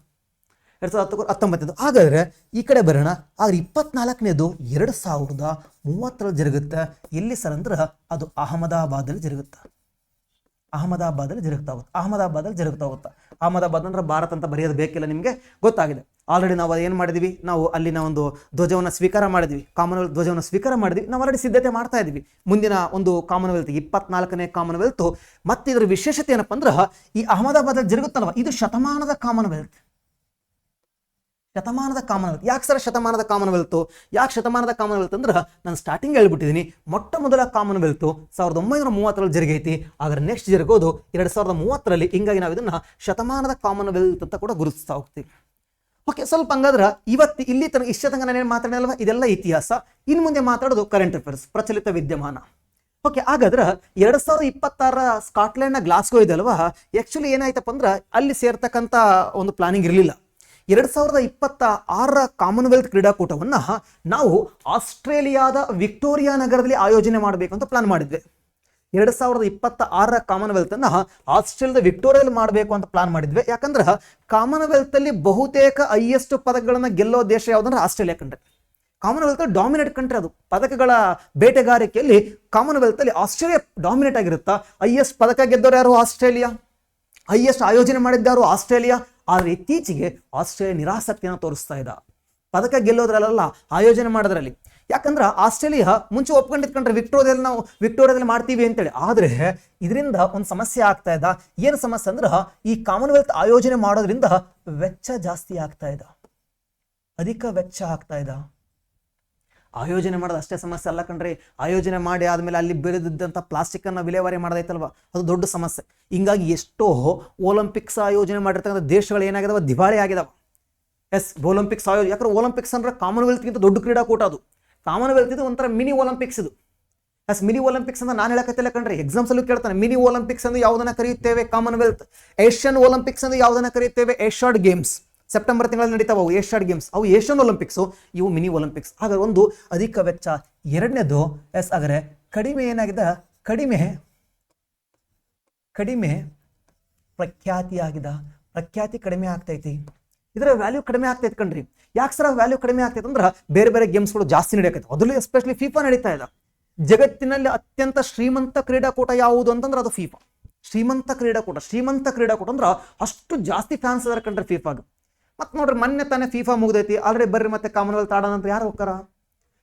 2019. ಹಾಗಾದ್ರೆ ಈ ಕಡೆ ಬರೋಣ. ಆದ್ರೆ 24ನೇದು 2030 ಜರುಗುತ್ತೆ. ಎಲ್ಲಿ ಸರ್ ಅಂದ್ರೆ ಅದು ಅಹಮದಾಬಾದಲ್ಲಿ ಜರುಗುತ್ತೆ. ಅಹಮದಾಬಾದಲ್ಲಿ ಜರುಗ್ತಾ ಹೋಗುತ್ತೆ. ಅಹಮದಾಬಾದ್ ಅಂದ್ರೆ ಭಾರತ ಅಂತ ಬರೆಯೋದು ಬೇಕಿಲ್ಲ, ನಿಮಗೆ ಗೊತ್ತಾಗಿದೆ. ಆಲ್ರೆಡಿ ನಾವು ಏನು ಮಾಡಿದ್ವಿ, ನಾವು ಅಲ್ಲಿನ ಒಂದು ಧ್ವಜವನ್ನು ಸ್ವೀಕಾರ ಮಾಡಿದ್ವಿ, ಕಾಮನ್ವೆಲ್ತ್ ಧ್ವಜವನ್ನು ಸ್ವೀಕಾರ ಮಾಡಿದ್ವಿ. ನಾವು ಆಲ್ರೆಡಿ ಸಿದ್ಧತೆ ಮಾಡ್ತಾ ಇದ್ವಿ ಮುಂದಿನ ಒಂದು ಕಾಮನ್ವೆಲ್ತ್, 24ನೇ ಕಾಮನ್ವೆಲ್ತ್. ಮತ್ತೆ ಇದರ ವಿಶೇಷತೆ ಏನಪ್ಪ ಅಂದ್ರೆ ಈ ಅಹಮದಾಬಾದಲ್ಲಿ ಜರುಗುತ್ತಲ್ವ, ಇದು ಶತಮಾನದ ಕಾಮನ್ವೆಲ್ತ್. ಯಾಕೆ ಸರ್ ಶತಮಾನದ ಕಾಮನ್ವೆಲ್ತ್? ಯಾಕೆ ಶತಮಾನದ ಕಾಮನ್ವೆಲ್ತ್ ಅಂದ್ರೆ ನಾನು ಸ್ಟಾರ್ಟಿಂಗ್ ಹೇಳ್ಬಿಟ್ಟಿದ್ದೀನಿ, ಮೊಟ್ಟ ಮೊದಲ ಕಾಮನ್ವೆಲ್ತ್ 1930ರಲ್ಲಿ ಜರುಗೈತಿ. ಆದ್ರೆ ನೆಕ್ಸ್ಟ್ ಜರುಗೋದು 2030ರಲ್ಲಿ. ಹಿಂಗಾಗಿ ನಾವು ಇದನ್ನ ಶತಮಾನದ ಕಾಮನ್ವೆಲ್ತ್ ಅಂತ ಕೂಡ ಗುರುತಿಸ್ತಾ ಹೋಗ್ತೀವಿ. ಓಕೆ, ಸ್ವಲ್ಪ ಹಂಗಾದ್ರೆ ಇಲ್ಲಿ ತನಕ ಇಷ್ಟ ತನಕ ನಾನೇನು ಮಾತಾಡಲ್ವ, ಇದೆಲ್ಲ ಇತಿಹಾಸ. ಇನ್ನು ಮುಂದೆ ಮಾತಾಡೋದು ಕರೆಂಟ್ ಅಫೇರ್ಸ್, ಪ್ರಚಲಿತ ವಿದ್ಯಮಾನ. ಓಕೆ, ಹಾಗಾದ್ರೆ 2026 ಸ್ಕಾಟ್ಲೆಂಡ್ನ ಗ್ಲಾಸ್ಗೋ ಇದೆ ಅಲ್ವಾ, ಆಕ್ಚುಲಿ ಏನಾಯ್ತಪ್ಪ ಅಂದ್ರೆ ಅಲ್ಲಿ ಸೇರ್ತಕ್ಕಂಥ ಒಂದು ಪ್ಲಾನಿಂಗ್ ಇರಲಿಲ್ಲ. 2026 ಕಾಮನ್ವೆಲ್ತ್ ಕ್ರೀಡಾಕೂಟವನ್ನು ನಾವು ಆಸ್ಟ್ರೇಲಿಯಾದ ವಿಕ್ಟೋರಿಯಾ ನಗರದಲ್ಲಿ ಆಯೋಜನೆ ಮಾಡಬೇಕು ಅಂತ ಪ್ಲಾನ್ ಮಾಡಿದ್ವಿ. 2026 ಕಾಮನ್ವೆಲ್ತ್ ಅನ್ನ ಆಸ್ಟ್ರೇಲಿಯಾದ ವಿಕ್ಟೋರಿಯಲ್ಲಿ ಮಾಡಬೇಕು ಅಂತ ಪ್ಲಾನ್ ಮಾಡಿದ್ವಿ. ಯಾಕಂದ್ರೆ ಕಾಮನ್ವೆಲ್ತ್ ಅಲ್ಲಿ ಬಹುತೇಕ ಹೈಯೆಸ್ಟ್ ಪದಕಗಳನ್ನ ಗೆಲ್ಲೋ ದೇಶ ಯಾವ್ದಂದ್ರೆ Australia country. Commonwealth dominate country, ಅದು ಪದಕಗಳ ಬೇಟೆಗಾರಿಕೆಯಲ್ಲಿ ಕಾಮನ್ವೆಲ್ತ್ ಅಲ್ಲಿ ಆಸ್ಟ್ರೇಲಿಯಾ ಡಾಮಿನೇಟ್ ಆಗಿರುತ್ತಾ. ಹೈಯೆಸ್ಟ್ ಪದಕ ಗೆದ್ದವರು ಯಾರು? ಆಸ್ಟ್ರೇಲಿಯಾ. ಹೈಯೆಸ್ಟ್ ಆಯೋಜನೆ ಮಾಡಿದ್ದಾರು ಆಸ್ಟ್ರೇಲಿಯಾ. ಆದರೆ ಇತ್ತೀಚೆಗೆ ಆಸ್ಟ್ರೇಲಿಯಾ ನಿರಾಸಕ್ತಿಯನ್ನು ತೋರಿಸ್ತಾ ಇದೆ ಪದಕ ಗೆಲ್ಲೋದ್ರಲ್ಲ, ಆಯೋಜನೆ ಮಾಡೋದ್ರಲ್ಲಿ. ಯಾಕಂದ್ರೆ ಆಸ್ಟ್ರೇಲಿಯಾ ಮುಂಚೆ ಒಪ್ಕೊಂಡಿದ್ಕೊಂಡ್ರೆ ವಿಕ್ಟೋರಿಯಾದಲ್ಲಿ ಮಾಡ್ತೀವಿ ಅಂತೇಳಿ. ಆದರೆ ಇದರಿಂದ ಒಂದು ಸಮಸ್ಯೆ ಆಗ್ತಾ ಇದೆ. ಏನು ಸಮಸ್ಯೆ ಅಂದ್ರೆ ಈ ಕಾಮನ್ವೆಲ್ತ್ ಆಯೋಜನೆ ಮಾಡೋದ್ರಿಂದ ವೆಚ್ಚ ಜಾಸ್ತಿ ಆಗ್ತಾ ಇದೆ, ಅಧಿಕ ವೆಚ್ಚ ಆಗ್ತಾ ಇದೆ. ಆಯೋಜನೆ ಮಾಡೋದು ಅಷ್ಟೇ ಸಮಸ್ಯೆ ಅಲ್ಲ ಕಣ್ರಿ, ಆಯೋಜನೆ ಮಾಡಿ ಆದಮೇಲೆ ಅಲ್ಲಿ ಬೆಳೆದಿದ್ದಂಥ ಪ್ಲಾಸ್ಟಿಕ್ಕನ್ನು ವಿಲೇವಾರಿ ಮಾಡೋದೈತಲ್ವ, ಅದು ದೊಡ್ಡ ಸಮಸ್ಯೆ. ಹಿಂಗಾಗಿ ಎಷ್ಟೋ ಒಲಿಂಪಿಕ್ಸ್ ಆಯೋಜನೆ ಮಾಡಿರ್ತಕ್ಕಂಥ ದೇಶಗಳು ಏನಾಗಿದಾವ, ದಿವಾಳಿ ಆಗಿದಾವ. ಒಲಿಂಪಿಕ್ಸ್ ಯಾಕಂದ್ರೆ ಒಲಿಂಪಿಕ್ಸ್ ಅಂದ್ರೆ ಕಾಮನ್ವೆಲ್ತ್ಗಿಂತ ದೊಡ್ಡ ಕ್ರೀಡಾಕೂಟ ಅದು. ಕಾಮನ್ವೆಲ್ತ್ ಇದು ಒಂಥರ ಮಿನಿ ಒಲಿಂಪಿಕ್ಸ್ ಇದು. ಮಿನಿ ಒಲಿಂಪಿಕ್ಸ್ ಅಂತ ನಾನು ಹೇಳಕತ್ತಿಲ್ಲ ಕಣ್ರಿ, ಎಕ್ಸಾಮ್ಸ್ ಅಲ್ಲೂ ಕೇಳ್ತಾನೆ. ಮಿನಿ ಒಲಿಂಪಿಕ್ಸ್ ಅಂದ್ರೆ ಯಾವುದನ್ನ ಕರೆಯುತ್ತೇವೆ? ಕಾಮನ್ವೆಲ್ತ್. ಏಷ್ಯನ್ ಒಲಿಂಪಿಕ್ಸ್ ಅಂದ್ರೆ ಯಾವುದನ್ನ ಕರೆಯುತ್ತೇವೆ? Asiad games. ಸೆಪ್ಟೆಂಬರ್ ತಿಂಗಳಲ್ಲಿ ನಡೀತಾವ ಏಷ್ಯಾಡ್ ಗೇಮ್ಸ್, ಅವು ಏಷ್ಯನ್ ಒಲಿಂಪಿಕ್ಸು, ಇವು ಮಿನಿ ಒಲಿಂಪಿಕ್ಸ್. ಹಾಗಾದ್ರೆ ಒಂದು ಅಧಿಕ ವೆಚ್ಚ. ಎರಡನೇದು ಹಾಗಾದ್ರೆ ಕಡಿಮೆ ಏನಾಗಿದೆ, ಕಡಿಮೆ ಪ್ರಖ್ಯಾತಿ ಆಗಿದೆ. ಪ್ರಖ್ಯಾತಿ ಕಡಿಮೆ ಆಗ್ತೈತಿ, ಇದರ ವ್ಯಾಲ್ಯೂ ಕಡಿಮೆ ಆಗ್ತೈತಿ ಕಣ್ರಿ. ಯಾಕೆ ಸರ್ ವ್ಯಾಲ್ಯೂ ಕಡಿಮೆ ಆಗ್ತೈತೆ ಅಂದ್ರೆ ಬೇರೆ ಬೇರೆ ಗೇಮ್ಸ್ಗಳು ಜಾಸ್ತಿ ನಡೆಯಕೈತೆ, ಅದರಲ್ಲೂ ಎಸ್ಪೆಷಲಿ ಫಿಫಾ ನಡೀತಾ ಇದೆ. ಜಗತ್ತಿನಲ್ಲಿ ಅತ್ಯಂತ ಶ್ರೀಮಂತ ಕ್ರೀಡಾಕೂಟ ಯಾವುದು ಅಂತಂದ್ರೆ ಅದು ಫಿಫಾ. ಶ್ರೀಮಂತ ಕ್ರೀಡಾಕೂಟ ಅಂದ್ರೆ ಅಷ್ಟು ಜಾಸ್ತಿ ಫ್ಯಾನ್ಸ್ ಅದರ ಕಂಡ್ರೆ ಫಿಫಾಗ. ಮತ್ತೆ ನೋಡ್ರಿ, ಮೊನ್ನೆ ತಾನೇ ಫಿಫಾ ಮುಗ್ದೈತಿ, ಆಲ್ರೆಡಿ ಬರ್ರಿ ಮತ್ತೆ ಕಾಮನ್ವೆಲ್ತ್ ಆಡೋಣ ಅಂತ ಯಾರು ಹೋಗ್ತಾರ?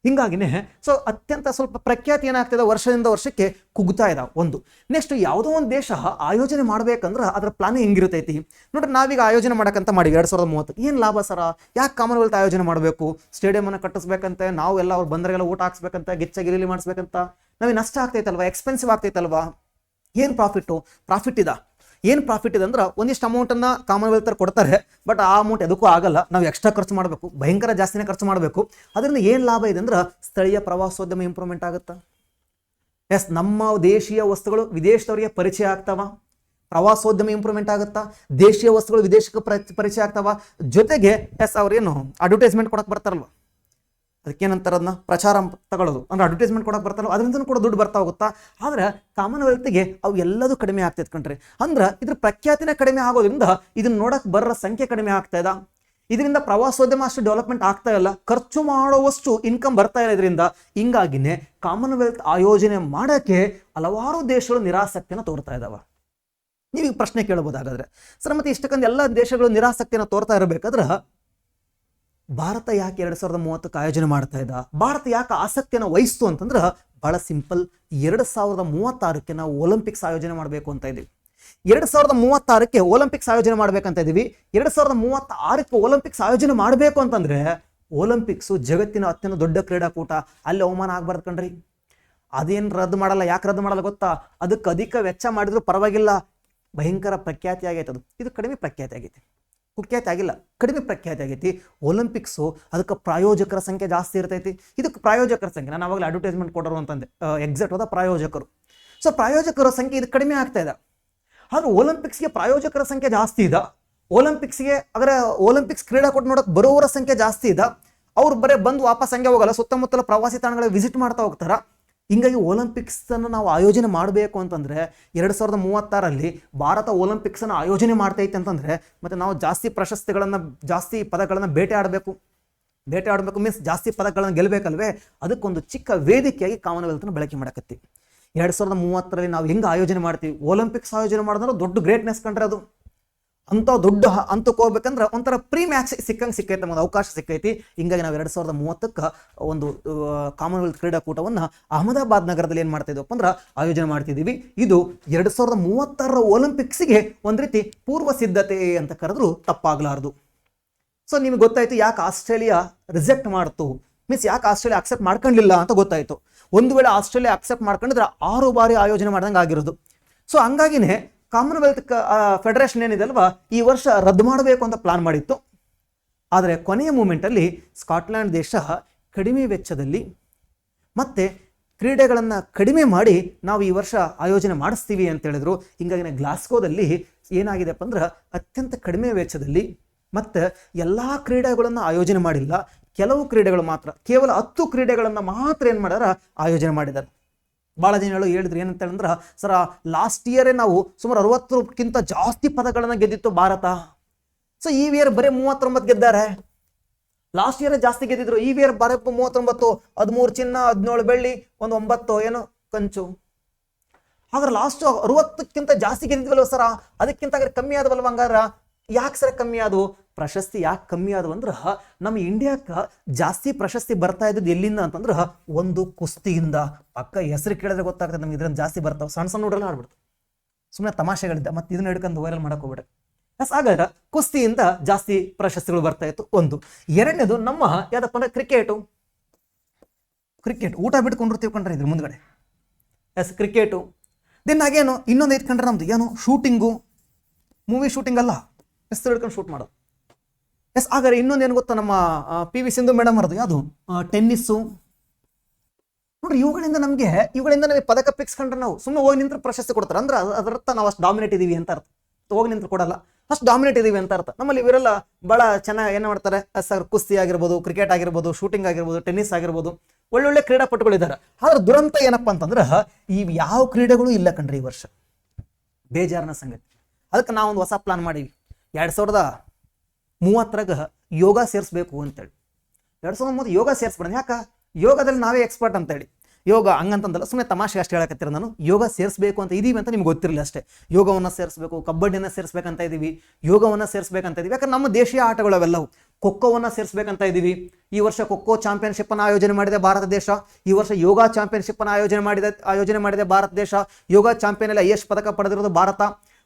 ಹಿಂಗಾಗಿನೇ ಸೊ ಅತ್ಯಂತ ಸ್ವಲ್ಪ ಪ್ರಖ್ಯಾತಿ ಏನಾಗ್ತದೆ, ವರ್ಷದಿಂದ ವರ್ಷಕ್ಕೆ ಕುಗ್ತಾ ಇದಾವೆ. ಒಂದು ನೆಕ್ಸ್ಟ್, ಯಾವುದೋ ಒಂದು ದೇಶ ಆಯೋಜನೆ ಮಾಡ್ಬೇಕಂದ್ರೆ ಅದ್ರ ಪ್ಲಾನ್ ಹೆಂಗಿರ್ತೈತಿ ನೋಡ್ರಿ. ನಾವೀಗ ಆಯೋಜನೆ ಮಾಡಕ್ಕಂತ ಮಾಡಿ 2030 ಏನು ಲಾಭ ಸರ? ಯಾಕೆ ಕಾಮನ್ವೆಲ್ತ್ ಆಯೋಜನೆ ಮಾಡಬೇಕು? ಸ್ಟೇಡಿಯಂ ಕಟ್ಟಿಸ್ಬೇಕಂತೆ, ನಾವು ಎಲ್ಲ ಅವ್ರು ಬಂದರೆಲ್ಲ ಊಟ ಹಾಕ್ಸ್ಬೇಕಂತ, ಗಿಚ್ಚಗಿರಿಲಿ ಮಾಡಿಸ್ಬೇಕಂತ, ನಮಗೆ ನಷ್ಟ ಆಗ್ತೈತಲ್ವಾ, ಎಕ್ಸ್ಪೆನ್ಸಿವ್ ಆಗ್ತೈತಲ್ವಾ? ಏನು ಪ್ರಾಫಿಟ್ ಏನು ಪ್ರಾಫಿಟ್ ಇದೆ ಅಂದ್ರೆ ಒಂದಿಷ್ಟು ಅಮೌಂಟನ್ನು ಕಾಮನ್ವೆಲ್ತ್ ಕೊಡ್ತಾರೆ, ಬಟ್ ಆ ಅಮೌಂಟ್ ಎದಕ್ಕೂ ಆಗಲ್ಲ, ನಾವು ಎಕ್ಸ್ಟ್ರಾ ಖರ್ಚು ಮಾಡಬೇಕು, ಭಯಂಕರ ಜಾಸ್ತಿನೇ ಖರ್ಚು ಮಾಡಬೇಕು. ಅದರಿಂದ ಏನು ಲಾಭ ಇದೆ ಅಂದ್ರೆ ಸ್ಥಳೀಯ ಪ್ರವಾಸೋದ್ಯಮ ಇಂಪ್ರೂವ್ಮೆಂಟ್ ಆಗುತ್ತಾ? ಎಸ್, ನಮ್ಮ ದೇಶೀಯ ವಸ್ತುಗಳು ವಿದೇಶದವರಿಗೆ ಪರಿಚಯ ಆಗ್ತಾವ, ಪ್ರವಾಸೋದ್ಯಮ ಇಂಪ್ರೂವ್ಮೆಂಟ್ ಆಗುತ್ತಾ, ದೇಶೀಯ ವಸ್ತುಗಳು ವಿದೇಶಕ್ಕೆ ಪರಿಚಯ ಆಗ್ತಾವ. ಜೊತೆಗೆ ಎಸ್, ಅವ್ರೇನು ಅಡ್ವರ್ಟೈಸ್ಮೆಂಟ್ ಕೊಡಕ್ಕೆ ಬರ್ತಾರಲ್ವ, ಅದಕ್ಕೇನಂತಾರೆ, ಅದನ್ನ ಪ್ರಚಾರ ತಗೊಳ್ಳೋದು ಅಂದ್ರೆ ಅಡ್ವರ್ಟೈಸ್ಮೆಂಟ್ ಕೊಡಕ್ಕೆ ಬರ್ತಾರಲ್ಲ, ಅದರಿಂದ ಕೂಡ ದುಡ್ಡು ಬರ್ತಾ ಹೋಗುತ್ತಾ. ಆದ್ರೆ ಕಾಮನ್ವೆಲ್ತ್ಗೆ ಅವು ಎಲ್ಲದೂ ಕಡಿಮೆ ಆಗ್ತೈತೆ ಕಣ್ರಿ. ಅಂದ್ರೆ ಇದ್ರ ಪ್ರಖ್ಯಾತಿನೇ ಕಡಿಮೆ ಆಗೋದ್ರಿಂದ ಇದನ್ನ ನೋಡಕ್ಕೆ ಬರೋ ಸಂಖ್ಯೆ ಕಡಿಮೆ ಆಗ್ತಾ ಇದೆ. ಇದರಿಂದ ಪ್ರವಾಸೋದ್ಯಮ ಅಷ್ಟು ಡೆವಲಪ್ಮೆಂಟ್ ಆಗ್ತಾ ಇಲ್ಲ, ಖರ್ಚು ಮಾಡುವಷ್ಟು ಇನ್ಕಮ್ ಬರ್ತಾ ಇಲ್ಲ ಇದರಿಂದ. ಹಿಂಗಾಗಿನೇ ಕಾಮನ್ವೆಲ್ತ್ ಆಯೋಜನೆ ಮಾಡೋಕ್ಕೆ ಹಲವಾರು ದೇಶಗಳು ನಿರಾಸಕ್ತಿಯನ್ನು ತೋರ್ತಾ ಇದ್ದಾವೆ. ನೀವೀಗ ಪ್ರಶ್ನೆ ಕೇಳಬಹುದಾಗಾದ್ರೆ, ಸರ್ ಮತ್ತೆ ಇಷ್ಟಕ್ಕೊಂದು ಎಲ್ಲ ದೇಶಗಳು ನಿರಾಸಕ್ತಿಯನ್ನು ತೋರ್ತಾ ಇರಬೇಕಾದ್ರೆ ಭಾರತ ಯಾಕೆ 2030 ಆಯೋಜನೆ ಮಾಡ್ತಾ ಇದ್ದ? ಭಾರತ ಯಾಕೆ ಆಸಕ್ತಿಯನ್ನು ವಹಿಸ್ತು ಅಂತಂದ್ರೆ ಬಹಳ ಸಿಂಪಲ್. 2036 ನಾವು ಒಲಿಂಪಿಕ್ಸ್ ಆಯೋಜನೆ ಮಾಡಬೇಕು ಅಂತ ಇದ್ದೀವಿ. 2036 ಒಲಿಂಪಿಕ್ಸ್ ಆಯೋಜನೆ ಮಾಡ್ಬೇಕಂತ ಇದೀವಿ. 2036 ಒಲಿಂಪಿಕ್ಸ್ ಆಯೋಜನೆ ಮಾಡಬೇಕು ಅಂತಂದ್ರೆ ಒಲಿಂಪಿಕ್ಸ್ ಜಗತ್ತಿನ ಅತ್ಯಂತ ದೊಡ್ಡ ಕ್ರೀಡಾಕೂಟ, ಅಲ್ಲಿ ಅವಮಾನ ಆಗ್ಬಾರ್ದು ಕಣ್ರಿ. ಅದೇನು ರದ್ದು ಮಾಡಲ್ಲ. ಯಾಕೆ ರದ್ದು ಮಾಡಲ್ಲ ಗೊತ್ತಾ? ಅದಕ್ಕೆ ಅಧಿಕ ವೆಚ್ಚ ಮಾಡಿದ್ರು ಪರವಾಗಿಲ್ಲ, ಭಯಂಕರ ಪ್ರಖ್ಯಾತಿ ಆಗೈತೆ. ಇದು ಕಡಿಮೆ ಪ್ರಖ್ಯಾತಿ ಆಗೈತಿ, ಕುಖ್ಯಾತಿ ಆಗಿಲ್ಲ, ಕಡಿಮೆ ಪ್ರಖ್ಯಾತಿ ಆಗೈತಿ. ಒಲಿಂಪಿಕ್ಸು ಅದಕ್ಕೆ ಪ್ರಾಯೋಜಕರ ಸಂಖ್ಯೆ ಜಾಸ್ತಿ ಇರ್ತೈತಿ. ಇದಕ್ಕೆ ಪ್ರಾಯೋಜಕರ ಸಂಖ್ಯೆ ನಾನು ಅವಾಗಲೇ ಅಡ್ವರ್ಟೈಸ್ಮೆಂಟ್ ಕೊಡೋರು ಅಂತಂದೆ, ಎಕ್ಸಾಕ್ಟ್ ಹೋದ ಪ್ರಾಯೋಜಕರು. ಸೊ ಪ್ರಾಯೋಜಕರ ಸಂಖ್ಯೆ ಇದು ಕಡಿಮೆ ಆಗ್ತಾ ಇದೆ. ಆದ್ರೆ ಒಲಿಂಪಿಕ್ಸ್ಗೆ ಪ್ರಾಯೋಜಕರ ಸಂಖ್ಯೆ ಜಾಸ್ತಿ ಇದೆ. ಒಲಿಂಪಿಕ್ಸ್ಗೆ ಅದರ ಒಲಿಂಪಿಕ್ಸ್ ಕ್ರೀಡಾಕೂಟ ನೋಡಕ್ಕೆ ಬರೋವರ ಸಂಖ್ಯೆ ಜಾಸ್ತಿ ಇದೆ. ಅವ್ರು ಬರೀ ಬಂದು ವಾಪಸ್ ಹಂಗೆ ಹೋಗಲ್ಲ, ಸುತ್ತಮುತ್ತಲ ಪ್ರವಾಸಿ ತಾಣಗಳಿಗೆ ವಿಸಿಟ್ ಮಾಡ್ತಾ ಹೋಗ್ತಾರ. ಹಿಂಗಾಗಿ ಒಲಿಂಪಿಕ್ಸನ್ನು ನಾವು ಆಯೋಜನೆ ಮಾಡಬೇಕು ಅಂತಂದರೆ 2036 ಭಾರತ ಒಲಿಂಪಿಕ್ಸನ್ನು ಆಯೋಜನೆ ಮಾಡ್ತೈತೆ ಅಂತಂದರೆ ಮತ್ತು ನಾವು ಜಾಸ್ತಿ ಪ್ರಶಸ್ತಿಗಳನ್ನು, ಜಾಸ್ತಿ ಪದಗಳನ್ನು ಬೇಟೆ ಆಡಬೇಕು ಮೀನ್ಸ್ ಜಾಸ್ತಿ ಪದಗಳನ್ನು ಗೆಲ್ಲಬೇಕಲ್ವೇ? ಅದಕ್ಕೊಂದು ಚಿಕ್ಕ ವೇದಿಕೆಯಾಗಿ ಕಾಮನ್ವೆಲ್ತ್ನ ಬಳಕೆ ಮಾಡಕತ್ತೀವಿ. 2030 ನಾವು ಹೆಂಗೆ ಆಯೋಜನೆ ಮಾಡ್ತೀವಿ? ಒಲಿಂಪಿಕ್ಸ್ ಆಯೋಜನೆ ಮಾಡೋದ್ರೆ ದೊಡ್ಡ ಗ್ರೇಟ್ನೆಸ್ ಕಂಡ್ರೆ ಅದು ಅಂಥ ದೊಡ್ಡ ಹಂತಕ್ಕೆ ಹೋಗ್ಬೇಕಂದ್ರೆ ಒಂಥರ ಪ್ರೀ ಮ್ಯಾಚ್ ಸಿಕ್ಕೈತೆ, ಒಂದು ಅವಕಾಶ ಸಿಕ್ಕೈತಿ. ಹಿಂಗಾಗಿ ನಾವು 2030 ಒಂದು ಕಾಮನ್ವೆಲ್ತ್ ಕ್ರೀಡಾಕೂಟವನ್ನು ಅಹಮದಾಬಾದ್ ನಗರದಲ್ಲಿ ಏನು ಮಾಡ್ತಾ ಇದ್ದೀವಪ್ಪ ಅಂದ್ರೆ ಆಯೋಜನೆ ಮಾಡ್ತಿದ್ದೀವಿ. ಇದು 2036 ಒಲಿಂಪಿಕ್ಸ್ಗೆ ಒಂದು ರೀತಿ ಪೂರ್ವ ಸಿದ್ಧತೆ ಅಂತ ಕರೆದ್ರು ತಪ್ಪಾಗಲಾರದು. ಸೊ ನಿಮ್ಗೆ ಗೊತ್ತಾಯ್ತು ಯಾಕೆ ಆಸ್ಟ್ರೇಲಿಯಾ ರಿಜೆಕ್ಟ್ ಮಾಡ್ತು, ಮೀನ್ಸ್ ಯಾಕೆ ಆಸ್ಟ್ರೇಲಿಯಾ ಅಕ್ಸೆಪ್ಟ್ ಮಾಡ್ಕೊಂಡಿಲ್ಲ ಅಂತ ಗೊತ್ತಾಯ್ತು. ಒಂದು ವೇಳೆ ಆಸ್ಟ್ರೇಲಿಯಾ ಅಕ್ಸೆಪ್ಟ್ ಮಾಡ್ಕೊಂಡಿದ್ರೆ 6 ಬಾರಿ ಆಯೋಜನೆ ಮಾಡ್ದಂಗೆ ಆಗಿರೋದು. ಸೊ ಹಂಗಾಗಿನೇ ಕಾಮನ್ವೆಲ್ತ್ ಫೆಡರೇಷನ್ ಏನಿದೆ ಅಲ್ವಾ, ಈ ವರ್ಷ ರದ್ದು ಮಾಡಬೇಕು ಅಂತ ಪ್ಲಾನ್ ಮಾಡಿತ್ತು. ಆದರೆ ಕೊನೆಯ ಮೂಮೆಂಟಲ್ಲಿ ಸ್ಕಾಟ್ಲ್ಯಾಂಡ್ ದೇಶ ಕಡಿಮೆ ವೆಚ್ಚದಲ್ಲಿ ಮತ್ತೆ ಕ್ರೀಡೆಗಳನ್ನು ಕಡಿಮೆ ಮಾಡಿ ನಾವು ಈ ವರ್ಷ ಆಯೋಜನೆ ಮಾಡಿಸ್ತೀವಿ ಅಂತ ಹೇಳಿದ್ರು. ಹಿಂಗಾಗಿ ಗ್ಲಾಸ್ಗೋದಲ್ಲಿ ಏನಾಗಿದೆಪ್ಪ ಅಂದ್ರೆ ಅತ್ಯಂತ ಕಡಿಮೆ ವೆಚ್ಚದಲ್ಲಿ ಮತ್ತು ಎಲ್ಲ ಕ್ರೀಡೆಗಳನ್ನು ಆಯೋಜನೆ ಮಾಡಿಲ್ಲ, ಕೆಲವು ಕ್ರೀಡೆಗಳು ಮಾತ್ರ, ಕೇವಲ 10 ಕ್ರೀಡೆಗಳನ್ನು ಮಾತ್ರ ಏನು ಮಾಡ್ಯಾರ ಆಯೋಜನೆ ಮಾಡಿದ್ದಾರೆ. ಭಾಳ ಜನ ಹೇಳಿದ್ರು ಏನಂತ ಹೇಳಿದ್ರೆ, ಸರ ಲಾಸ್ಟ್ ಇಯರೇ ನಾವು ಸುಮಾರು 60ಕ್ಕಿಂತ ಜಾಸ್ತಿ ಪದಗಳನ್ನು ಗೆದ್ದಿತ್ತು ಭಾರತ. ಸೊ ಈ ಇಯರ್ ಬರೀ 39 ಗೆದ್ದಾರೆ. ಲಾಸ್ಟ್ ಇಯರ್ ಜಾಸ್ತಿ ಗೆದ್ದಿದ್ರು, ಈ ಇಯರ್ ಬರೀ 39, 13 ಚಿನ್ನ, 17 ಬೆಳ್ಳಿ, ಒಂದು 9 ಏನು ಕಂಚು. ಹಾಗಾದ್ರೆ ಲಾಸ್ಟ್ 60ಕ್ಕಿಂತ ಜಾಸ್ತಿ ಗೆದ್ದಿದ್ವಲ್ವ ಸರ, ಅದಕ್ಕಿಂತ ಕಮ್ಮಿ ಆದವಲ್ವ? ಹಂಗಾರ ಯಾಕೆ ಸರ ಕಮ್ಮಿ ಆದವು? ಪ್ರಶಸ್ತಿ ಯಾಕೆ ಕಮ್ಮಿ ಆದವು ಅಂದ್ರೆ ನಮ್ಮ ಇಂಡಿಯಾಕ್ಕೆ ಜಾಸ್ತಿ ಪ್ರಶಸ್ತಿ ಬರ್ತಾ ಇದ್ದದ್ದು ಎಲ್ಲಿಂದ ಅಂತಂದ್ರೆ ಒಂದು ಕುಸ್ತಿಯಿಂದ. ಪಕ್ಕ ಹೆಸರು ಕೇಳಿದ್ರೆ ಗೊತ್ತಾಗ್ತದೆ ನಮ್ಗೆ, ಇದ್ರಲ್ಲಿ ಜಾಸ್ತಿ ಬರ್ತಾವೆ. ಸಣ್ಣ ಸಣ್ಣ ಹುಡುಗರೆಲ್ಲ ಆಡ್ಬಿಡ್ತು, ಸುಮ್ಮನೆ ತಮಾಷೆಗಳಿದ್ದ, ಮತ್ತೆ ಇದನ್ನ ಹಿಡ್ಕೊಂಡು ವೈರಲ್ ಮಾಡಕ್ಕೆ ಹೋಗ್ಬಿಟ್ಟೆ. ಹಾಗಾದ್ರೆ ಕುಸ್ತಿಯಿಂದ ಜಾಸ್ತಿ ಪ್ರಶಸ್ತಿಗಳು ಬರ್ತಾ ಇತ್ತು ಒಂದು. ಎರಡನೇದು ನಮ್ಮ ಯಾವ್ದಪ್ಪ ಅಂದ್ರೆ ಕ್ರಿಕೆಟ್ ಊಟ ಬಿಟ್ಕೊಂಡಿರ್ತೀವಿ ಕಂಡ್ರೆ ಇದ್ರ ಮುಂದ್ಗಡೆ. S, cricket. ದೆನ್ ಹಾಗೇನು ಇನ್ನೊಂದು ಐದು ಕಂಡ್ರೆ ನಮ್ದು ಏನು ಶೂಟಿಂಗು, ಮೂವಿ ಶೂಟಿಂಗ್ ಅಲ್ಲ, ಹೆಸರು ಹಿಡ್ಕೊಂಡು ಶೂಟ್ ಮಾಡೋದು. ಎಸ್, ಹಾಗಾದ್ರೆ ಇನ್ನೊಂದು ಏನು ಗೊತ್ತಾ, ನಮ್ಮ PV ಸಿಂಧು ಮೇಡಮ್ ಅವ್ರದ್ದು ಯಾವುದು ಟೆನ್ನಿಸ್ಸು. ನೋಡ್ರಿ, ಇವುಗಳಿಂದ ನಮಗೆ ಪದಕ ಪಿಕ್ಸ್ಕೊಂಡ್ರೆ ನಾವು ಸುಮ್ಮನೆ ಹೋಗಿ ನಿಂತ್ರೆ ಪ್ರಶಸ್ತಿ ಕೊಡ್ತಾರೆ ಅಂದ್ರೆ ಅದರರ್ಥ ನಾವು ಅಷ್ಟು ಡಾಮಿನೇಟ್ ಇದೀವಿ ಅಂತ ಅರ್ಥ. ಹೋಗಿ ನಿಂತ್ರೆ ಕೊಡಲ್ಲ, ಅಷ್ಟು ಡಾಮಿನೇಟ್ ಇದೀವಿ ಅಂತ ಅರ್ಥ. ನಮ್ಮಲ್ಲಿ ಇವರೆಲ್ಲ ಭಾಳ ಚೆನ್ನಾಗಿ ಏನು ಮಾಡ್ತಾರೆ, ಸರ್ ಕುಸ್ತಿ ಆಗಿರ್ಬೋದು, ಕ್ರಿಕೆಟ್ ಆಗಿರ್ಬೋದು, ಶೂಟಿಂಗ್ ಆಗಿರ್ಬೋದು, ಟೆನ್ನಿಸ್ ಆಗಿರ್ಬೋದು, ಒಳ್ಳೊಳ್ಳೆ ಕ್ರೀಡಾಪಟುಗಳಿದ್ದಾರೆ. ಆದ್ರೆ ದುರಂತ ಏನಪ್ಪ ಅಂತಂದ್ರೆ ಈ ಯಾವ ಕ್ರೀಡೆಗಳು ಇಲ್ಲ ಕಣ್ರಿ ಈ ವರ್ಷ, ಬೇಜಾರಿನ ಸಂಗತಿ. ಅದಕ್ಕೆ ನಾವೊಂದು ಹೊಸ ಪ್ಲಾನ್ ಮಾಡೀವಿ. 2030 ಯೋಗ ಸೇರಿಸ್ಬೇಕು ಅಂತೇಳಿ. 2030 ಯೋಗ ಸೇರಿಸ್ಬಿಡೋಣ. ಯಾಕೆ? ಯೋಗದಲ್ಲಿ ನಾವೇ ಎಕ್ಸ್ಪರ್ಟ್ ಅಂತೇಳಿ. ಯೋಗ ಹಂಗಂತಂದಲ್ಲ, ಸುಮ್ಮನೆ ತಮಾಷೆ ಅಷ್ಟೇ ಹೇಳಕತ್ತೀರ. ನಾನು ಯೋಗ ಸೇರಿಸಬೇಕು ಅಂತ ಇದೀವಿ ಅಂತ ನಿಮ್ಗೆ ಗೊತ್ತಿರಲಿಲ್ಲ ಅಷ್ಟೇ. ಯೋಗವನ್ನು ಸೇರಿಸಬೇಕು, ಕಬಡ್ಡಿನ ಸೇರಿಸ್ಬೇಕಂತ ಇದೀವಿ, ಯೋಗವನ್ನು ಸೇರಿಸ್ಬೇಕಂತ ಇದೀವಿ. ಯಾಕಂದ್ರೆ ನಮ್ಮ ದೇಶೀಯ ಆಟಗಳು ಅವೆಲ್ಲವು. ಖೋಖೋವನ್ನು ಸೇರಿಸ್ಬೇಕಂತ ಇದ್ದೀವಿ. ಈ ವರ್ಷ ಖೋಖೋ ಚಾಂಪಿಯನ್ಶಿಪ್ ಅನ್ನು ಆಯೋಜನೆ ಮಾಡಿದೆ ಭಾರತ ದೇಶ. ಈ ವರ್ಷ ಯೋಗ ಚಾಂಪಿಯನ್ಶಿಪ್ ಅನ್ನು ಆಯೋಜನೆ ಮಾಡಿದೆ ಭಾರತ ದೇಶ. ಯೋಗ ಚಾಂಪಿಯನ್ ಅಲ್ಲಿ ಹೈಯೆಸ್ಟ್ ಪದಕ ಪಡೆದಿರೋದು ಭಾರತ.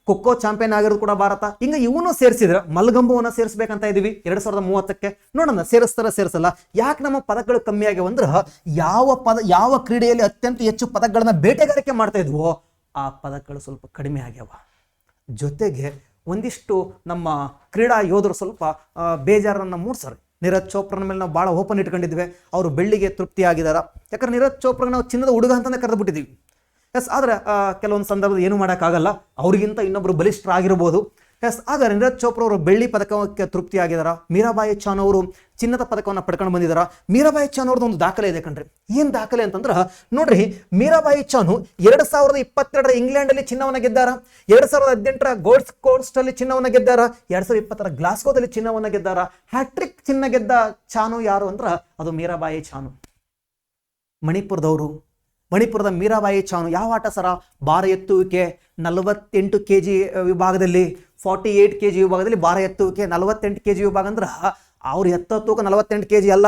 ಖೋಖೋ ಚಾಂಪಿಯನ್ ಆಗಿರೋದು ಕೂಡ ಭಾರತ. ಹಿಂಗ ಇವನು ಸೇರಿಸಿದ್ರೆ ಮಲ್ಗಂಬವನ್ನು ಸೇರಿಸ್ಬೇಕಂತ ಇದೀವಿ 2030ಕ್ಕೆ. ನೋಡೋಣ ಸೇರಿಸಲ್ಲ. ಯಾಕೆ ನಮ್ಮ ಪದಕಗಳು ಕಮ್ಮಿ ಆಗ್ಯಾವ ಅಂದ್ರೆ, ಯಾವ ಕ್ರೀಡೆಯಲ್ಲಿ ಅತ್ಯಂತ ಹೆಚ್ಚು ಪದಕಗಳನ್ನ ಬೇಟೆಗಾರಿಕೆ ಮಾಡ್ತಾ ಇದ್ವೋ ಆ ಪದಕಗಳು ಸ್ವಲ್ಪ ಕಡಿಮೆ ಆಗ್ಯಾವ. ಜೊತೆಗೆ ಒಂದಿಷ್ಟು ನಮ್ಮ ಕ್ರೀಡಾ ಯೋಧರು ಸ್ವಲ್ಪ ಬೇಜಾರನ್ನು ಮೂಡ್ಸರು. ನೀರಜ್ ಚೋಪ್ರಾನ ಮೇಲೆ ನಾವು ಭಾಳ ಓಪನ್ ಇಟ್ಕೊಂಡಿದ್ವಿ, ಅವರು ಬೆಳ್ಳಿಗೆ ತೃಪ್ತಿ ಆಗಿದಾರ. ಯಾಕಂದ್ರೆ ನೀರಜ್ ಚೋಪ್ರಾ ನಾವು ಚಿನ್ನದ ಹುಡುಗ ಅಂತಲೇ ಕರೆದು ಬಿಟ್ಟಿದ್ದೀವಿ. ಎಸ್, ಆದರೆ ಕೆಲವೊಂದು ಸಂದರ್ಭದಲ್ಲಿ ಏನು ಮಾಡೋಕ್ಕಾಗಲ್ಲ, ಅವ್ರಿಗಿಂತ ಇನ್ನೊಬ್ರು ಬಲಿಷ್ಠರಾಗಿರ್ಬೋದು. ಎಸ್, ಆದರೆ ನೀರಜ್ ಚೋಪ್ರಾ ಅವರು ಬೆಳ್ಳಿ ಪದಕಕ್ಕೆ ತೃಪ್ತಿ ಆಗಿದಾರ. ಮೀರಾಬಾಯಿ ಚಾನು ಅವರು ಚಿನ್ನದ ಪದಕವನ್ನು ಪಡ್ಕೊಂಡು ಬಂದಿದ್ದಾರ. ಮೀರಾಬಾಯಿ ಚಾನು ಅವ್ರದ್ದು ಒಂದು ದಾಖಲೆ ಇದೆ ಕಣ್ರಿ. ಏನು ದಾಖಲೆ ಅಂತಂದ್ರೆ ನೋಡ್ರಿ, ಮೀರಾಬಾಯಿ ಚಾನು 2022 ಇಂಗ್ಲೆಂಡಲ್ಲಿ ಚಿನ್ನವನ್ನು ಗೆದ್ದಾರ, 2018 ಗೋಲ್ಡ್ ಕೋಸ್ಟಲ್ಲಿ ಚಿನ್ನವನ್ನು ಗೆದ್ದಾರ, 2020 ಗ್ಲಾಸ್ಗೋದಲ್ಲಿ ಚಿನ್ನವನ್ನು ಗೆದ್ದಾರ. ಹ್ಯಾಟ್ರಿಕ್ ಚಿನ್ನ ಗೆದ್ದ ಚಾನು ಯಾರು ಅಂದ್ರೆ ಅದು ಮೀರಾಬಾಯಿ ಚಾನು, ಮಣಿಪುರದ ಮೀರಾಬಾಯಿ ಚಾನು. ಯಾವ ಆಟ ಸರ? ಭಾರ ಎತ್ತುವಿಕೆ 48 kg ವಿಭಾಗದಲ್ಲಿ, 48 kg ವಿಭಾಗದಲ್ಲಿ ಭಾರ ಎತ್ತುವಿಕೆ. 48 kg ವಿಭಾಗ ಅಂದ್ರೆ ಅವ್ರು ಎತ್ತ ತೂಕ 48 kg ಅಲ್ಲ,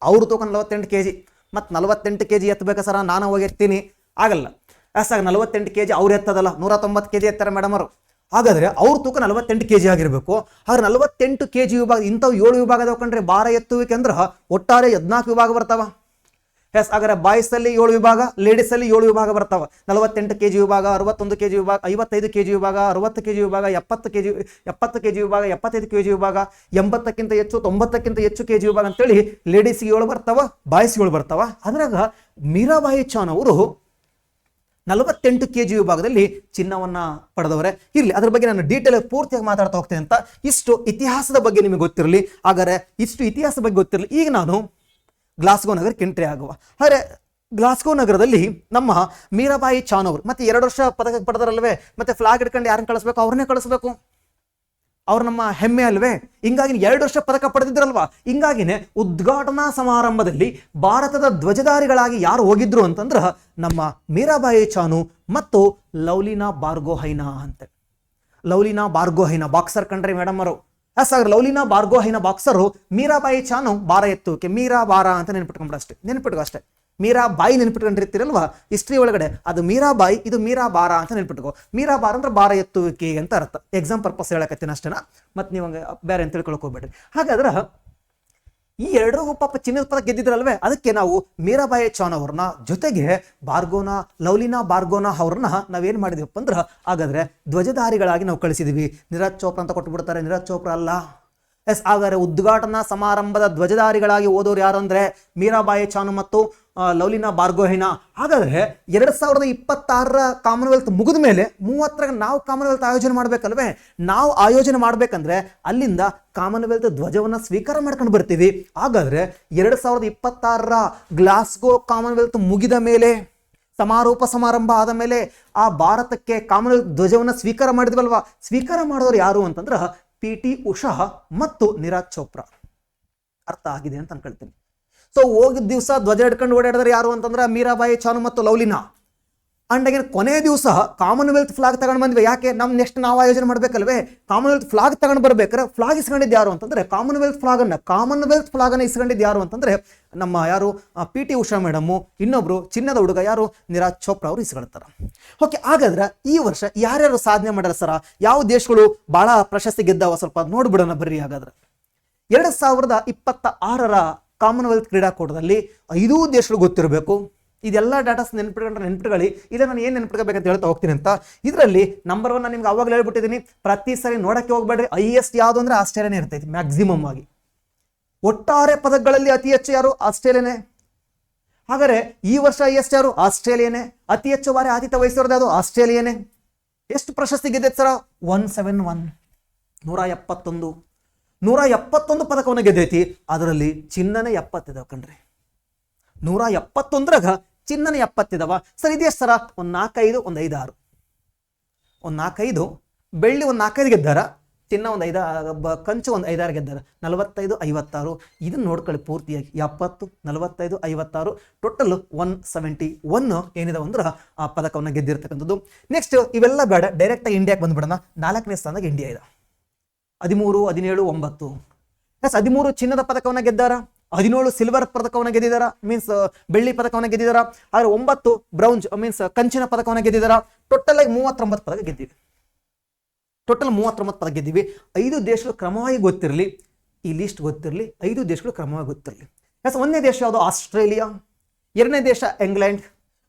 ಅವ್ರ ತೂಕ 48 kg. ಮತ್ತು 48 kg ಎತ್ತಬೇಕಾ ಸರ? ನಾನು ಹೋಗಿ ಎತ್ತೀನಿ, ಆಗಲ್ಲ. ಅಷ್ಟಾಗ 48 kg ಅವ್ರು ಎತ್ತದಲ್ಲ, 190 kg ಎತ್ತಾರೆ ಮೇಡಮ್ ಅವರು. ಹಾಗಾದ್ರೆ ಅವ್ರ ತೂಕ 48 kg ಆಗಿರಬೇಕು. ಹಾಗಾದ್ರೆ 48 kg ವಿಭಾಗ, ಇಂಥವು 7 ವಿಭಾಗ ಅದಾವ ಕಣ್ರಿ ಭಾರ ಎತ್ತುವಿಕೆ ಅಂದ್ರೆ. ಒಟ್ಟಾರೆ 14 ವಿಭಾಗ ಬರ್ತಾವ. ಎಸ್, ಹಾಗಾದ್ರೆ ಬಾಯ್ಸ್ ಅಲ್ಲಿ 7 ವಿಭಾಗ, ಲೇಡೀಸ್ ಅಲ್ಲಿ 7 ವಿಭಾಗ ಬರ್ತಾವ. 48 kg ವಿಭಾಗ, 61 kg ವಿಭಾಗ, 55 kg ವಿಭಾಗ, 60 kg ವಿಭಾಗ, 70 kg ವಿಭಾಗ, 75 kg ವಿಭಾಗ, 80ಕ್ಕಿಂತ ಹೆಚ್ಚು, 90ಕ್ಕಿಂತ ಹೆಚ್ಚು kg ವಿಭಾಗ ಅಂತೇಳಿ ಲೇಡೀಸ್ಗೆ 7 ಬರ್ತಾವ, ಬಾಯ್ಸ್ಗೆ 7 ಬರ್ತಾವ. ಅದ್ರಾಗ ಮೀರಾಬಾಯಿ ಚಾನು ಅವರು 48 kg ವಿಭಾಗದಲ್ಲಿ ಚಿನ್ನವನ್ನ ಪಡೆದವರೇ. ಇರ್ಲಿ, ಅದ್ರ ಬಗ್ಗೆ ನಾನು ಡೀಟೇಲ್ ಪೂರ್ತಿಯಾಗಿ ಮಾತಾಡ್ತಾ ಹೋಗ್ತೇನೆ ಅಂತ. ಇಷ್ಟು ಇತಿಹಾಸದ ಬಗ್ಗೆ ನಿಮಗೆ ಗೊತ್ತಿರಲಿ. ಹಾಗಾದ್ರೆ ಇಷ್ಟು ಇತಿಹಾಸದ ಬಗ್ಗೆ ಗೊತ್ತಿರಲಿ. ಈಗ ನಾನು ಗ್ಲಾಸ್ಗೋ ನಗರಕ್ಕೆ ಎಂಟ್ರಿ ಆಗುವ. ಆದರೆ ಗ್ಲಾಸ್ಗೋ ನಗರದಲ್ಲಿ ನಮ್ಮ ಮೀರಾಬಾಯಿ ಚಾನು ಅವರು ಮತ್ತೆ 2 ವರ್ಷ ಪದಕ ಪಡೆದರಲ್ವೇ, ಮತ್ತೆ ಫ್ಲಾಗ್ ಹಿಡ್ಕೊಂಡು ಯಾರನ್ನ ಕಳಿಸ್ಬೇಕು? ಅವ್ರನ್ನೇ ಕಳಿಸ್ಬೇಕು. ಅವ್ರು ನಮ್ಮ ಹೆಮ್ಮೆ ಅಲ್ವೇ? ಹಿಂಗಾಗಿ 2 ವರ್ಷ ಪದಕ ಪಡೆದಿದ್ರಲ್ವಾ, ಹಿಂಗಾಗಿನೇ ಉದ್ಘಾಟನಾ ಸಮಾರಂಭದಲ್ಲಿ ಭಾರತದ ಧ್ವಜಧಾರಿಗಳಾಗಿ ಯಾರು ಹೋಗಿದ್ರು ಅಂತಂದ್ರೆ ನಮ್ಮ ಮೀರಾಬಾಯಿ ಚಾನು ಮತ್ತು ಲವ್ಲಿನಾ ಬಾರ್ಗೋಹೈನಾ ಅಂತ. ಲವ್ಲಿನಾ ಬಾರ್ಗೋಹೈನಾ ಬಾಕ್ಸರ್ ಕಂಡ್ರಿ ಮೇಡಮ್ ಅವರು. ಲವ್ಲಿನಾ ಬಾರ್ಗೋಹೈನಾ ಬಾಕ್ಸರು, ಮೀರಾಬಾಯಿ ಚಾನು ಭಾರ ಎತ್ತುವಿಕೆ. ಮೀರಾ ಬಾರ ಅಂತ ನೆನ್ಪಿಟ್ಕೊಂಡ್ಬಿಡ ಅಷ್ಟೇ, ನೆನ್ಪಿಟ್ಕೋ ಅಷ್ಟೇ. ಮೀರಾಬಾಯಿ ನೆನ್ಪಿಟ್ಕೊಂಡಿರ್ತೀರಲ್ವಾ ಹಿಸ್ಟ್ರಿ ಒಳಗಡೆ, ಅದು ಮೀರಾಬಾಯಿ, ಇದು ಮೀರಾ ಬಾರ ಅಂತ ನೆನ್ಪಿಟ್ಕೋ. ಮೀರಾ ಬಾರ ಅಂದ್ರೆ ಭಾರ ಎತ್ತುವಿಕೆ ಅಂತ ಅರ್ಥ. ಎಕ್ಸಾಮ್ ಪರ್ಪಸ್ ಹೇಳಕತ್ತೀನಿ ಅಷ್ಟೇನಾ, ಮತ್ತೆ ನೀವು ಬೇರೆ ಅಂತ ತಿಳ್ಕೊಳಕ್ ಹೋಗ್ಬೇಡ್ರಿ. ಹಾಗಾದ್ರೆ ಈ 2 ಪಾಪ ಚಿನ್ನದ ಪದಕ ಗೆದ್ದಿದ್ರಲ್ವೇ, ಅದಕ್ಕೆ ನಾವು ಮೀರಾಬಾಯಿ ಚಾನು ಅವ್ರನ್ನ ಜೊತೆಗೆ ಲವ್ಲಿನಾ ಬಾರ್ಗೋನಾ ಅವ್ರನ್ನ ನಾವೇನ್ ಮಾಡಿದೀವಪ್ಪ ಅಂದ್ರೆ, ಹಾಗಾದ್ರೆ ಧ್ವಜಧಾರಿಗಳಾಗಿ ನಾವು ಕಳಿಸಿದೀವಿ. ನೀರಜ್ ಚೋಪ್ರಾ ಅಂತ ಕೊಟ್ಟು ಬಿಡ್ತಾರೆ, ನೀರಜ್ ಚೋಪ್ರಾ ಅಲ್ಲ. ಎಸ್, ಹಾಗಾದ್ರೆ ಉದ್ಘಾಟನಾ ಸಮಾರಂಭದ ಧ್ವಜಧಾರಿಗಳಾಗಿ ಹೋದವ್ರು ಯಾರು ಅಂದ್ರೆ ಮೀರಾಬಾಯಿ ಚಾನು ಮತ್ತು ಲವ್ಲಿನಾ ಬಾರ್ಗೋಹೈನಾ. ಹಾಗಾದ್ರೆ 2026 ಕಾಮನ್ವೆಲ್ತ್ ಮುಗಿದ ಮೇಲೆ 30 ನಾವು ಕಾಮನ್ವೆಲ್ತ್ ಆಯೋಜನೆ ಮಾಡ್ಬೇಕಲ್ವೇ? ನಾವು ಆಯೋಜನೆ ಮಾಡ್ಬೇಕಂದ್ರೆ ಅಲ್ಲಿಂದ ಕಾಮನ್ವೆಲ್ತ್ ಧ್ವಜವನ್ನ ಸ್ವೀಕಾರ ಮಾಡ್ಕೊಂಡು ಬರ್ತೀವಿ. ಹಾಗಾದ್ರೆ 2026 ಗ್ಲಾಸ್ಗೋ ಕಾಮನ್ವೆಲ್ತ್ ಮುಗಿದ ಮೇಲೆ, ಸಮಾರೋಪ ಸಮಾರಂಭ ಆದ ಮೇಲೆ ಆ ಭಾರತಕ್ಕೆ ಕಾಮನ್ವೆಲ್ತ್ ಧ್ವಜವನ್ನ ಸ್ವೀಕಾರ ಮಾಡಿದ್ವಲ್ವಾ, ಸ್ವೀಕಾರ ಮಾಡಿದವರು ಯಾರು ಅಂತಂದ್ರೆ PT ಉಷಾ ಮತ್ತು ನೀರಜ್ ಚೋಪ್ರಾ. ಅರ್ಥ ಆಗಿದೆ ಅಂತ ಅನ್ಕೊಳ್ತೀನಿ. ಸೊ ಹೋಗಿದ ದಿವಸ ಧ್ವಜ ಹಿಡ್ಕೊಂಡು ಓಡಾಡಿದ್ರೆ ಯಾರು ಅಂತಂದ್ರೆ ಮೀರಾಬಾಯಿ ಚಾನು ಮತ್ತು ಲವ್ಲಿನಾ. ಅಂಡ್ ಅಗೇನ್ ಕೊನೆ ದಿವಸ ಕಾಮನ್ವೆಲ್ತ್ ಫ್ಲಾಗ್ ತಗೊಂಡು ಬಂದ್ವಿ. ಯಾಕೆ? ನಮ್ ನೆಕ್ಸ್ಟ್ ನಾವು ಆಯೋಜನೆ ಮಾಡ್ಬೇಕಲ್ವೇ? ಕಾಮನ್ವೆಲ್ತ್ ಫ್ಲಾಗ್ ತಗೊಂಡು ಬರ್ಬೇಕಾರೆ ಫ್ಲಾಗ್ ಇಸ್ಕೊಂಡಿದ್ದು ಯಾರು ಅಂತಂದ್ರೆ ಕಾಮನ್ವೆಲ್ತ್ ಫ್ಲಾಗ್ ಅನ್ನ ಇಸ್ಕೊಂಡಿದ್ದು ಯಾರು ಅಂತಂದ್ರೆ ನಮ್ಮ ಯಾರು PT ಉಷಾ ಮೇಡಮು, ಇನ್ನೊಬ್ರು ಚಿನ್ನದ ಹುಡುಗ ಯಾರು ನೀರಜ್ ಚೋಪ್ರಾ ಅವರು ಇಸ್ಕೊಳ್ತಾರ. ಓಕೆ, ಹಾಗಾದ್ರೆ ಈ ವರ್ಷ ಯಾರ್ಯಾರು ಸಾಧನೆ ಮಾಡ್ಯಾರ ಸರ, ಯಾವ ದೇಶಗಳು ಬಹಳ ಪ್ರಶಸ್ತಿ ಗೆದ್ದಾವ ಸ್ವಲ್ಪ ನೋಡ್ಬಿಡೋಣ ಬರ್ರಿ. ಹಾಗಾದ್ರೆ 2026 ಕಾಮನ್ವೆಲ್ತ್ ಕ್ರೀಡಾಕೂಟದಲ್ಲಿ 5 ದೇಶಗಳು ಗೊತ್ತಿರಬೇಕು. ಇದೆಲ್ಲ ಡಾಟಾಸ್ ನೆನ್ಪಿಟ್ಕೊಳ್ಳಿ. ಇದನ್ನ ನಾನು ಏನು ನೆನ್ಪಿಟ್ಕೋಬೇಕಂತ ಹೇಳ್ತಾ ಹೋಗ್ತೀನಿ ಅಂತ. ಇದರಲ್ಲಿ ನಂಬರ್ 1 ನಾನು ನಿಮ್ಗೆ ಅವಾಗಲೇ ಹೇಳ್ಬಿಟ್ಟಿದ್ದೀನಿ, ಪ್ರತಿ ಸರಿ ನೋಡಕ್ಕೆ ಹೋಗ್ಬೇಡ್ರಿ. ಹೈಯೆಸ್ಟ್ ಯಾವುದು ಅಂದ್ರೆ ಆಸ್ಟ್ರೇಲಿಯಾನೇ ಇರ್ತೈತಿ ಮ್ಯಾಕ್ಸಿಮಮ್ ಆಗಿ. ಒಟ್ಟಾರೆ ಪದಕಗಳಲ್ಲಿ ಅತಿ ಹೆಚ್ಚು ಯಾರು? ಆಸ್ಟ್ರೇಲಿಯಾನೇ. ಹಾಗಾದ್ರೆ ಈ ವರ್ಷ ಹೈಯೆಸ್ಟ್ ಯಾರು? ಆಸ್ಟ್ರೇಲಿಯಾನೇ. ಅತಿ ಹೆಚ್ಚು ಬಾರಿ ಆತಿಥ್ಯ ವಹಿಸಿರೋದು ಯಾವುದು? ಆಸ್ಟ್ರೇಲಿಯಾನೇ. ಎಷ್ಟು ಪ್ರಶಸ್ತಿ ಗೆದ್ದೈತೆ ಸರ? 171 171 ಪದಕವನ್ನು ಗೆದ್ದೈತಿ. ಅದರಲ್ಲಿ ಚಿನ್ನನೇ 70 ಇದಾವ ಕಣ್ರಿ. 171ರಾಗ ಚಿನ್ನನೇ 70 ಇದಾವ. ಸರ್ ಇದೆಷ್ಟು ಸರ? ಒಂದು 4-5, ಒಂದು 5-6, ಒಂದು 4-5 ಬೆಳ್ಳಿ, ಒಂದು 4-5 ಗೆದ್ದಾರ. ಚಿನ್ನ ಒಂದು ಕಂಚು ಒಂದು 5-6 ಗೆದ್ದಾರೆ, 45-56. ಇದನ್ನ ನೋಡ್ಕೊಳ್ಳಿ ಪೂರ್ತಿಯಾಗಿ 70, 45, 56 ಟೋಟಲ್ 171 ಏನಿದೆ ಅಂದ್ರೆ ಆ ಪದಕವನ್ನು ಗೆದ್ದಿರ್ತಕ್ಕಂಥದ್ದು. ನೆಕ್ಸ್ಟ್ ಇವೆಲ್ಲ ಬೇಡ, ಡೈರೆಕ್ಟ್ ಆಗಿ ಇಂಡಿಯಾಕ್ಕೆ ಬಂದ್ಬಿಡೋಣ. 4ನೇ ಸ್ಥಾನದಾಗ ಇಂಡಿಯಾ ಇದೆ, 13, 17, 9. 13 ಚಿನ್ನದ ಪದಕವನ್ನು ಗೆದ್ದಾರ, 17 ಸಿಲ್ವರ್ ಪದಕವನ್ನು ಗೆದ್ದಿದಾರ, ಮೀನ್ಸ್ ಬೆಳ್ಳಿ ಪದಕವನ್ನು ಗೆದ್ದಿದಾರ. ಆದ್ರೆ 9 ಬ್ರೌಂಜ್ ಮೀನ್ಸ್ ಕಂಚಿನ ಪದಕವನ್ನು ಗೆದ್ದಿದಾರ. ಟೋಟಲ್ ಆಗಿ 39 ಪದಕ ಗೆದ್ದಿವಿ. ಟೋಟಲ್ 39 ಪದಕ ಗೆದ್ದಿವಿ. 5 ದೇಶಗಳು ಕ್ರಮವಾಗಿ ಗೊತ್ತಿರಲಿ, ಈ ಲಿಸ್ಟ್ ಗೊತ್ತಿರಲಿ, 5 ದೇಶಗಳು ಕ್ರಮವಾಗಿ ಗೊತ್ತಿರಲಿ. ಒಂದನೇ ದೇಶ ಯಾವುದು? ಆಸ್ಟ್ರೇಲಿಯಾ. 2ನೇ ದೇಶ ಇಂಗ್ಲೆಂಡ್.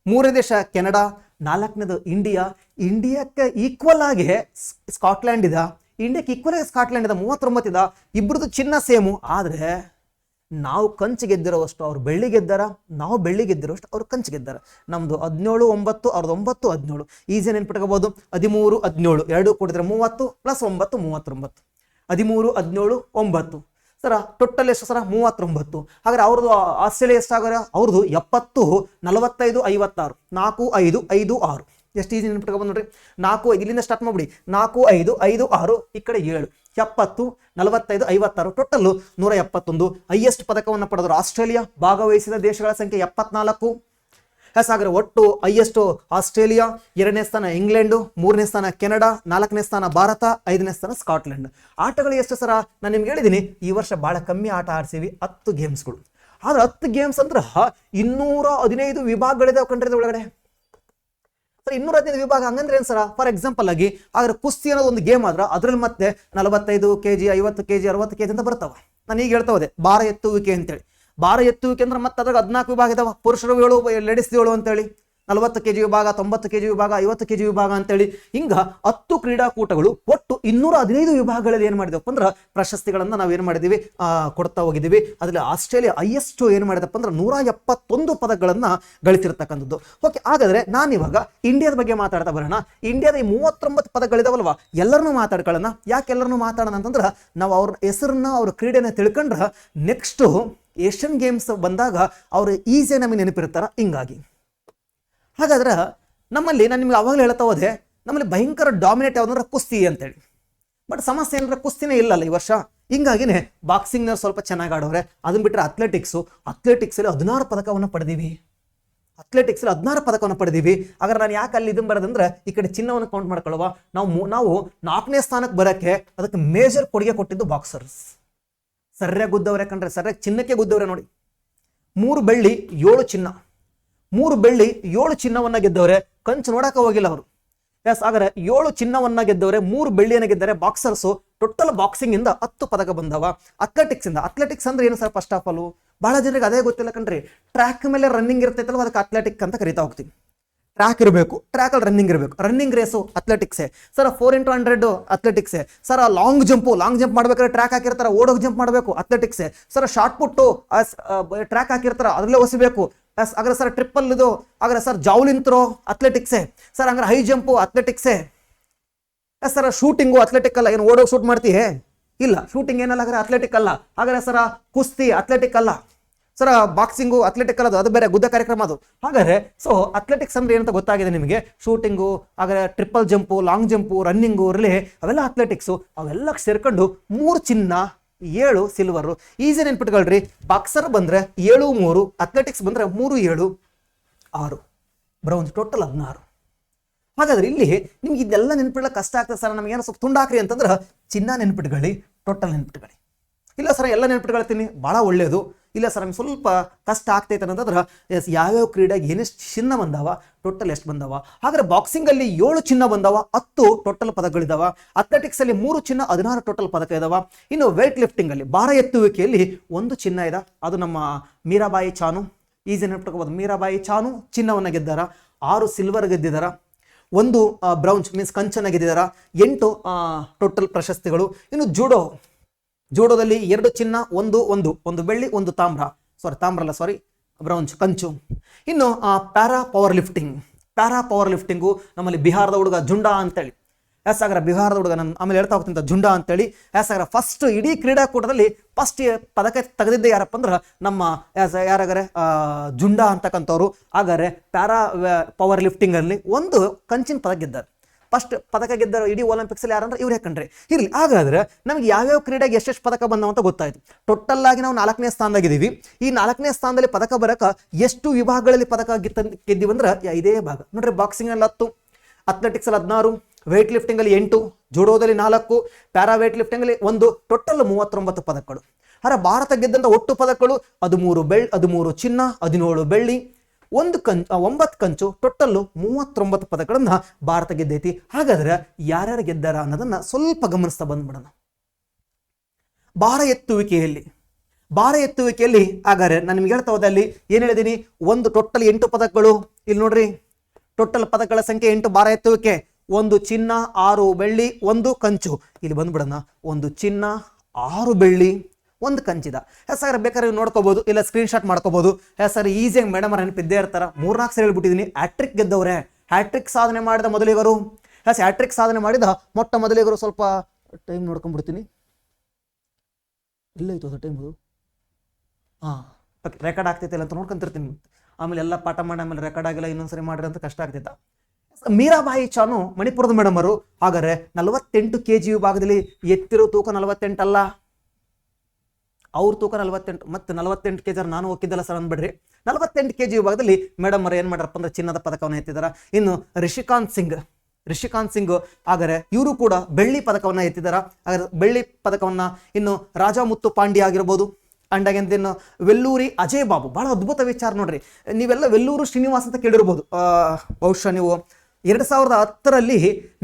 3ನೇ ದೇಶ ಕೆನಡಾ. 4ನೇದು ಇಂಡಿಯಾ. ಇಂಡಿಯಾಕ್ಕೆ ಈಕ್ವಲ್ ಆಗಿ ಸ್ಕಾಟ್ಲ್ಯಾಂಡ್ ಇದೆ. ಇಂಡಿಯಾಕ್ಕೆ ಈಕ್ವಲ್ ಆಗಿ ಸ್ಕಾಟ್ಲ್ಯಾಂಡ್ ಇದೆ, 39 ಇದೆ. ಇಬ್ಬರದು ಚಿನ್ನ ಸೇಮು. ಆದರೆ ನಾವು ಕಂಚು ಗೆದ್ದಿರೋವಷ್ಟು ಅವ್ರು ಬೆಳ್ಳಿ ಗೆದ್ದಾರ, ನಾವು ಬೆಳ್ಳಿ ಗೆದ್ದಿರೋಷ್ಟು ಅವ್ರು ಕಂಚು ಗೆದ್ದಾರ. ನಮ್ದು 17, 9, ಅವ್ರದ್ದು 9, 17. ಈಸಿ ನೆನ್ಪಿಟ್ಕೋಬಹುದು. 13, 17 ಎರಡು ಕೂಡಿದ್ರೆ 30 + 9 39. 13, 17, 9 ಸರ ಟೋಟಲ್ ಎಷ್ಟು ಸರ? 39. ಹಾಗಾದ್ರೆ ಅವ್ರದ್ದು ಆಸ್ಟ್ರೇಲಿಯಾ ಎಷ್ಟಾಗಾರ? ಅವ್ರದ್ದು 70, 45, 56. 4, 5, 5, 6. ಎಷ್ಟು ಈಸಿ ನೆನ್ಪಿಟ್ಕೊಬೋದು ನೋಡ್ರಿ. 4, 5 ಇಲ್ಲಿಂದ ಸ್ಟಾರ್ಟ್ ಮಾಡ್ಬಿಡಿ. 4, 5, 5, 6 ಈ ಕಡೆ 7. 70, 45, 56 ಟೋಟಲ್ 171. ಹೈಯೆಸ್ಟ್ ಪದಕವನ್ನು ಪಡೆದರು ಆಸ್ಟ್ರೇಲಿಯಾ. ಭಾಗವಹಿಸಿದ ದೇಶಗಳ ಸಂಖ್ಯೆ 74. ಹಾಗಾದ್ರೆ ಒಟ್ಟು ಹೈಯೆಸ್ಟ್ ಆಸ್ಟ್ರೇಲಿಯಾ, 2ನೇ ಸ್ಥಾನ ಇಂಗ್ಲೆಂಡು, 3ನೇ ಸ್ಥಾನ ಕೆನಡಾ, 4ನೇ ಸ್ಥಾನ ಭಾರತ, 5ನೇ ಸ್ಥಾನ ಸ್ಕಾಟ್ಲೆಂಡ್. ಆಟಗಳು ಎಷ್ಟು ಸರ? ನಾನು ನಿಮ್ಗೆ ಹೇಳಿದ್ದೀನಿ ಈ ವರ್ಷ ಬಹಳ ಕಮ್ಮಿ ಆಟ ಆಡ್ಸೀವಿ, 10 ಗೇಮ್ಸ್ಗಳು. ಆದ್ರೆ 10 ಗೇಮ್ಸ್ ಅಂದ್ರೆ 215 ವಿಭಾಗಗಳಿದಾವೆ ಕಂಡ್ರಿ ಒಳಗಡೆ. 215 ವಿಭಾಗ ಹಂಗಂದ್ರೆ ಏನ್ ಸರ? ಫಾರ್ ಎಕ್ಸಾಂಪಲ್ ಆಗಿ ಆದ್ರೆ ಕುಸ್ತಿ ಅನ್ನೋದು ಒಂದು ಗೇಮ್ ಆದ್ರೆ ಅದ್ರಲ್ಲಿ ಮತ್ತೆ 45 kg, 50 kg, 60 kg ಅಂತ ಬರ್ತಾವ. ನಾನು ಈಗ ಹೇಳ್ತಾ ಹೋದೆ ಭಾರ ಎತ್ತುವಿಕೆ ಅಂತೇಳಿ. ಭಾರ ಎತ್ತುವಿಕೆ ಅಂದ್ರೆ ಮತ್ತೆ ಅದ್ರಾಗ 14 ವಿಭಾಗ ಇದಾವ. ಪುರುಷರು 7, ಲೇಡೀಸ್ 7 ಅಂತೇಳಿ. 40 kg ವಿಭಾಗ, 90 kg ವಿಭಾಗ, 50 kg ವಿಭಾಗ ಅಂತೇಳಿ ಹಿಂಗ 10 ಕ್ರೀಡಾಕೂಟಗಳು ಒಟ್ಟು 215 ವಿಭಾಗಗಳಲ್ಲಿ ಏನ್ ಮಾಡಿದಪ್ಪ ಅಂದ್ರೆ ಪ್ರಶಸ್ತಿಗಳನ್ನ ನಾವು ಏನ್ ಮಾಡಿದೀವಿ ಕೊಡ್ತಾ ಹೋಗಿದ್ದೀವಿ. ಅದ್ರಲ್ಲಿ ಆಸ್ಟ್ರೇಲಿಯಾ ಹೈಯೆಸ್ಟ್ ಏನ್ ಮಾಡಿದಪ್ಪ ಅಂದ್ರೆ 171 ಪದಕಗಳನ್ನ ಗಳಿಸಿರ್ತಕ್ಕಂಥದ್ದು. ಓಕೆ, ಹಾಗಾದ್ರೆ ನಾನು ಇವಾಗ ಇಂಡಿಯಾದ ಬಗ್ಗೆ ಮಾತಾಡ್ತಾ ಬರೋಣ. ಇಂಡಿಯಾದ ಈ 39 ಪದಗಳಿದಾವಲ್ವಾ, ಎಲ್ಲರನ್ನೂ ಮಾತಾಡ್ಕೊಳ್ಳೋಣ. ಯಾಕೆ ಎಲ್ಲರನ್ನೂ ಮಾತಾಡೋಣ ಅಂತಂದ್ರೆ ನಾವು ಅವ್ರ ಹೆಸರನ್ನ, ಅವ್ರ ಕ್ರೀಡೆನ ತಿಳ್ಕೊಂಡ್ರೆ ನೆಕ್ಸ್ಟ್ ಏಷ್ಯನ್ ಗೇಮ್ಸ್ ಬಂದಾಗ ಅವ್ರು ಈಸಿ ನಮಗೆ ನೆನಪಿರ್ತಾರ. ಹಿಂಗಾಗಿ ಹಾಗಾದ್ರೆ ನಮ್ಮಲ್ಲಿ ನಾನು ನಿಮ್ಗೆ ಅವಾಗಲೇ ಹೇಳ್ತಾ ಹೋದೆ, ನಮ್ಮಲ್ಲಿ ಭಯಂಕರ ಡಾಮಿನೇಟ್ ಯಾವ್ದಂದ್ರೆ ಕುಸ್ತಿ ಅಂತೇಳಿ. ಬಟ್ ಸಮಸ್ಯೆ ಏನಂದ್ರೆ ಕುಸ್ತಿನೇ ಇಲ್ಲಲ್ಲ ಈ ವರ್ಷ. ಹಿಂಗಾಗಿನೇ ಬಾಕ್ಸಿಂಗ್ನ ಸ್ವಲ್ಪ ಚೆನ್ನಾಗಿ ಆಡೋರೆ. ಅದನ್ನ ಬಿಟ್ಟರೆ ಅಥ್ಲೆಟಿಕ್ಸಲ್ಲಿ 16 ಪದಕವನ್ನು ಪಡೆದೀವಿ. ಅಥ್ಲೆಟಿಕ್ಸಲ್ಲಿ 16 ಪದಕವನ್ನು ಪಡೆದೀವಿ. ಹಾಗಾದ್ರೆ ನಾನು ಯಾಕೆ ಅಲ್ಲಿ ಇದನ್ನು ಬರೋದಂದ್ರೆ ಈ ಕಡೆ ಚಿನ್ನವನ್ನು ಕೌಂಟ್ ಮಾಡ್ಕೊಳ್ಳುವ. ನಾವು 4ನೇ ಸ್ಥಾನಕ್ಕೆ ಬರೋಕ್ಕೆ ಅದಕ್ಕೆ ಮೇಜರ್ ಕೊಡುಗೆ ಕೊಟ್ಟಿದ್ದು ಬಾಕ್ಸರ್ಸ್. ಸರಿಯಾಗಿ ಗುದ್ದವ್ರೆ ಕಣ್ರೆ, ಸರಿಯಾಗಿ ಚಿನ್ನಕ್ಕೆ ಗುದ್ದವ್ರೆ ನೋಡಿ. 3 ಬೆಳ್ಳಿ 7 ಚಿನ್ನ, 3 ಬೆಳ್ಳಿ 7 ಚಿನ್ನವನ್ನ ಗೆದ್ದವ್ರೆ. ಕಂಚು ನೋಡಕ್ಕೆ ಹೋಗಿಲ್ಲ ಅವರು. ಎಸ್, ಹಾಗಾದ್ರೆ 7 ಚಿನ್ನವನ್ನ ಗೆದ್ದವ್ರೆ, 3 ಬೆಳ್ಳಿಯನ್ನು ಗೆದ್ದಾರೆ ಬಾಕ್ಸರ್ಸು. ಟೋಟಲ್ ಬಾಕ್ಸಿಂಗ್ ಇಂದ 10 ಪದಕ ಬಂದವ. ಅಥ್ಲೆಟಿಕ್ಸ್ ಅಂದ್ರೆ ಏನು ಸರ್? ಫಸ್ಟ್ ಆಫ್ ಆಲ್ ಬಹಳ ಜನರಿಗೆ ಅದೇ ಗೊತ್ತಿಲ್ಲ ಕಣ್ರಿ. ಟ್ರ್ಯಾಕ್ ಮೇಲೆ ರನ್ನಿಂಗ್ ಇರ್ತೈತಲ್ವ, ಅದಕ್ಕೆ ಅಥ್ಲೆಟಿಕ್ ಅಂತ ಕರಿತಾ ಹೋಗ್ತೀವಿ. ಟ್ರ್ಯಾಕ್ ಇರಬೇಕು, ಟ್ರ್ಯಾಕಲ್ಲಿ ರನ್ನಿಂಗ್ ಇರಬೇಕು. ರನ್ನಿಂಗ್ ರೇಸು ಅಥ್ಲೆಟಿಕ್ಸೇ ಸರ್. 4x100 ಅಥ್ಲೆಟಿಕ್ಸೇ ಸರ್. ಲಾಂಗ್ ಜಂಪ್ ಮಾಡ್ಬೇಕಾದ್ರೆ ಟ್ರ್ಯಾಕ್ ಹಾಕಿರ್ತಾರೆ, ಓಡೋಗಿ ಜಂಪ್ ಮಾಡಬೇಕು ಅಥ್ಲೆಟಿಕ್ಸೇ ಸರ್. ಶಾರ್ಟ್ ಪುಟ್ಟು ಟ್ರ್ಯಾಕ್ ಹಾಕಿರ್ತಾರೆ, ಅದರಲ್ಲೇ ಒಸಿಬೇಕು. ಹಾಗಾದ್ರೆ ಸರ್ ಟ್ರಿಪಲ್ ಇದು, ಹಾಗಾದ್ರೆ ಸರ್ ಜಾವ್ಲಿನ್ ಥ್ರೋ ಅಥ್ಲೆಟಿಕ್ಸೇ ಸರ್. ಹಂಗಾರೆ ಹೈ ಜಂಪು ಅಥ್ಲೆಟಿಕ್ಸೇ ಸರ್. ಶೂಟಿಂಗು ಅಥ್ಲೆಟಿಕ್ ಅಲ್ಲ, ಏನು ಓಡೋಗಿ ಶೂಟ್ ಮಾಡ್ತೀಯೇ? ಇಲ್ಲ, ಶೂಟಿಂಗ್ ಏನಲ್ಲ, ಹಾಗಾದ್ರೆ ಅಥ್ಲೆಟಿಕ್ ಅಲ್ಲ. ಹಾಗಾದ್ರೆ ಸರ ಕುಸ್ತಿ ಅಥ್ಲೆಟಿಕ್ ಅಲ್ಲ ಸರ. ಬಾಕ್ಸಿಂಗು ಅಥ್ಲೆಟಿಕ್ ಅಲ್ಲ, ಅದು ಬೇರೆ ಗುದ್ದ ಕಾರ್ಯಕ್ರಮ ಅದು. ಹಾಗಾದ್ರೆ ಸೊ ಅಥ್ಲೆಟಿಕ್ಸ್ ಅಂದ್ರೆ ಏನಂತ ಗೊತ್ತಾಗಿದೆ ನಿಮಗೆ. ಶೂಟಿಂಗು, ಹಾಗಾದ್ರೆ triple jump, long jump, running, relay ಅವೆಲ್ಲ ಅಥ್ಲೆಟಿಕ್ಸು. ಅವೆಲ್ಲ ಸೇರ್ಕೊಂಡು 3 ಚಿನ್ನ 7 ಸಿಲ್ವರು. ಈಸಿ ನೆನ್ಪಿಟ್ಕೊಳ್ರಿ. ಬಾಕ್ಸರ್ ಬಂದ್ರೆ 7, 3, ಅಥ್ಲೆಟಿಕ್ಸ್ ಬಂದ್ರೆ 3, 7, 6 ಬ್ರೌನ್ಸ್, ಟೋಟಲ್ 16. ಹಾಗಾದ್ರೆ ಇಲ್ಲಿ ನಿಮ್ಗೆ ಇದೆಲ್ಲ ನೆನ್ಪಿಡ್ಲಿಕ್ಕೆ ಕಷ್ಟ ಆಗ್ತದೆ ಸರ್. ನಮಗೇನೋ ಸ್ವಲ್ಪ ತುಂಡಾಕ್ರಿ ಅಂತಂದ್ರೆ ಚಿನ್ನ ನೆನ್ಪಿಟ್ಕೊಳ್ಳಿ, ಟೋಟಲ್ ನೆನ್ಪಿಟ್ಕೊಳ್ಳಿ. ಇಲ್ಲ ಸರ್ ಎಲ್ಲ ನೆನ್ಪಿಟ್ಕೊಳ್ತೀನಿ, ಭಾಳ ಒಳ್ಳೇದು. ಇಲ್ಲ ಸರ್ ನಮ್ಗೆ ಸ್ವಲ್ಪ ಕಷ್ಟ ಆಗ್ತೈತೆ ಅಂತಂದ್ರೆ ಎಸ್, ಯಾವ್ಯಾವ ಕ್ರೀಡೆಗೆ ಏನೆಷ್ಟು ಚಿನ್ನ ಬಂದಾವ, ಟೋಟಲ್ ಎಷ್ಟು ಬಂದಾವ. ಹಾಗಾದ್ರೆ ಬಾಕ್ಸಿಂಗಲ್ಲಿ 7 ಚಿನ್ನ ಬಂದಾವ, 10 ಟೋಟಲ್ ಪದಕಗಳಿದಾವ. ಅಥ್ಲೆಟಿಕ್ಸಲ್ಲಿ 3 ಚಿನ್ನ, 16 ಟೋಟಲ್ ಪದಕ ಇದಾವ. ಇನ್ನು ವೇಟ್ ಲಿಫ್ಟಿಂಗಲ್ಲಿ ಭಾರ ಎತ್ತುವಿಕೆಯಲ್ಲಿ 1 ಚಿನ್ನ ಇದೆ, ಅದು ನಮ್ಮ ಮೀರಾಬಾಯಿ ಚಾನು. ಈಸಿ ನೆನಪಿಟ್ಕೋಬಹುದು, ಮೀರಾಬಾಯಿ ಚಾನು ಚಿನ್ನವನ್ನು ಗೆದ್ದಾರ. 6 ಸಿಲ್ವರ್ ಗೆದ್ದಿದಾರ, 1 ಬ್ರೌನ್ಸ್ ಮೀನ್ಸ್ ಕಂಚನ ಗೆದ್ದಿದಾರ. 8 ಟೋಟಲ್ ಪ್ರಶಸ್ತಿಗಳು. ಇನ್ನು ಜೂಡೋದಲ್ಲಿ 2 ಚಿನ್ನ, 1 ಬೆಳ್ಳಿ, 1 ತಾಮ್ರ, ಬ್ರೌನ್ಸ್ ಕಂಚು. ಇನ್ನು ಪ್ಯಾರಾ ಪವರ್ ಲಿಫ್ಟಿಂಗು ನಮ್ಮಲ್ಲಿ ಬಿಹಾರದ ಹುಡುಗ ಜುಂಡಾ ಅಂತೇಳಿ. ಯಾಸಾಗರ ಬಿಹಾರದ ಹುಡುಗ, ನಾನು ಆಮೇಲೆ ಹೇಳ್ತಾ ಹೋಗ್ತೀನಿ ಜುಂಡಾ ಅಂತೇಳಿ. ಯಾಸಾಗರ ಫಸ್ಟ್ ಇಡೀ ಕ್ರೀಡಾಕೂಟದಲ್ಲಿ ಫಸ್ಟ್ ಪದಕ ತೆಗೆದಿದ್ದೆ ಯಾರಪ್ಪ ಅಂದ್ರೆ ನಮ್ಮ ಯಾರಾಗಾರೆ ಜುಂಡಾ ಅಂತಕ್ಕಂಥವ್ರು. ಹಾಗಾದ್ರೆ ಪ್ಯಾರಾ ಪವರ್ ಲಿಫ್ಟಿಂಗಲ್ಲಿ 1 ಕಂಚಿನ ಪದಕ ಗೆದ್ದಾರೆ. ಫಸ್ಟ್ ಪದಕ ಗೆದ್ದರು ಇಡೀ ಒಲಿಂಪಿಕ್ಸ್ ಅಲ್ಲಿ ಯಾರಂದ್ರೆ ಇವ್ರು ಯಾಕಂಡ್ರೆ ಇರ್ಲಿ. ಹಾಗಾದ್ರೆ ನಮ್ಗೆ ಯಾವ್ಯಾವ ಕ್ರೀಡೆಗೆ ಎಷ್ಟೆಷ್ಟು ಪದಕ ಬಂದವು ಅಂತ ಗೊತ್ತಾಯ್ತು. ಟೋಟಲ್ ಆಗಿ ನಾವು 4ನೇ ಸ್ಥಾನದಾಗಿದ್ದೀವಿ. ಈ 4ನೇ ಸ್ಥಾನದಲ್ಲಿ ಪದಕ ಬರಕ ಎಷ್ಟು ವಿಭಾಗಗಳಲ್ಲಿ ಪದಕ ಗೆದ್ದೀವಿ ಅಂದ್ರೆ ಇದೇ ಭಾಗ ನೋಡ್ರಿ. ಬಾಕ್ಸಿಂಗ್ ಅಲ್ಲಿ 10, ಅಥ್ಲೆಟಿಕ್ಸ್ ಅಲ್ಲಿ 16, ವೇಟ್ ಲಿಫ್ಟಿಂಗ್ ಅಲ್ಲಿ 8, ಜುಡೋದಲ್ಲಿ 4, ಪ್ಯಾರಾ ವೇಟ್ ಲಿಫ್ಟಿಂಗ್ ಅಲ್ಲಿ 1, ಟೋಟಲ್ 39 ಪದಕಗಳು. ಅರೆ ಭಾರತ ಗೆದ್ದಂತ ಒಟ್ಟು ಪದಕಗಳು 13 ಚಿನ್ನ, 17 ಬೆಳ್ಳಿ, 9 ಕಂಚು, ಟೋಟಲ್ 39 ಪದಕಗಳನ್ನ ಭಾರತ ಗೆದ್ದೈತಿ. ಹಾಗಾದ್ರೆ ಯಾರ್ಯಾರು ಗೆದ್ದಾರ ಅನ್ನೋದನ್ನ ಸ್ವಲ್ಪ ಗಮನಿಸ್ತಾ ಬಂದ್ಬಿಡೋಣ. ಭಾರ ಎತ್ತುವಿಕೆಯಲ್ಲಿ ಹಾಗಾದ್ರೆ ನಾನು ನಿಮ್ಗೆ ಹೇಳ್ತಾ ಹೋದ ಅಲ್ಲಿ ಏನ್ ಹೇಳಿದೀನಿ, ಒಂದು ಟೋಟಲ್ 8 ಪದಕಗಳು. ಇಲ್ಲಿ ನೋಡ್ರಿ, ಟೋಟಲ್ ಪದಕಗಳ ಸಂಖ್ಯೆ 8 ಭಾರ ಎತ್ತುವಿಕೆ. 1 ಚಿನ್ನ, 6 ಬೆಳ್ಳಿ, 1 ಕಂಚು. ಇಲ್ಲಿ ಬಂದ್ಬಿಡೋಣ, 1 ಚಿನ್ನ, 6 ಬೆಳ್ಳಿ, 1 ಕಂಚಿದ. ಸರ್ ಬೇಕಾದ್ರೆ ನೀವು ನೋಡ್ಕೋಬಹುದು, ಇಲ್ಲ ಸ್ಕ್ರೀನ್ ಶಾಟ್ ಮಾಡ್ಕೋಬಹುದು. ಸರ್ ಈಸಿಯಾಗಿ ಮೇಡಮ್ ಅವ್ರು ನೆನಪಿದ್ದೇ ಇರ್ತಾರ. 4-4 ಸರಿ ಹೇಳ್ಬಿಟ್ಟಿದ್ದೀನಿ. ಹ್ಯಾಟ್ರಿಕ್ ಗೆದ್ದವ್ರೆ, ಹ್ಯಾಟ್ರಿಕ್ ಸಾಧನೆ ಮಾಡಿದ ಮೊದಲಿಗರು. ಹ್ಯಾಟ್ರಿಕ್ ಸಾಧನೆ ಮಾಡಿದ ಮೊಟ್ಟ ಮೊದಲಿಗರು. ಸ್ವಲ್ಪ ಟೈಮ್ ನೋಡ್ಕೊಂಡ್ಬಿಡ್ತೀನಿ, ಇಲ್ಲ ಇತ್ತು ಟೈಮ್ ಅದು. ಓಕೆ, ರೆಕಾರ್ಡ್ ಆಗ್ತೈತಿಲ್ಲ ಅಂತ ನೋಡ್ಕೊಂತಿರ್ತೀನಿ. ಆಮೇಲೆ ಎಲ್ಲ ಪಾಠ ಮಾಡಿ ಆಮೇಲೆ ರೆಕಾರ್ಡ್ ಆಗಿಲ್ಲ, ಇನ್ನೊಂದ್ಸರಿ ಮಾಡಿದ್ರೆ ಅಂತ ಕಷ್ಟ ಆಗ್ತಿತ್ತ. ಮೀರಾಬಾಯಿ ಚಾನು ಮಣಿಪುರದ ಮೇಡಮ್ ಅವರು. ಹಾಗಾದ್ರೆ 48 kg ವಿಭಾಗದಲ್ಲಿ ಎತ್ತಿರೋ ತೂಕ 48 ಅಲ್ಲ, ಅವ್ರ ತೂಕ 48. ಮತ್ತೆ 48 kg ನಾನು ಹೋಗಿದ್ದಲ್ಲ ಸರ್ ಅಂದ್ಬಿಡ್ರಿ. 48 kg ವಿಭಾಗದಲ್ಲಿ ಮೇಡಮ್ ಅವರು ಏನ್ ಮಾಡ್ಯಾರಪ್ಪ ಅಂದ್ರೆ ಚಿನ್ನದ ಪದಕವನ್ನು ಎತ್ತಿದಾರ. ಇನ್ನು ರಿಷಿಕಾಂತ್ ಸಿಂಗ್ ಹಾಗಾದ್ರೆ ಇವರು ಕೂಡ ಬೆಳ್ಳಿ ಪದಕವನ್ನ ಎತ್ತಿದಾರ. ಹಾಗಾದ್ರೆ ಬೆಳ್ಳಿ ಪದಕವನ್ನ ಇನ್ನು ರಾಜಾ ಮುತ್ತು ಪಾಂಡ್ಯ ಆಗಿರ್ಬೋದು. ಅಂಡ್ ಇನ್ನು ವೆಲ್ಲೂರಿ ಅಜಯ್ ಬಾಬು. ಬಹಳ ಅದ್ಭುತ ವಿಚಾರ ನೋಡ್ರಿ. ನೀವೆಲ್ಲ ವೆಲ್ಲೂರು ಶ್ರೀನಿವಾಸ್ ಅಂತ ಕೇಳಿರ್ಬೋದು. ಬಹುಶಃ ನೀವು 2010ರಲ್ಲಿ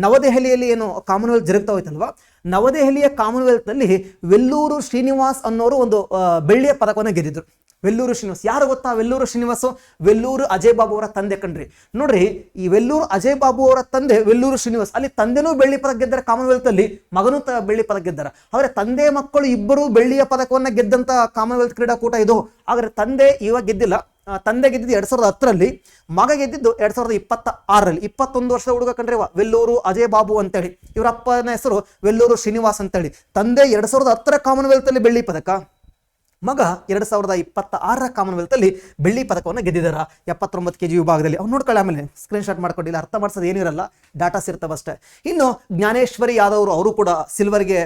ನವದೆಹಲಿಯಲ್ಲಿ ಏನು ಕಾಮನ್ವೆಲ್ತ್ ಜರುಗ್ತಾ ಹೋಯ್ತಲ್ವಾ, ನವದೆಹಲಿಯ ಕಾಮನ್ವೆಲ್ತ್ ನಲ್ಲಿ ವೆಲ್ಲೂರು ಶ್ರೀನಿವಾಸ್ ಅನ್ನೋರು ಒಂದು ಬೆಳ್ಳಿಯ ಪದಕವನ್ನು ಗೆದ್ದಿದ್ರು. ವೆಲ್ಲೂರು ಶ್ರೀನಿವಾಸ್ ಯಾರು ಗೊತ್ತಾ? ವೆಲ್ಲೂರು ಶ್ರೀನಿವಾಸು ವೆಲ್ಲೂರು ಅಜಯ್ ಬಾಬು ಅವರ ತಂದೆ ಕಣ್ರಿ. ನೋಡ್ರಿ, ಈ ವೆಲ್ಲೂರು ಅಜಯ್ ಬಾಬು ಅವರ ತಂದೆ ವೆಲ್ಲೂರು ಶ್ರೀನಿವಾಸ್. ಅಲ್ಲಿ ತಂದೆನೂ ಬೆಳ್ಳಿ ಪದಕ ಗೆದ್ದಾರೆ ಕಾಮನ್ವೆಲ್ತ್ ಅಲ್ಲಿ, ಮಗನೂ ಬೆಳ್ಳಿ ಪದಕ ಗೆದ್ದಾರ. ಅವರ ತಂದೆ ಮಕ್ಕಳು ಇಬ್ಬರು ಬೆಳ್ಳಿಯ ಪದಕವನ್ನ ಗೆದ್ದಂತ ಕಾಮನ್ವೆಲ್ತ್ ಕ್ರೀಡಾಕೂಟ ಇದು. ಆದರೆ ತಂದೆ ಇವಾಗ ಗೆದ್ದಿಲ್ಲ. ತಂದೆ ಗೆದ್ದಿದ್ದು 2010ರಲ್ಲಿ, ಮಗ ಗೆದ್ದಿದ್ದು 2026ರಲ್ಲಿ. 21 ವರ್ಷದ ಹುಡುಗ ಕಂಡ್ರಿ ವೆಲ್ಲೂರು ಅಜಯ್ ಬಾಬು ಅಂತೇಳಿ. ಇವರ ಅಪ್ಪನ ಹೆಸರು ವೆಲ್ಲೂರು ಶ್ರೀನಿವಾಸ್ ಅಂತೇಳಿ. ತಂದೆ 2010ರ ಕಾಮನ್ವೆಲ್ತ್ ಅಲ್ಲಿ ಬೆಳ್ಳಿ ಪದಕ, ಮಗ 2026ರ ಕಾಮನ್ವೆಲ್ತ್ ಅಲ್ಲಿ ಬೆಳ್ಳಿ ಪದಕವನ್ನು ಗೆದ್ದಿದ್ದಾರ 79 kg ವಿಭಾಗದಲ್ಲಿ. ಅವ್ನು ನೋಡ್ಕೊಳ್ಳಿ, ಆಮೇಲೆ ಸ್ಕ್ರೀನ್ ಶಾಟ್ ಮಾಡ್ಕೊಂಡಿಲ್ಲ, ಅರ್ಥ ಮಾಡ್ಸೋದು ಏನಿರಲ್ಲ, ಡಾಟಾಸ್ ಇರ್ತಾವಷ್ಟೇ. ಇನ್ನು ಜ್ಞಾನೇಶ್ವರಿ ಯಾದವ್ ಅವರು ಕೂಡ ಸಿಲ್ವರ್ಗೆ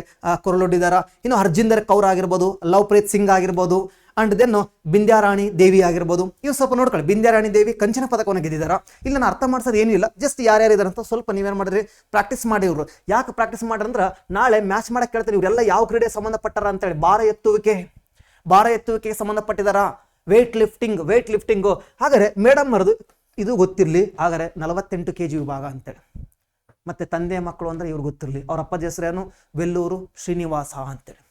ಕೊರಳೊಡ್ಡಿದಾರ. ಇನ್ನು ಹರ್ಜಿಂದರ್ ಕೌರ್ ಆಗಿರ್ಬೋದು, ಲವ್ಪ್ರೀತ್ ಸಿಂಗ್ ಆಗಿರ್ಬೋದು, ಅಂಡ್ ದೆನ್ ಬಿಂದ್ಯಾರಾಣಿ ದೇವಿ ಆಗಿರ್ಬೋದು. ಇವು ಸ್ವಲ್ಪ ನೋಡ್ಕೊಳ್ಳಿ. ಬಿಂದ್ಯಾರಾಣಿ ದೇವಿ ಕಂಚಿನ ಪದಕವನ್ನು ಗೆದ್ದಿದ್ದಾರ. ಇಲ್ಲಿ ನಾನು ಅರ್ಥ ಮಾಡ್ಸೋದು ಏನಿಲ್ಲ, ಜಸ್ಟ್ ಯಾರ್ಯಾರು ಇದಾರೆ ಅಂತ ಸ್ವಲ್ಪ ನೀವೇನು ಮಾಡಿದ್ರಿ, ಪ್ರಾಕ್ಟೀಸ್ ಮಾಡಿ. ಇವರು ಯಾಕೆ ಪ್ರಾಕ್ಟೀಸ್ ಮಾಡ್ರಂದ್ರೆ ನಾಳೆ ಮ್ಯಾಚ್ ಮಾಡಕ್ಕೆ ಕೇಳ್ತಾರೆ ಇವರೆಲ್ಲ ಯಾವ ಕ್ರೀಡೆಗೆ ಸಂಬಂಧಪಟ್ಟಾರ ಅಂತೇಳಿ. ಭಾರ ಎತ್ತುವಿಕೆಗೆ ಸಂಬಂಧಪಟ್ಟಿದಾರ. Weight lifting. ಹಾಗಾದ್ರೆ ಮೇಡಮ್ ಮರದು ಇದು ಗೊತ್ತಿರಲಿ. ಹಾಗಾದ್ರೆ 48 kg ವಿಭಾಗ ಅಂತೇಳಿ. ಮತ್ತೆ ತಂದೆ ಮಕ್ಕಳು ಅಂದ್ರೆ ಇವ್ರು ಗೊತ್ತಿರಲಿ. ಅವ್ರ ಅಪ್ಪಾಜಿ ಹೆಸರೇನು? ವೆಲ್ಲೂರು ಶ್ರೀನಿವಾಸ ಅಂತೇಳಿ.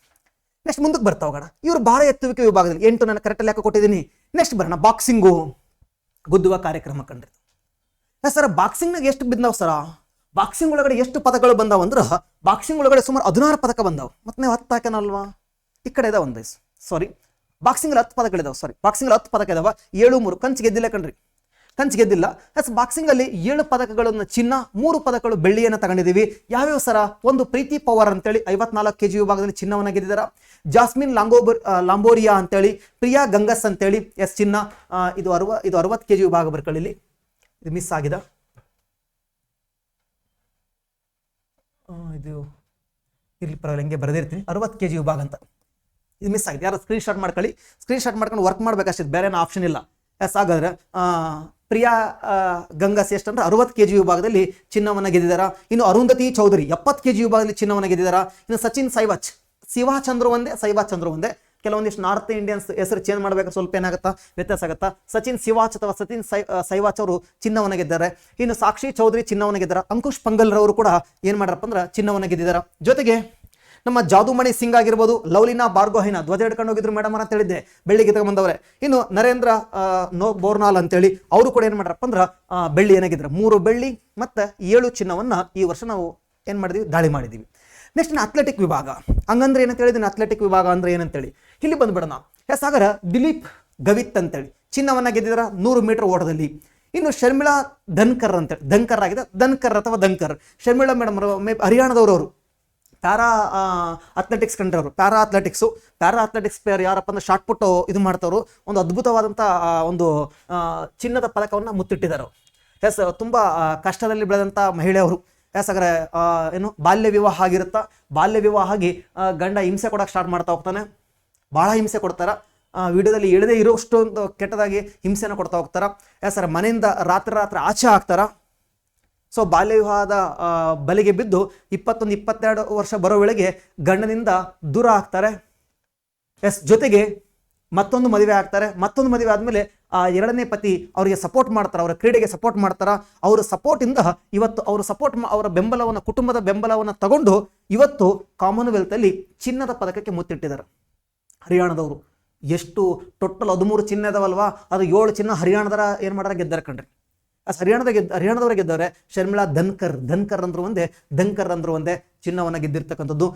ನೆಕ್ಸ್ಟ್ ಮುಂದಕ್ಕೆ ಬರ್ತಾ ಹೋಗೋಣ. ಇವರು ಭಾರ ಎತ್ತುವಿಕೆ ವಿಭಾಗದಲ್ಲಿ 8 ನಾನು ಕರೆಕ್ಟಲ್ಲಿ ಯಾಕೆ ಕೊಟ್ಟಿದ್ದೀನಿ. ನೆಕ್ಸ್ಟ್ ಬರೋಣ ಬಾಕ್ಸಿಂಗು. ಗುದ್ದುವ ಕಾರ್ಯಕ್ರಮ ಕಂಡ್ರಿ ಸರ್. ಬಾಕ್ಸಿಂಗ್ನಾಗ ಎಷ್ಟು ಬಿದ್ದಾವ್ ಸರ? ಬಾಕ್ಸಿಂಗ್ ಒಳಗಡೆ ಎಷ್ಟು ಪದಕಗಳು ಬಂದಾವ ಅಂದ್ರೆ, ಬಾಕ್ಸಿಂಗ್ ಒಳಗಡೆ ಸುಮಾರು 16 ಪದಕ ಬಂದಾವ್. ಮತ್ತೆ ನೀವು 10 ಹಾಕೇನಲ್ವಾ? ಈ ಕಡೆ ಇದಾವ ಒಂದು ಸಾರಿ, ಬಾಕ್ಸಿಂಗ್ 10 ಪದಕಗಳಿದಾವೆ. ಸಾರಿ, ಬಾಕ್ಸಿಂಗ್ 10 ಪದಕ ಇದಾವ. 7-3 ಕಂಚು ಗೆದ್ದಿಲ್ಲ ಕಣ್ರಿ, ಕಂಚು ಗೆದ್ದಿಲ್ಲ. ಬಾಕ್ಸಿಂಗ್ ಅಲ್ಲಿ 7 ಪದಕಗಳನ್ನು ಚಿನ್ನ, 3 ಪದಕಗಳು ಬೆಳ್ಳಿಯನ್ನು ತಗೊಂಡಿದ್ದೀವಿ. ಯಾವ್ಯಾವ ಸರ? ಒಂದು ಪ್ರೀತಿ ಪವರ್ ಅಂತೇಳಿ 54 kg ವಿಭಾಗದಲ್ಲಿ ಚಿನ್ನವನ್ನು ಗೆದ್ದಿದ್ದಾರ. ಜಾಸ್ಮಿನ್ ಲಾಂಬೋರಿಯಾ ಅಂತೇಳಿ, ಪ್ರಿಯಾ ಗಂಗಸ್ ಅಂತೇಳಿ ಚಿನ್ನ. ಇದು 60 kg ವಿಭಾಗ ಬರ್ಕೊಳ್ಳಿ. ಇದು ಮಿಸ್ ಆಗಿದೆ. ಇದು ಇಲ್ಲಿ ಪರವಾಗಿಲ್ಲ, ಹಿಂಗೆ ಬರೆದಿರ್ತೀನಿ. 60 kg ವಿಭಾಗ ಅಂತ ಇದು ಮಿಸ್ ಆಗಿದೆ. ಯಾರು ಸ್ಕ್ರೀನ್ ಶಾಟ್ ಮಾಡ್ಕೊಳ್ಳಿ. ಸ್ಕ್ರೀನ್ ಶಾಟ್ ಮಾಡ್ಕೊಂಡು ವರ್ಕ್ ಮಾಡ್ಬೇಕಷ್ಟೇ, ಬೇರೆ ಆಪ್ಷನ್ ಇಲ್ಲ. ಹಾಗಾದ್ರೆ ಪ್ರಿಯಾ ಗಂಗಸ್ ಎಷ್ಟಂದ್ರೆ 60 kg ವಿಭಾಗದಲ್ಲಿ ಚಿನ್ನವನ್ನು ಗೆದ್ದಿದ್ದಾರ. ಇನ್ನು ಅರುಂಧತಿ ಚೌಧರಿ 70 kg ವಿಭಾಗದಲ್ಲಿ ಚಿನ್ನವನ್ನು ಗೆದ್ದಿದ್ದಾರ. ಇನ್ನು ಸಚಿನ್ ಸೈವಾಚಂದ್ರು ಒಂದೇ. ಕೆಲವೊಂದಿಷ್ಟು ನಾರ್ತ್ ಇಂಡಿಯನ್ಸ್ ಹೆಸರು ಚೇಂಜ್ ಮಾಡಬೇಕು, ಸ್ವಲ್ಪ ಏನಾಗುತ್ತಾ ವ್ಯತ್ಯಾಸ ಆಗುತ್ತಾ. ಸಚಿನ್ ಸೈವಾಚ್ ಅವರು ಚಿನ್ನವನ್ನು ಗೆದ್ದಾರೆ. ಇನ್ನು ಸಾಕ್ಷಿ ಚೌಧರಿ ಚಿನ್ನವನ್ನು ಗೆದ್ದಾರ. ಅಂಕುಶ್ ಪಂಗಲ್ ರವರು ಕೂಡ ಏನ್ ಮಾಡ್ಯಾರಪ್ಪ ಅಂದ್ರೆ ಚಿನ್ನವನ್ನು ಗೆದ್ದಿದ್ದಾರ. ಜೊತೆಗೆ ನಮ್ಮ ಜಾದುಮಣಿ ಸಿಂಗ್ ಆಗಿರ್ಬೋದು, ಲವ್ಲಿನಾ ಬಾರ್ಗೋಹಿನ ಧ್ವಜ ಹಿಡ್ಕೊಂಡು ಹೋಗಿದ್ರು ಮೇಡಮ್ ಅಂತ ಹೇಳಿದ್ದೆ, ಬೆಳ್ಳಿಗೆ ತಗೊಂಡ್ಬಂದವ್ರೆ. ಇನ್ನು ನರೇಂದ್ರ ಬೋರ್ನಾಲ್ ಅಂತೇಳಿ ಅವರು ಕೂಡ ಏನ್ ಮಾಡ್ರಪ್ಪ ಅಂದ್ರೆ ಬೆಳ್ಳಿ ಏನಾಗಿದ್ರು, 3 ಬೆಳ್ಳಿ ಮತ್ತೆ 7 ಚಿನ್ನವನ್ನ ಈ ವರ್ಷ ನಾವು ಏನ್ ಮಾಡಿದ್ವಿ, ದಾಳಿ ಮಾಡಿದೀವಿ. ನೆಕ್ಸ್ಟ್ ಅಥ್ಲೆಟಿಕ್ ವಿಭಾಗ. ಹಂಗಂದ್ರೆ ಏನಂತ ಹೇಳಿದ್ದೀನಿ, ಅಥ್ಲೆಟಿಕ್ ವಿಭಾಗ ಅಂದ್ರೆ ಏನಂತೇಳಿ ಇಲ್ಲಿ ಬಂದ್ಬಿಡೋಣ. ಸಾಗರ ದಿಲೀಪ್ ಗವಿತ್ ಅಂತೇಳಿ ಚಿನ್ನವನ್ನ ಗೆದ್ದಿದ್ರ 100 ಮೀಟರ್ ಓಟದಲ್ಲಿ. ಇನ್ನು ಶರ್ಮಿಳಾ ಧನ್ಕರ್ ಅಂತೇಳಿ, ಧನ್ಕರ್ ಆಗಿದೆ, ಧನ್ಕರ್ ಶರ್ಮಿಳಾ ಮೇಡಮ್ ಹರಿಯಾಣದವರು. ಪ್ಯಾರಾ ಅಥ್ಲೆಟಿಕ್ಸ್ ಕಂಡ್ರವರು, ಪ್ಯಾರಾ ಅಥ್ಲೆಟಿಕ್ಸ್ ಪ್ಲೇಯರ್ ಯಾರಪ್ಪ ಅಂದ್ರೆ ಶಾರ್ಟ್ ಪುಟ್ ಇದು ಮಾಡ್ತವ್ರು. ಒಂದು ಅದ್ಭುತವಾದಂಥ ಒಂದು ಚಿನ್ನದ ಪದಕವನ್ನು ಮುತ್ತಿಟ್ಟಿದ್ದಾರೆ. ತುಂಬಾ ಕಷ್ಟದಲ್ಲಿ ಬೆಳೆದಂಥ ಮಹಿಳೆಯವರು. ಯಾಕಂದ್ರೆ ಏನು ಬಾಲ್ಯ ವಿವಾಹ ಆಗಿರುತ್ತಾ, ಬಾಲ್ಯ ವಿವಾಹ ಆಗಿ ಗಂಡ ಹಿಂಸೆ ಕೊಡಕ್ಕೆ ಸ್ಟಾರ್ಟ್ ಮಾಡ್ತಾ ಹೋಗ್ತಾನೆ, ಭಾಳ ಹಿಂಸೆ ಕೊಡ್ತಾರ. ವಿಡಿಯೋದಲ್ಲಿ ಇಳದೇ ಇರೋಷ್ಟು ಒಂದು ಕೆಟ್ಟದಾಗಿ ಹಿಂಸೆನ ಕೊಡ್ತಾ ಹೋಗ್ತಾರ. ಸರ್ ಮನೆಯಿಂದ ರಾತ್ರಿ ಆಚೆ ಹಾಕ್ತಾರ. ಸೊ ಬಾಲ್ಯ ವಿವಾಹದ ಬಲಿಗೆ ಬಿದ್ದು 21-22 ವರ್ಷ ಬರೋ ವೇಳೆಗೆ ಗಂಡನಿಂದ ದೂರ ಆಗ್ತಾರೆ. ಜೊತೆಗೆ ಮತ್ತೊಂದು ಮದುವೆ ಆಗ್ತಾರೆ. ಮತ್ತೊಂದು ಮದುವೆ ಆದಮೇಲೆ ಆ ಎರಡನೇ ಪತಿ ಅವರಿಗೆ ಸಪೋರ್ಟ್ ಮಾಡ್ತಾರೆ, ಅವರ ಕ್ರೀಡೆಗೆ ಸಪೋರ್ಟ್ ಮಾಡ್ತಾರ. ಅವರ ಸಪೋರ್ಟಿಂದ ಇವತ್ತು ಅವರ ಬೆಂಬಲವನ್ನು, ಕುಟುಂಬದ ಬೆಂಬಲವನ್ನು ತಗೊಂಡು ಇವತ್ತು ಕಾಮನ್ವೆಲ್ತ್ ಅಲ್ಲಿ ಚಿನ್ನದ ಪದಕಕ್ಕೆ ಮುತ್ತಿಟ್ಟಿದ್ದಾರೆ ಹರಿಯಾಣದವರು. ಎಷ್ಟು ಟೋಟಲ್ 13 ಚಿನ್ನ ಇದಾವಲ್ವಾ, ಅದು 7 ಚಿನ್ನ ಹರಿಯಾಣದರ ಏನು ಮಾಡ್ಯಾರ ಗೆದ್ದಾರ ಕಣ್ರಿ. ಹರಿಯಾಣದವರ ಗೆದ್ದವ್ರೆ. ಶರ್ಮಿಳಾ ಧನ್ಕರ್ ಅಂದ್ರು ಒಂದೇ ಚಿನ್ನವನ್ನ ಗೆದ್ದಿರ್ತಕ್ಕಂಥದ್ದು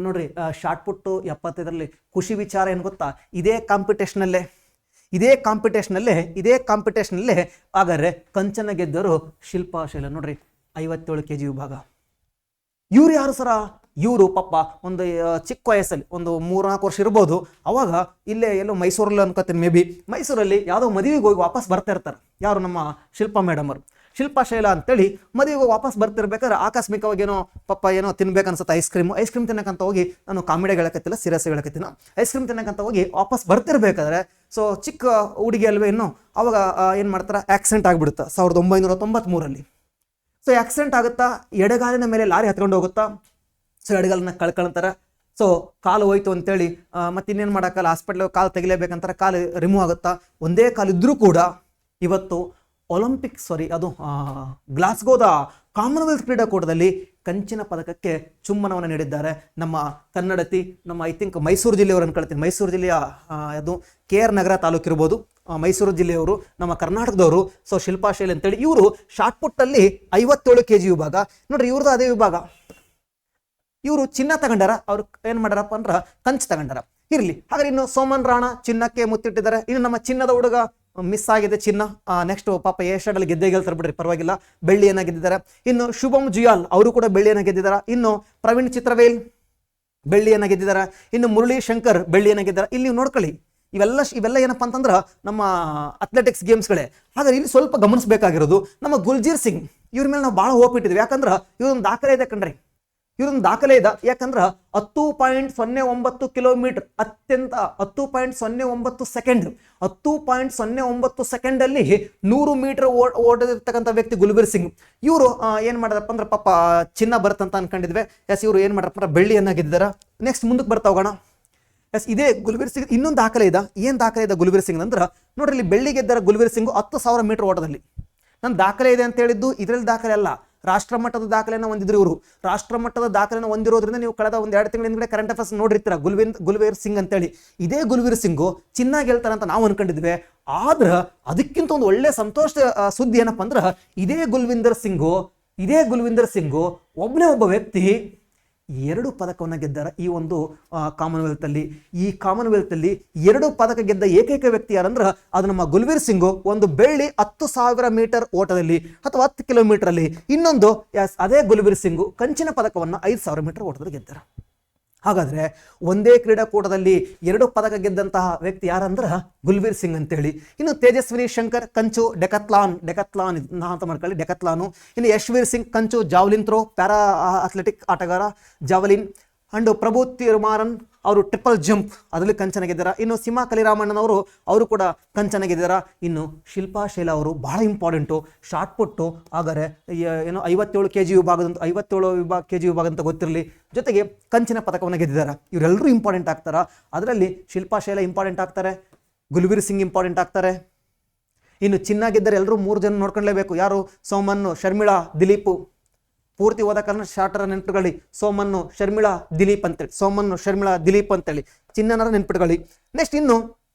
ನೋಡ್ರಿ. ಶಾರ್ಟ್ ಪುಟ್ಟು 75ರಲ್ಲಿ ಖುಷಿ ವಿಚಾರ ಏನು ಗೊತ್ತಾ, ಇದೇ ಕಾಂಪಿಟೇಷನಲ್ಲೇ ಹಾಗಾದ್ರೆ ಕಂಚನ ಗೆದ್ದವರು ಶಿಲ್ಪಾ ಶೈಲ ನೋಡ್ರಿ, 57 kg ವಿಭಾಗ. ಇವ್ರು ಯಾರು ಸರ? ಇವರು ಪಾಪ ಒಂದು ಚಿಕ್ಕ ವಯಸ್ಸಲ್ಲಿ ಒಂದು 3-4 ವರ್ಷ ಇರ್ಬೋದು. ಅವಾಗ ಇಲ್ಲೇ ಎಲ್ಲೋ ಮೈಸೂರಲ್ಲಿ ಅನ್ಕೋತೀನಿ, ಮೇ ಬಿ ಮೈಸೂರಲ್ಲಿ ಯಾವುದೋ ಮದುವೆಗೆ ಹೋಗಿ ವಾಪಸ್ ಬರ್ತಾ ಇರ್ತಾರೆ. ಯಾರು? ನಮ್ಮ ಶಿಲ್ಪಾ ಮೇಡಮ್ ಅವರು, ಶಿಲ್ಪಾ ಶೈಲ ಅಂತೇಳಿ ಮದುವೆಗೆ ವಾಪಸ್ ಬರ್ತಿರ್ಬೇಕಾದ್ರೆ ಆಕಸ್ಮಿಕವಾಗಿ ಏನೋ ತಿನ್ಬೇಕನ್ಸುತ್ತೆ, ಐಸ್ ಕ್ರೀಮ್ ತಿನ್ನಕಂತ ಹೋಗಿ, ನಾನು ಕಾಮಿಡಿ ಹೇಳಕತ್ತಿಲ್ಲ, ಸೀರಿಯಸ್ ಹೇಳಕತ್ತೀನಿ, ಐಸ್ ಕ್ರೀಮ್ ತಿನ್ನಕಂತ ಹೋಗಿ ವಾಪಸ್ ಬರ್ತಿರ್ಬೇಕಾದ್ರೆ ಸೊ ಚಿಕ್ಕ ಹುಡುಗಿ ಅಲ್ವೇ ಇನ್ನು, ಅವಾಗ ಏನು ಮಾಡ್ತಾರೆ, ಆಕ್ಸಿಡೆಂಟ್ ಆಗಿಬಿಡುತ್ತೆ 1993ರಲ್ಲಿ. ಸೊ ಆಕ್ಸಿಡೆಂಟ್ ಆಗುತ್ತಾ, ಎಡಗಾಲಿನ ಮೇಲೆ ಲಾರಿ ಹತ್ಕೊಂಡು ಹೋಗುತ್ತಾ. ಸೊ ಎಡಗಾಲನ್ನ ಕಳ್ಕೊಳ್ತಾರೆ. ಸೊ ಕಾಲು ಹೋಯ್ತು ಅಂತೇಳಿ ಮತ್ತೆ ಇನ್ನೇನು ಮಾಡೋಕ್ಕಲ್ಲ, ಹಾಸ್ಪಿಟ್ಲ್ ಕಾಲು ತೆಗಿಲೇಬೇಕಂತಾರೆ, ಕಾಲು ರಿಮೂವ್ ಆಗುತ್ತಾ. ಒಂದೇ ಕಾಲು ಇದ್ರೂ ಕೂಡ ಇವತ್ತು ಗ್ಲಾಸ್ಗೋದ ಕಾಮನ್ವೆಲ್ತ್ ಕ್ರೀಡಾಕೂಟದಲ್ಲಿ ಕಂಚಿನ ಪದಕಕ್ಕೆ ಚುಂಬನವನ್ನು ನೀಡಿದ್ದಾರೆ ನಮ್ಮ ಕನ್ನಡತಿ, ನಮ್ಮ ಐ ಥಿಂಕ್ ಮೈಸೂರು ಜಿಲ್ಲೆಯವರು ಅನ್ಕೊಳ್ತೀನಿ, ಮೈಸೂರು ಜಿಲ್ಲೆಯ ಅದು KR ನಗರ ತಾಲೂಕು ಇರ್ಬೋದು, ಮೈಸೂರು ಜಿಲ್ಲೆಯವರು, ನಮ್ಮ ಕರ್ನಾಟಕದವರು. ಸೊ ಶಿಲ್ಪಾ ಶೈಲ್ ಅಂತೇಳಿ ಇವರು ಶಾರ್ಟ್ ಪುಟ್ಟಲ್ಲಿ 57 kg ವಿಭಾಗ ನೋಡ್ರಿ, ಇವ್ರದ್ದು ಅದೇ ವಿಭಾಗ. ಇವರು ಚಿನ್ನ ತಗೊಂಡಾರ, ಅವ್ರು ಏನ್ ಮಾಡ್ಯಾರಪ್ಪ ಅಂದ್ರ ಕಂಚು ತಗೊಂಡಾರ. ಇರ್ಲಿ, ಹಾಗಾದ್ರೆ ಇನ್ನು ಸೋಮನ್ ರಾಣಾ ಚಿನ್ನಕ್ಕೆ ಮುತ್ತಿಟ್ಟಿದ್ದಾರೆ. ಇನ್ನು ನಮ್ಮ ಚಿನ್ನದ ಹುಡುಗ ಮಿಸ್ ಆಗಿದೆ ಚಿನ್ನ, ನೆಕ್ಸ್ಟ್ ಪಾಪ ಏಷ್ಯಾಡಲ್ಲಿ ಗೆಲ್ತಾರೆ ಬಿಡ್ರಿ, ಪರವಾಗಿಲ್ಲ, ಬೆಳ್ಳಿಯನ್ನ ಗೆದ್ದಿದ್ದಾರೆ. ಇನ್ನು ಶುಭಮ್ ಜುಯಾಲ್ ಅವರು ಕೂಡ ಬೆಳ್ಳಿಯನ್ನ ಗೆದ್ದಿದ್ದಾರೆ. ಇನ್ನು ಪ್ರವೀಣ್ ಚಿತ್ರವೇಲ್ ಬೆಳ್ಳಿಯನ್ನ ಗೆದ್ದಿದ್ದಾರೆ. ಇನ್ನು ಮುರಳಿ ಶಂಕರ್ ಬೆಳ್ಳಿಯನ್ನ ಗೆದ್ದಿದ್ದಾರೆ. ಇಲ್ಲಿ ನೀವು ನೋಡ್ಕೊಳ್ಳಿ, ಇವೆಲ್ಲ ಏನಪ್ಪಾ ಅಂತಂದ್ರ ನಮ್ಮ ಅಥ್ಲೆಟಿಕ್ಸ್ ಗೇಮ್ಸ್ಗಳೇ. ಹಾಗಾದ್ರೆ ಇಲ್ಲಿ ಸ್ವಲ್ಪ ಗಮನಿಸಬೇಕಾಗಿರೋದು ನಮ್ಮ ಗುಲ್ಜೀರ್ ಸಿಂಗ್, ಇವ್ರ ಮೇಲೆ ನಾವು ಬಹಳ ಹೋಪ್ ಇಟ್ಟಿದ್ವಿ. ಯಾಕಂದ್ರೆ ಇವ್ರೊಂದು ದಾಖಲೆ ಇದೆ ಕಣ್ರಿ, ಯಾಕಂದ್ರ 10.09 ಕಿಲೋಮೀಟರ್, ಅತ್ಯಂತ 10.09 ಸೆಕೆಂಡ್, 10.09 ಸೆಕೆಂಡ್ ಅಲ್ಲಿ 100 ಮೀಟರ್ ಓಡದಿರ್ತಕ್ಕಂಥ ವ್ಯಕ್ತಿ ಗುಲ್ಬೀರ್ ಸಿಂಗ್. ಇವರು ಏನ್ ಮಾಡಿದ್ರಪ್ಪ ಅಂದ್ರೆ ಪಾಪ ಚಿನ್ನ ಬರುತ್ತಂತ ಅನ್ಕೊಂಡಿದ್ವಿ. ಇವರು ಏನ್ ಮಾಡ್ರಪ್ಪ ಬೆಳ್ಳಿಯನ್ನ ಗೆದ್ದಿದ್ದಾರೆ. ನೆಕ್ಸ್ಟ್ ಮುಂದಕ್ಕೆ ಬರ್ತಾ ಹೋಗೋಣ. ಇದೇ ಗುಲ್ಬೀರ್ ಸಿಂಗ್ ಇನ್ನೊಂದು ದಾಖಲೆ ಇದೆ. ಏನ್ ದಾಖಲೆ ಇದೆ ಗುಲ್ಬೀರ್ ಸಿಂಗ್ ಅಂದ್ರೆ ನೋಡ್ರಿ, ಇಲ್ಲಿ ಬೆಳ್ಳಿ ಗೆದ್ದರ ಗುಲ್ಬೀರ್ ಸಿಂಗ್ 10,000 ಮೀಟರ್ ಓಟದಲ್ಲಿ. ನನ್ನ ದಾಖಲೆ ಇದೆ ಅಂತ ಹೇಳಿದ್ದು ಇದರಲ್ಲಿ ದಾಖಲೆ ಅಲ್ಲ, ರಾಷ್ಟ್ರ ಮಟ್ಟದ ದಾಖಲೆನ ಹೊಂದಿದ್ರು ಇವರು. ರಾಷ್ಟ್ರ ಮಟ್ಟದ ದಾಖಲೆನ ಹೊಂದಿರೋದ್ರಿಂದ ನೀವು ಕಳೆದ 1-2 ತಿಂಗಳ ಹಿಂದೆ ಕರೆಂಟ್ ಅಫೇರ್ಸ್ ನೋಡಿರ್ತೀರ, ಗುಲ್ವೀರ್ ಸಿಂಗ್ ಅಂತೇಳಿ. ಇದೇ ಗುಲ್ವೀರ್ ಸಿಂಗು ಚಿನ್ನ ಗೆಲ್ತಾರ ಅಂತ ನಾವು ಅನ್ಕೊಂಡಿದ್ವಿ. ಆದ್ರ ಅದಕ್ಕಿಂತ ಒಂದು ಒಳ್ಳೆ ಸಂತೋಷ ಸುದ್ದಿ ಏನಪ್ಪಾ ಅಂದ್ರ, ಇದೇ ಗುಲ್ವಿಂದರ್ ಸಿಂಗು ಒಬ್ಬನೇ ಒಬ್ಬ ವ್ಯಕ್ತಿ 2 ಪದಕವನ್ನು ಗೆದ್ದಾರ ಈ ಒಂದು ಕಾಮನ್ವೆಲ್ತ್ ಅಲ್ಲಿ. ಈ ಕಾಮನ್ವೆಲ್ತ್ ಅಲ್ಲಿ 2 ಪದಕ ಗೆದ್ದ ಏಕೈಕ ವ್ಯಕ್ತಿ ಯಾರಂದ್ರ ಅದು ನಮ್ಮ ಗುಲ್ವೀರ್ ಸಿಂಗು. ಒಂದು ಬೆಳ್ಳಿ 10,000 ಮೀಟರ್ ಓಟದಲ್ಲಿ ಅಥವಾ 10 ಕಿಲೋಮೀಟರ್ ಅಲ್ಲಿ. ಇನ್ನೊಂದು ಅದೇ ಗುಲ್ವೀರ್ ಸಿಂಗು ಕಂಚಿನ ಪದಕವನ್ನು 5,000 ಮೀಟರ್ ಓಟದಲ್ಲಿ ಗೆದ್ದಾರ. ಹಾಗಾದ್ರೆ ಒಂದೇ ಕ್ರೀಡಾಕೂಟದಲ್ಲಿ 2 ಪದಕ ಗೆದ್ದಂತಹ ವ್ಯಕ್ತಿ ಯಾರಂದ್ರ ಗುಲ್ವೀರ್ ಸಿಂಗ್ ಅಂತೇಳಿ. ಇನ್ನು ತೇಜಸ್ವಿನಿ ಶಂಕರ್ ಕಂಚು ಡೆಕತ್ಲಾನ್ ಅಂತ ಮಾಡ್ಕೊಳ್ಳಿ, ಡೆಕತ್ಲಾನು. ಇನ್ನು ಯಶ್ವೀರ್ ಸಿಂಗ್ ಕಂಚು ಜಾವ್ಲಿನ್ ಥ್ರೋ, ಪ್ಯಾರಾ ಅಥ್ಲೆಟಿಕ್ ಆಟಗಾರ ಜಾವಲಿನ್. ಅಂಡ್ ಪ್ರಭು ತಿರುಮಾರನ್ ಅವರು ಟ್ರಿಪಲ್ ಜಂಪ್ ಅದರಲ್ಲಿ ಕಂಚನ ಗೆದ್ದಾರ. ಇನ್ನು ಸಿಮಾ ಕಲಿರಾಮಣ್ಣನವರು ಅವರು ಕೂಡ ಕಂಚನ ಗೆದ್ದಾರ. ಇನ್ನು ಶಿಲ್ಪಾ ಶೈಲ ಅವರು ಬಹಳ ಇಂಪಾರ್ಟೆಂಟು, ಶಾರ್ಟ್ ಪುಟ್ಟು. ಹಾಗಾದ್ರೆ ಏನು 57 kg ವಿಭಾಗ ಅಂತ ಗೊತ್ತಿರಲಿ, ಜೊತೆಗೆ ಕಂಚಿನ ಪದಕವನ್ನು ಗೆದ್ದಿದ್ದಾರೆ. ಇವರೆಲ್ಲರೂ ಇಂಪಾರ್ಟೆಂಟ್ ಆಗ್ತಾರ. ಅದರಲ್ಲಿ ಶಿಲ್ಪಾ ಶೈಲ ಇಂಪಾರ್ಟೆಂಟ್ ಆಗ್ತಾರೆ, ಗುಲ್ವೀರ್ ಸಿಂಗ್ ಇಂಪಾರ್ಟೆಂಟ್ ಆಗ್ತಾರೆ. ಇನ್ನು ಚಿನ್ನ ಗೆದ್ದರೆ ಎಲ್ಲರೂ 3 ಜನ ನೋಡ್ಕೊಳ್ಳೇಬೇಕು. ಯಾರು? ಸೋಮನ್, ಶರ್ಮಿಳಾ, ದಿಲೀಪ್. ಪೂರ್ತಿ ಓದ ಕಾರಣ ಶಾರ್ಟರ ನೆನ್ಪಿಟ್ಕೊಳ್ಳಿ, ಸೋಮನ್ನು ಶರ್ಮಿಳಾ ದಿಲೀಪ್ ಅಂತೇಳಿ ಚಿನ್ನನರ ನೆನ್ಪಿಟ್ಕೊಳ್ಳಿ. ನೆಕ್ಸ್ಟ್ ಇನ್ನು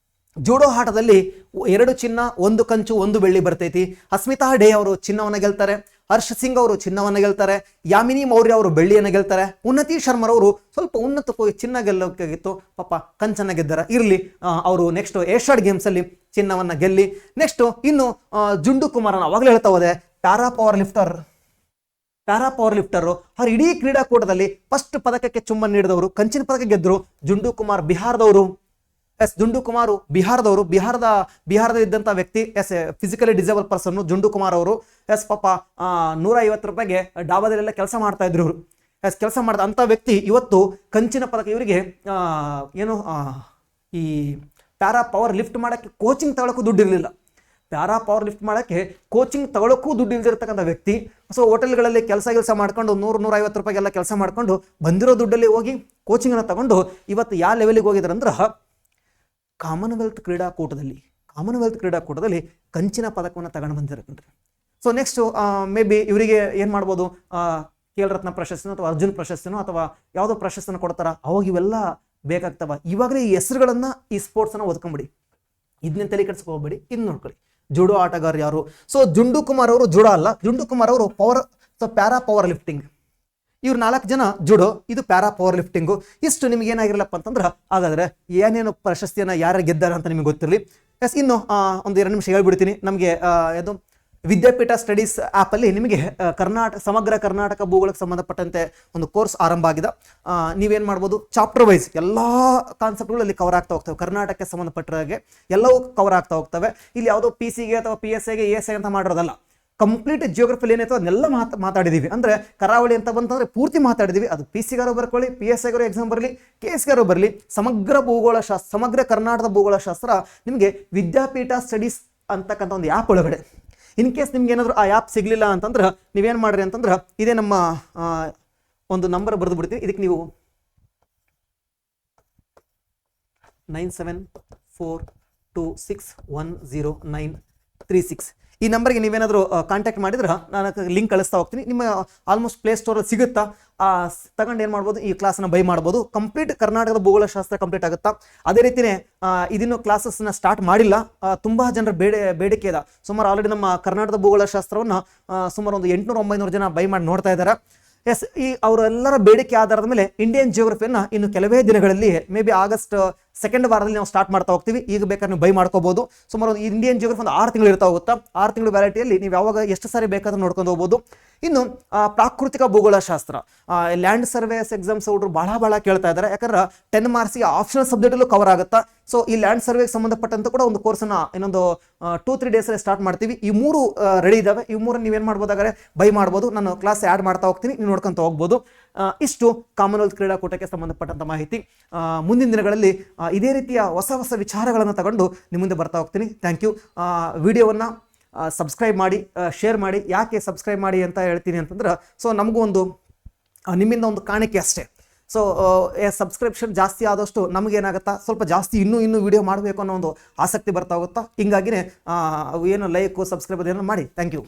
ಜೂಡೋ ಆಟದಲ್ಲಿ 2 ಚಿನ್ನ 1 ಕಂಚು 1 ಬೆಳ್ಳಿ ಬರ್ತೈತಿ. ಅಸ್ಮಿತಾ ಡೇ ಅವರು ಚಿನ್ನವನ್ನು ಗೆಲ್ತಾರೆ. ಹರ್ಷ್ ಸಿಂಗ್ ಅವರು ಚಿನ್ನವನ್ನು ಗೆಲ್ತಾರೆ. ಯಾಮಿನಿ ಮೌರ್ಯ ಅವರು ಬೆಳ್ಳಿಯನ್ನು ಗೆಲ್ತಾರೆ. ಉನ್ನತಿ ಶರ್ಮರ್ ಅವರು ಸ್ವಲ್ಪ ಉನ್ನತ ಚಿನ್ನ ಗೆಲ್ಲೋಕ್ಕಾಗಿತ್ತು, ಪಾಪ ಕಂಚನ ಗೆದ್ದಾರ. ಇರ್ಲಿ, ಅವರು ನೆಕ್ಸ್ಟ್ ಏಷ್ಯಾಡ್ ಗೇಮ್ಸ್ ಅಲ್ಲಿ ಚಿನ್ನವನ್ನ ಗೆಲ್ಲಿ. ನೆಕ್ಸ್ಟ್ ಇನ್ನು ಜುಂಡು ಕುಮಾರನ್, ಅವಾಗಲೇ ಹೇಳ್ತಾ ಹೋದೆ, ಪ್ಯಾರಾ ಪವರ್ ಲಿಫ್ಟರ್ ಅವ್ರು ಇಡೀ ಕ್ರೀಡಾಕೂಟದಲ್ಲಿ ಫಸ್ಟ್ ಪದಕಕ್ಕೆ ಚುಂಬನ ನೀಡಿದವರು, ಕಂಚಿನ ಪದಕ ಗೆದ್ದರು ಜುಂಡು ಕುಮಾರ್, ಬಿಹಾರದವರು. ಎಸ್ ಜುಂಡು ಕುಮಾರ್ ಬಿಹಾರದ ಇದ್ದಂಥ ವ್ಯಕ್ತಿ yes physically disable person Jundu Kumar ಅವರು ಎಸ್ ಪಾಪ 150 ರೂಪಾಯಿಗೆ ಡಾಬಾದಲ್ಲೆಲ್ಲ ಕೆಲಸ ಮಾಡ್ತಾ ಇದ್ರು ಇವರು. ಎಸ್ ಕೆಲಸ ಮಾಡಿದ ಅಂಥ ವ್ಯಕ್ತಿ ಇವತ್ತು ಕಂಚಿನ ಪದಕ. ಇವರಿಗೆ ಏನು ಈ ಪ್ಯಾರಾ ಪವರ್ ಲಿಫ್ಟ್ ಮಾಡೋಕ್ಕೆ ಕೋಚಿಂಗ್ ತಗೊಳ್ಳೋಕ್ಕೂ ದುಡ್ಡು ಇರಲಿಲ್ಲ. ಪ್ಯಾರಾ ಪವರ್ ಲಿಫ್ಟ್ ಮಾಡೋಕ್ಕೆ ಕೋಚಿಂಗ್ ತಗೊಳ್ಳೋಕ್ಕೂ ದುಡ್ಡು ಇಲ್ದಿರ್ತಕ್ಕಂಥ ವ್ಯಕ್ತಿ. ಸೊ ಹೋಟೆಲ್ಗಳಲ್ಲಿ ಕೆಲಸ ಮಾಡ್ಕೊಂಡು 100-150 ರೂಪಾಯಿಗೆಲ್ಲ ಕೆಲಸ ಮಾಡ್ಕೊಂಡು ಬಂದಿರೋ ದುಡ್ಡಲ್ಲಿ ಹೋಗಿ ಕೋಚಿಂಗನ್ನು ತಗೊಂಡು ಇವತ್ತು ಯಾವ ಲೆವೆಲಿಗೆ ಹೋಗಿದ್ದಾರೆ ಅಂದ್ರೆ ಕಾಮನ್ವೆಲ್ತ್ ಕ್ರೀಡಾಕೂಟದಲ್ಲಿ ಕಂಚಿನ ಪದಕವನ್ನು ತಗೊಂಡು ಬಂದಿರಕಂಡ್ರಿ. ಸೊ ನೆಕ್ಸ್ಟ್ ಮೇ ಬಿ ಇವರಿಗೆ ಏನು ಮಾಡ್ಬೋದು, ಖೇಲ್ ರತ್ನ ಪ್ರಶಸ್ತಿನೋ ಅಥವಾ ಅರ್ಜುನ್ ಪ್ರಶಸ್ತಿನೋ ಅಥವಾ ಯಾವುದೋ ಪ್ರಶಸ್ತಿನ ಕೊಡ್ತಾರ. ಅವಾಗ ಇವೆಲ್ಲ ಬೇಕಾಗ್ತವ. ಇವಾಗಲೇ ಈ ಹೆಸರುಗಳನ್ನ ಈ ಸ್ಪೋರ್ಟ್ಸನ್ನು ಓದ್ಕೊಂಬಿಡಿ, ಇದನ್ನ ತಲೆ ಕೆಡಿಸ್ಕೊ ಹೋಗ್ಬೇಡಿ. ಇದು ನೋಡ್ಕೊಳ್ಳಿ, ಜುಡೋ ಆಟಗಾರ ಯಾರು. ಸೊ ಜುಂಡು ಕುಮಾರ್ ಅವರು ಜುಡೋ ಅಲ್ಲ, ಜುಂಡು ಕುಮಾರ್ ಅವರು ಪ್ಯಾರಾ ಪವರ್ ಲಿಫ್ಟಿಂಗ್. ಇವ್ರು 4 ಜನ ಜುಡೋ, ಇದು ಪ್ಯಾರಾ ಪವರ್ ಲಿಫ್ಟಿಂಗು. ಇಷ್ಟು ನಿಮ್ಗೆ ಏನಾಗಿರಲಪ್ಪ ಅಂತಂದ್ರೆ ಹಾಗಾದ್ರೆ ಏನೇನು ಪ್ರಶಸ್ತಿಯನ್ನು ಯಾರು ಗೆದ್ದಾರ ಅಂತ ನಿಮಗೆ ಗೊತ್ತಿರಲಿ. ಎಸ್ ಇನ್ನು ಒಂದು 2 ನಿಮಿಷ ಹೇಳ್ಬಿಡ್ತೀನಿ. ನಮಗೆ ಅದು ವಿದ್ಯಾಪೀಠ ಸ್ಟಡೀಸ್ ಆ್ಯಪಲ್ಲಿ ನಿಮಗೆ ಸಮಗ್ರ ಕರ್ನಾಟಕ ಭೂಗೋಳಕ್ಕೆ ಸಂಬಂಧಪಟ್ಟಂತೆ ಒಂದು ಕೋರ್ಸ್ ಆರಂಭ ಆಗಿದೆ. ನೀವೇನು ಮಾಡ್ಬೋದು, ಚಾಪ್ಟರ್ ವೈಸ್ ಎಲ್ಲ ಕಾನ್ಸೆಪ್ಟ್ಗಳಲ್ಲಿ ಕವರ್ ಆಗ್ತಾ ಹೋಗ್ತವೆ. ಕರ್ನಾಟಕಕ್ಕೆ ಸಂಬಂಧಪಟ್ಟ ಹಾಗೆ ಎಲ್ಲವೂ ಕವರ್ ಆಗ್ತಾ ಹೋಗ್ತವೆ. ಇಲ್ಲಿ ಯಾವುದೋ PCಗೆ ಅಥವಾ PSIಗೆ ESI ಅಂತ ಮಾಡಿರೋದಲ್ಲ. ಕಂಪ್ಲೀಟ್ ಜಿಯೋಗ್ರಫಿಲಿ ಏನಾಯ್ತು ಅದನ್ನೆಲ್ಲ ಮಾತಾಡಿದ್ದೀವಿ. ಅಂದರೆ ಕರಾವಳಿ ಅಂತ ಬಂತಂದರೆ ಪೂರ್ತಿ ಮಾತಾಡಿದ್ದೀವಿ. ಅದು PCಗಾರು ಬರ್ಕೊಳ್ಳಿ, PSIಗಾರು ಎಕ್ಸಾಮ್ ಬರಲಿ, KSಗಾರು ಬರಲಿ, ಸಮಗ್ರ ಕರ್ನಾಟಕದ ಭೂಗೋಳಶಾಸ್ತ್ರ ನಿಮಗೆ ವಿದ್ಯಾಪೀಠ ಸ್ಟಡೀಸ್ ಅಂತಕ್ಕಂಥ ಒಂದು ಆ್ಯಪ್ ಒಳಗಡೆ. ಇನ್ ಕೇಸ್ ನಿಮ್ಗೆ ಏನಾದರೂ ಆ ಆ್ಯಪ್ ಸಿಗಲಿಲ್ಲ ಅಂತಂದ್ರೆ ನೀವೇನು ಮಾಡ್ರಿ ಅಂತಂದ್ರೆ ಇದೇ ನಮ್ಮ ಒಂದು ನಂಬರ್ ಬರೆದು ಬಿಡ್ತೀವಿ. ಇದಕ್ಕೆ ನೀವು 9742610936 ಈ ನಂಬರ್ಗೆ ನೀವೇನಾದರೂ ಕಾಂಟ್ಯಾಕ್ಟ್ ಮಾಡಿದ್ರೆ ನಾನು ಲಿಂಕ್ ಕಳಿಸ್ತಾ ಹೋಗ್ತೀನಿ. ನಿಮ್ಮ ಆಲ್ಮೋಸ್ಟ್ ಪ್ಲೇಸ್ಟೋರಲ್ಲಿ ಸಿಗುತ್ತಾ, ತಗೊಂಡು ಏನು ಮಾಡ್ಬೋದು, ಈ ಕ್ಲಾಸನ್ನು ಬೈ ಮಾಡ್ಬೋದು. ಕಂಪ್ಲೀಟ್ ಕರ್ನಾಟಕದ ಭೂಗೋಳಶಾಸ್ತ್ರ ಕಂಪ್ಲೀಟ್ ಆಗುತ್ತಾ. ಅದೇ ರೀತಿಯೇ ಇದನ್ನು ಕ್ಲಾಸಸ್ನ ಸ್ಟಾರ್ಟ್ ಮಾಡಿಲ್ಲ, ತುಂಬ ಜನರ ಬೇಡಿಕೆ ಇದೆ. ಸುಮಾರು ಆಲ್ರೆಡಿ ನಮ್ಮ ಕರ್ನಾಟಕದ ಭೂಗೋಳಶಾಸ್ತ್ರವನ್ನು ಸುಮಾರು ಒಂದು 800-900 ಜನ ಬೈ ಮಾಡಿ ನೋಡ್ತಾ ಇದ್ದಾರೆ. ಎಸ್ ಈ ಅವರೆಲ್ಲರ ಬೇಡಿಕೆ ಆಧಾರದ ಮೇಲೆ ಇಂಡಿಯನ್ ಜಿಯೋಗ್ರಫಿಯನ್ನು ಇನ್ನು ಕೆಲವೇ ದಿನಗಳಲ್ಲಿ ಮೇ ಬಿ ಆಗಸ್ಟ್ 2nd ವಾರದಲ್ಲಿ ನಾವು ಸ್ಟಾರ್ಟ್ ಮಾಡ್ತಾ ಹೋಗ್ತೀವಿ. ಈಗ ಬೇಕಾದ್ರೆ ನೀವು ಬೈ ಮಾಡ್ಕೋಬಹುದು. ಸುಮಾರು ಒಂದು ಇಂಡಿಯನ್ ಜಿಯೋಗ್ರಫಿ ಒಂದು 6 ತಿಂಗಳು ಇರ್ತಾ ಹೋಗುತ್ತಾ. 6 ತಿಂಗಳು ವ್ಯಾಲಿಟಿಯಲ್ಲಿ ನೀವು ಯಾವಾಗ ಎಷ್ಟು ಸಾರಿ ಬೇಕಾದ್ರೂ ನೋಡ್ಕೊಂಡು ಹೋಗ್ಬೋದು. ಇನ್ನು ಪ್ರಾಕೃತಿಕ ಭೂಗೋಳಶಾಸ್ತ್ರ ಲ್ಯಾಂಡ್ ಸರ್ವೇಸ್ ಎಕ್ಸಾಮ್ಸ್ ಹುಡುಗರು ಭಾಳ ಕೇಳ್ತಾ ಇದ್ದಾರೆ. ಯಾಕಂದ್ರೆ 10 ಮಾರ್ಕ್ಸಿಗೆ ಆಪ್ಷನಲ್ ಸಬ್ಜೆಕ್ಟಲ್ಲೂ ಕವರ್ ಆಗುತ್ತಾ. ಸೊ ಈ ಲ್ಯಾಂಡ್ ಸರ್ವೆಗೆ ಸಂಬಂಧಪಟ್ಟಂತ ಕೂಡ ಒಂದು ಕೋರ್ಸನ್ನು ಇನ್ನೊಂದು 2-3 ಡೇಸಲ್ಲಿ ಸ್ಟಾರ್ಟ್ ಮಾಡ್ತೀವಿ. ಈ 3 ರೆಡಿ ಇದ್ದಾವೆ. ಈ 3 ನೀವೇನು ಮಾಡ್ಬೋದಾದ್ರೆ ಬೈ ಮಾಡ್ಬೋದು. ನಾನು ಕ್ಲಾಸ್ ಆ್ಯಡ್ ಮಾಡ್ತಾ ಹೋಗ್ತೀನಿ, ನೀವು ನೋಡ್ಕೊಂತ ಹೋಗ್ಬೋದು. ಇಷ್ಟು ಕಾಮನ್ವೆಲ್ತ್ ಕ್ರೀಡಾಕೂಟಕ್ಕೆ ಸಂಬಂಧಪಟ್ಟಂಥ ಮಾಹಿತಿ. ಮುಂದಿನ ದಿನಗಳಲ್ಲಿ ಇದೇ ರೀತಿಯ ಹೊಸ ವಿಚಾರಗಳನ್ನು ತಗೊಂಡು ನಿಮ್ಮ ಮುಂದೆ ಬರ್ತಾ ಹೋಗ್ತೀನಿ. Thank you. ವಿಡಿಯೋವನ್ನು ಸಬ್ಸ್ಕ್ರೈಬ್ ಮಾಡಿ, ಶೇರ್ ಮಾಡಿ. ಯಾಕೆ ಸಬ್ಸ್ಕ್ರೈಬ್ ಮಾಡಿ ಅಂತ ಹೇಳ್ತೀನಿ ಅಂತಂದ್ರೆ, ಸೊ ನಮಗೂ ಒಂದು ನಿಮ್ಮಿಂದ ಒಂದು ಕಾಣಿಕೆ ಅಷ್ಟೇ. ಸೊ ಸಬ್ಸ್ಕ್ರಿಪ್ಷನ್ ಜಾಸ್ತಿ ಆದಷ್ಟು ನಮಗೇನಾಗುತ್ತಾ ಸ್ವಲ್ಪ ಜಾಸ್ತಿ ಇನ್ನೂ ವಿಡಿಯೋ ಮಾಡಬೇಕು ಅನ್ನೋ ಒಂದು ಆಸಕ್ತಿ ಬರ್ತಾ ಹೋಗುತ್ತಾ. ಹಿಂಗಾಗಿನೇ ಏನು ಲೈಕು ಸಬ್ಸ್ಕ್ರೈಬ್ ಅದೇನೋ ಮಾಡಿ. Thank you.